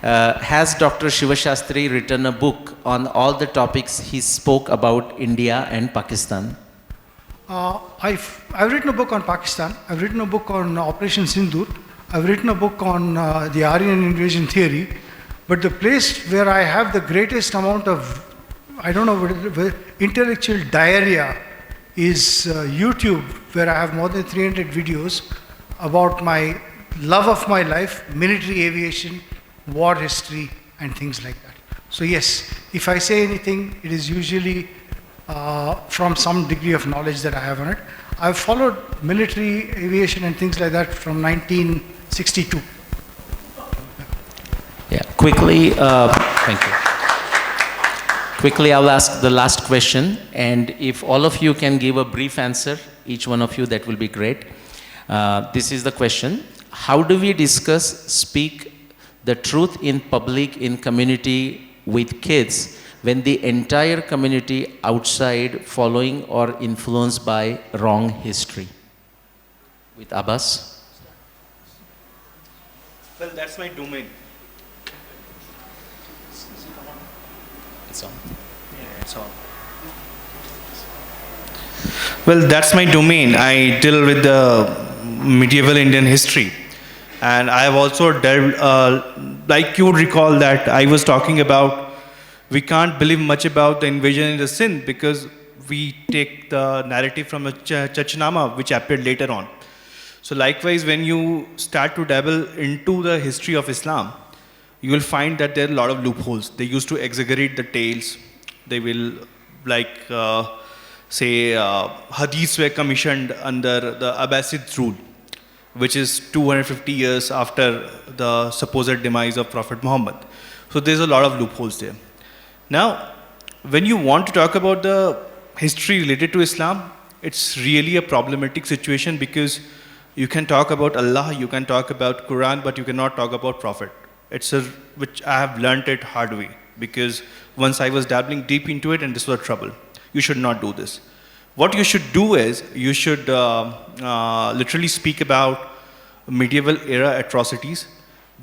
Has Dr. Shiva Shastri written a book on all the topics he spoke about India and Pakistan? I've written a book on Pakistan. I've written a book on Operation Sindoor. I've written a book on the Aryan invasion theory. But the place where I have the greatest amount of, I don't know, intellectual diarrhea is YouTube, where I have more than 300 videos about my love of my life, military aviation, war history, and things like that. So yes, if I say anything, it is usually from some degree of knowledge that I have on it. I've followed military aviation and things like that from 1962. Yeah, quickly, thank you. Quickly, I'll ask the last question, and if all of you can give a brief answer, each one of you, that will be great. This is the question. How do we speak the truth in public, in community with kids, when the entire community outside following or influenced by wrong history? With Abbas? Well, that's my domain. It's on. Yeah, it's on. Well, that's my domain. I deal with the medieval Indian history. And I have also delved, like you would recall that I was talking about, we can't believe much about the invasion in the Sindh because we take the narrative from a Chachnama, which appeared later on. So likewise, when you start to dabble into the history of Islam, you will find that there are a lot of loopholes. They used to exaggerate the tales. They will, like, say, hadiths were commissioned under the Abbasid rule, which is 250 years after the supposed demise of Prophet Muhammad. So there's a lot of loopholes there. Now, when you want to talk about the history related to Islam, it's really a problematic situation because you can talk about Allah, you can talk about Quran, but you cannot talk about Prophet. Which I have learnt it hard way because once I was dabbling deep into it and this was trouble. You should not do this. What you should do is, you should literally speak about medieval era atrocities,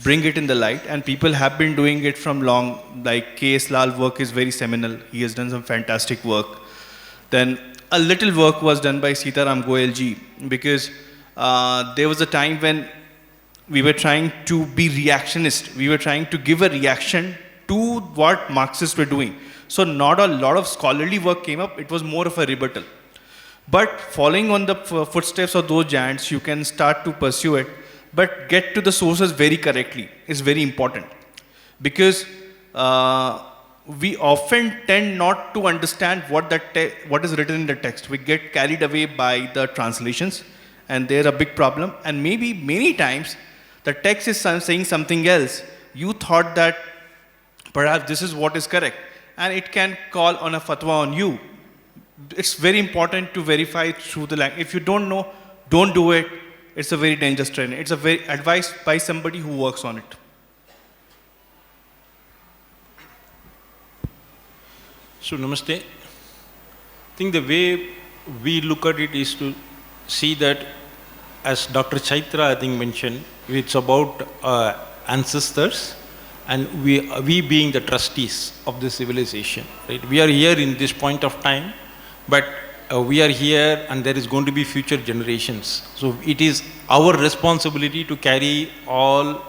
bring it in the light, and people have been doing it from long, like K.S. Lal work is very seminal. He has done some fantastic work. Then a little work was done by Sitaram Goyal ji because there was a time when we were trying to be reactionist. We were trying to give a reaction to what Marxists were doing. So not a lot of scholarly work came up. It was more of a rebuttal. But following on the footsteps of those giants, you can start to pursue it, but get to the sources very correctly is very important. Because we often tend not to understand what is written in the text. We get carried away by the translations, and they're a big problem. And maybe many times, the text is saying something else. You thought that perhaps this is what is correct, and it can call on a fatwa on you. It's very important to verify through the language. If you don't know, don't do it. It's a very dangerous trend. It's a very advice by somebody who works on it. So namaste. I think the way we look at it is to see that, as Dr. Chaitra I think mentioned, it's about ancestors and we being the trustees of the civilization. Right? We are here in this point of time, but we are here and there is going to be future generations. So it is our responsibility to carry all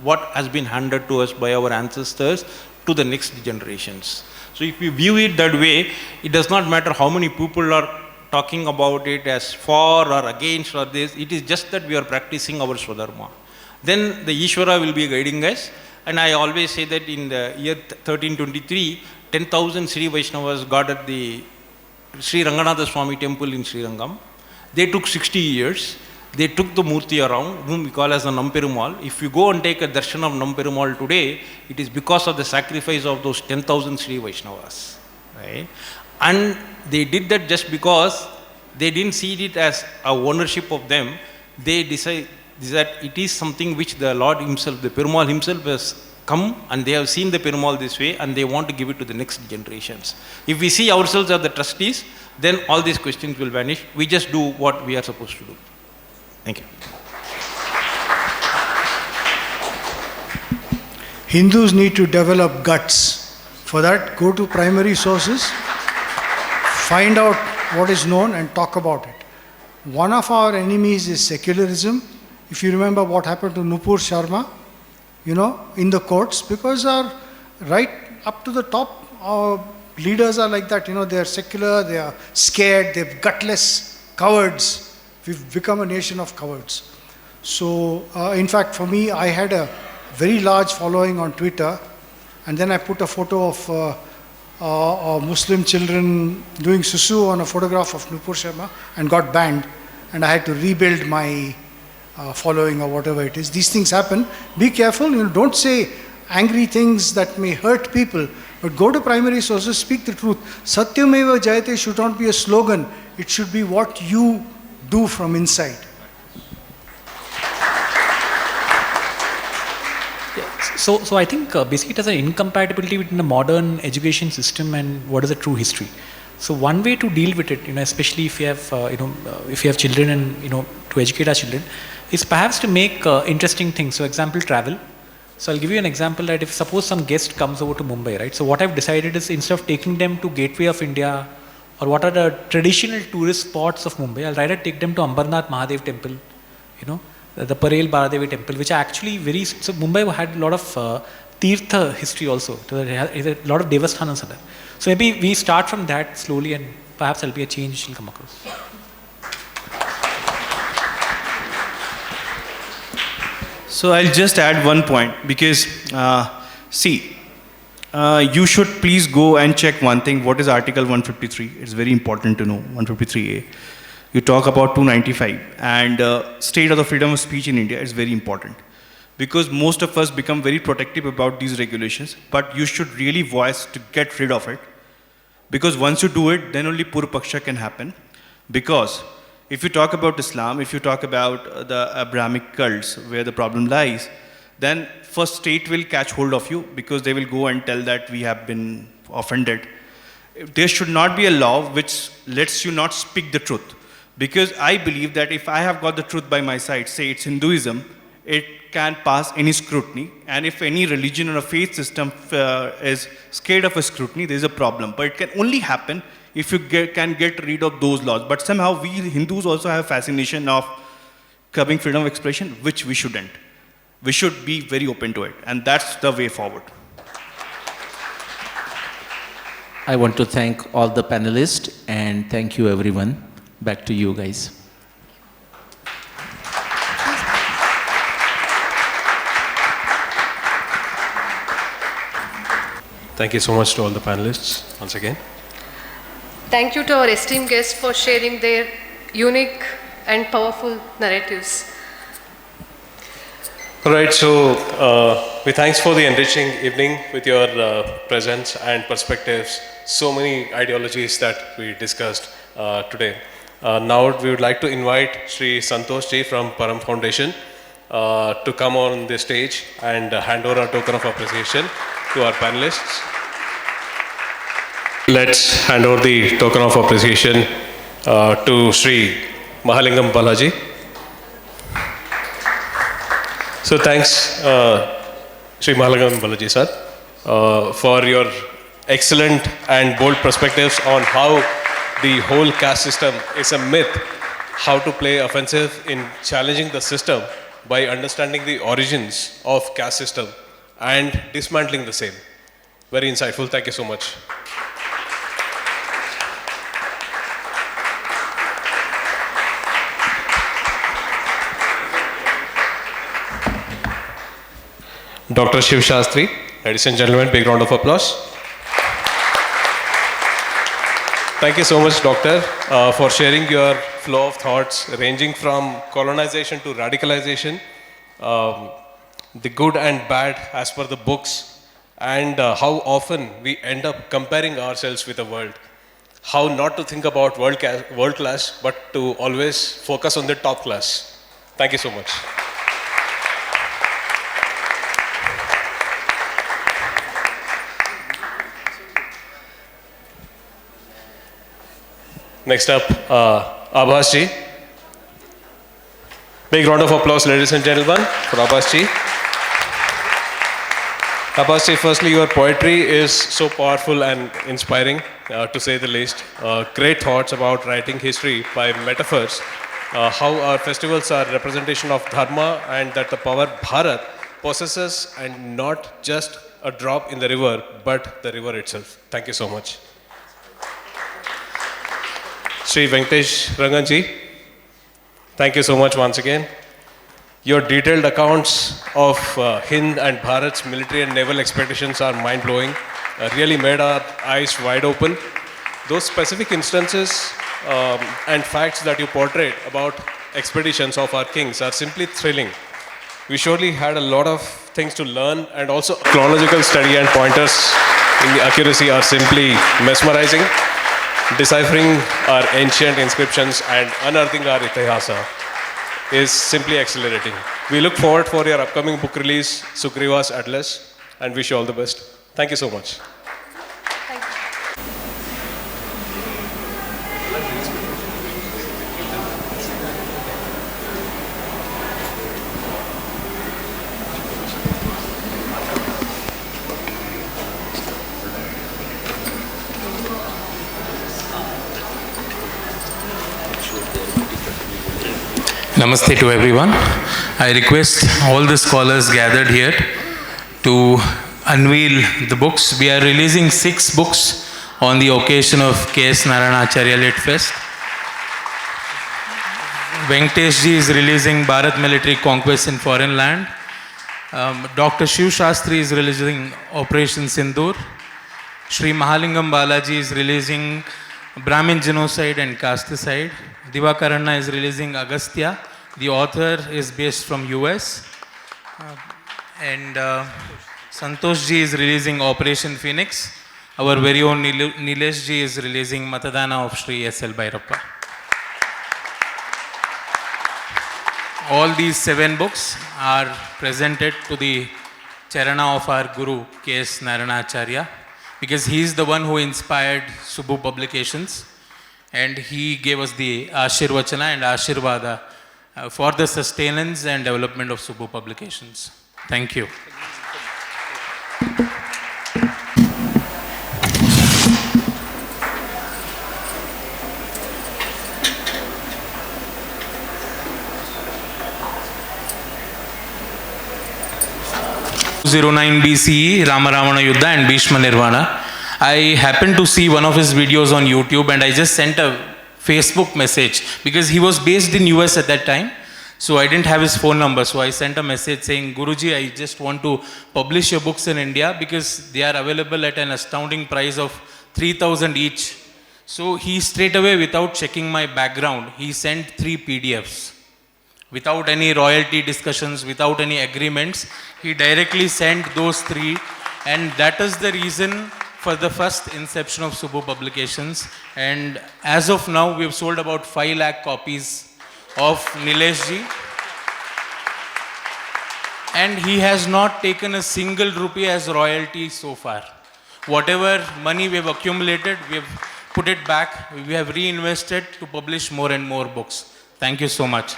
what has been handed to us by our ancestors to the next generations. So if we view it that way, it does not matter how many people are talking about it as for or against or this. It is just that we are practicing our Swadharma. Then the Ishvara will be guiding us. And I always say that in the year 1323, 10,000 Sri Vaishnavas got at the Sri Ranganatha Swami temple in Sri Rangam. They took 60 years. they took the Murti around, whom we call as the Namperumal. If you go and take a darshan of Namperumal today, it is because of the sacrifice of those 10,000 Sri Vaishnavas. Right? And they did that just because they didn't see it as a ownership of them. They decided that it is something which the Lord himself, the Perumal himself has come and they have seen the Perumal this way and they want to give it to the next generations. If we see ourselves as the trustees, then all these questions will vanish. We just do what we are supposed to do. Thank you. Hindus need to develop guts. For that, go to primary sources, find out what is known and talk about it. One of our enemies is secularism. If you remember what happened to Nupur Sharma, in the courts, because our right up to the top, our leaders are like that, they are secular, they are scared, they're gutless cowards. We've become a nation of cowards. So, in fact, for me, I had a very large following on Twitter, and then I put a photo of Muslim children doing susu on a photograph of Nupur Sharma and got banned, and I had to rebuild my following or whatever it is. These things happen. Be careful. Don't say angry things that may hurt people, but go to primary sources, speak the truth. Satyameva Jayate should not be a slogan. It should be what you do from inside. So I think basically it has an incompatibility between the modern education system and what is a true history. So one way to deal with it, especially if you have, if you have children and, to educate our children, is perhaps to make interesting things. So example, travel. So I'll give you an example that if suppose some guest comes over to Mumbai, right? So what I've decided is instead of taking them to Gateway of India or what are the traditional tourist spots of Mumbai, I'll rather take them to Ambarnath Mahadev temple, the Parel Baladevi temple, which are actually so Mumbai had a lot of Tirtha history also. A lot of Devasthanas are there. So maybe we start from that slowly and perhaps there'll be a change which will come across. So I'll just add one point because, you should please go and check one thing. What is Article 153? It's very important to know, 153A. You talk about 295 and state of the freedom of speech in India is very important because most of us become very protective about these regulations, but you should really voice to get rid of it because once you do it, then only Purpaksha can happen. Because if you talk about Islam, if you talk about the Abrahamic cults where the problem lies, then first state will catch hold of you because they will go and tell that we have been offended. There should not be a law which lets you not speak the truth. Because I believe that if I have got the truth by my side, say it's Hinduism, it can pass any scrutiny. And if any religion or a faith system is scared of a scrutiny, there is a problem. But it can only happen if you can get rid of those laws. But somehow we Hindus also have fascination of curbing freedom of expression, which we shouldn't. We should be very open to it. And that's the way forward. I want to thank all the panelists and thank you everyone. Back to you guys. Thank you so much to all the panelists once again. Thank you to our esteemed guests for sharing their unique and powerful narratives. All right, so we thanks for the enriching evening with your presence and perspectives. So many ideologies that we discussed today. Now we would like to invite Sri Santosh Ji from Param Foundation to come on the stage and hand over a token of appreciation to our panelists. Let's hand over the token of appreciation to Sri Mahalingam Balaji. So thanks, Sri Mahalingam Balaji sir, for your excellent and bold perspectives on how the whole caste system is a myth, how to play offensive in challenging the system by understanding the origins of caste system and dismantling the same. Very insightful. Thank you so much. Dr. Shiv Shastri, ladies and gentlemen, big round of applause. Thank you so much, Doctor, for sharing your flow of thoughts ranging from colonization to radicalization, the good and bad as per the books, and how often we end up comparing ourselves with the world. How not to think about world class, but to always focus on the top class. Thank you so much. Next up, Abbas ji. Big round of applause, ladies and gentlemen, for Abbas ji. Abbas ji, firstly, your poetry is so powerful and inspiring, to say the least. Great thoughts about writing history by metaphors. How our festivals are representation of dharma, and that the power Bharat possesses, and not just a drop in the river, but the river itself. Thank you so much. Sri Venkatesh Ranganji, thank you so much once again. Your detailed accounts of Hind and Bharat's military and naval expeditions are mind-blowing, really made our eyes wide open. Those specific instances and facts that you portrayed about expeditions of our kings are simply thrilling. We surely had a lot of things to learn, and also chronological study and pointers in the accuracy are simply mesmerizing. Deciphering our ancient inscriptions and unearthing our Itihasa is simply exhilarating. We look forward for your upcoming book release, Sugriva's Atlas, and wish you all the best. Thank you so much. Thank you. Namaste to everyone. I request all the scholars gathered here to unveil the books. We are releasing 6 books on the occasion of K.S. Narayanacharya Lit Fest. Venkatesh ji is releasing Bharat Military Conquest in Foreign Land. Dr. Shiv Shastri is releasing Operation Sindoor. Sri Mahalingam Balaji is releasing Brahmin Genocide and Casticide. Divakaranna is releasing Agastya. The author is based from US. And Santosh ji is releasing Operation Phoenix. Our very own Nilesh ji is releasing Matadana of Sri S.L. Bhairappa. All these 7 books are presented to the Charana of our Guru K.S. Narayanacharya, because he is the one who inspired Subbu Publications, and he gave us the Ashirvachana and Ashirvada for the sustenance and development of Subbu Publications. Thank you. BCE, Rama-Ravana Yuddha and Bhishma Nirvana. I happened to see one of his videos on YouTube, and I just sent a Facebook message because he was based in US at that time. So I didn't have his phone number. So I sent a message saying, Guruji, I just want to publish your books in India because they are available at an astounding price of 3,000 each. So he straight away, without checking my background, he sent 3 PDFs. Without any royalty discussions, without any agreements, he directly sent those 3, and that is the reason for the first inception of Subbu Publications. And as of now, we have sold about 5 lakh copies of Nilesh ji, and he has not taken a single rupee as royalty so far. Whatever money we have accumulated, we have put it back, we have reinvested to publish more and more books. Thank you so much.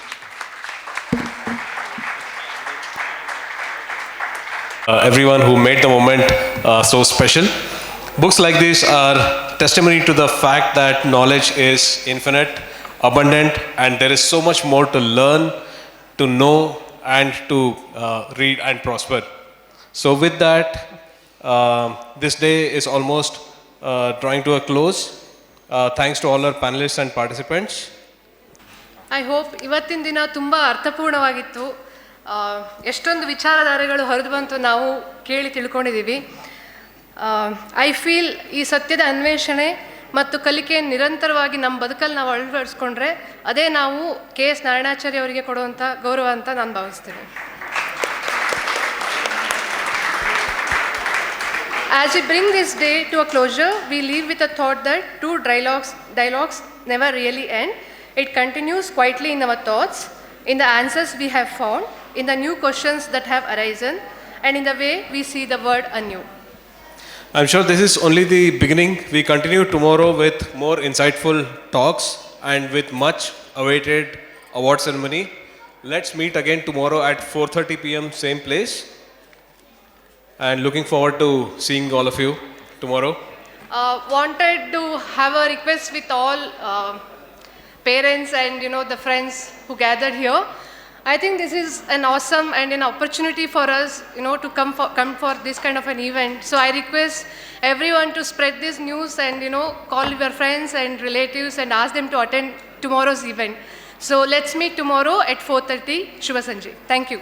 Everyone who made the moment so special. Books like these are testimony to the fact that knowledge is infinite, abundant, and there is so much more to learn, to know, and to read and prosper. So with that, this day is almost drawing to a close. Thanks to all our panelists and participants. I hope ಇವತ್ತಿನ ದಿನ ತುಂಬ ಅರ್ಥಪೂರ್ಣವಾಗಿತ್ತು. ಎಷ್ಟೊಂದು ವಿಚಾರಧಾರೆಗಳು ಹೊರದು ಬಂತು, ನಾವು ಕೇಳಿ ತಿಳ್ಕೊಂಡಿದ್ದೀವಿ. I feel ಈ ಸತ್ಯದ ಅನ್ವೇಷಣೆ ಮತ್ತು ಕಲಿಕೆಯನ್ನು ನಿರಂತರವಾಗಿ ನಮ್ಮ ಬದುಕಲ್ಲಿ ನಾವು ಅಳವಡಿಸ್ಕೊಂಡ್ರೆ ಅದೇ ನಾವು ಕೆ.ಎಸ್. ನಾರಾಯಣಾಚಾರ್ಯ ಅವರಿಗೆ ಕೊಡುವಂಥ ಗೌರವ ಅಂತ ನಾನು ಭಾವಿಸ್ತೇನೆ. As we bring this day to a closure, we leave with a thought that two dialogues never really end. It continues quietly in our thoughts, in the answers we have found, in the new questions that have arisen, and in the way we see the world anew. I'm sure this is only the beginning. We continue tomorrow with more insightful talks and with much awaited award ceremony. Let's meet again tomorrow at 4:30 p.m. same place. And looking forward to seeing all of you tomorrow. Wanted to have a request with all parents and the friends who gathered here. I think this is an awesome and an opportunity for us to come for this kind of an event. So I request everyone to spread this news and call your friends and relatives and ask them to attend tomorrow's event. So let's meet tomorrow at 4:30. Shubha Sanjay. Thank you.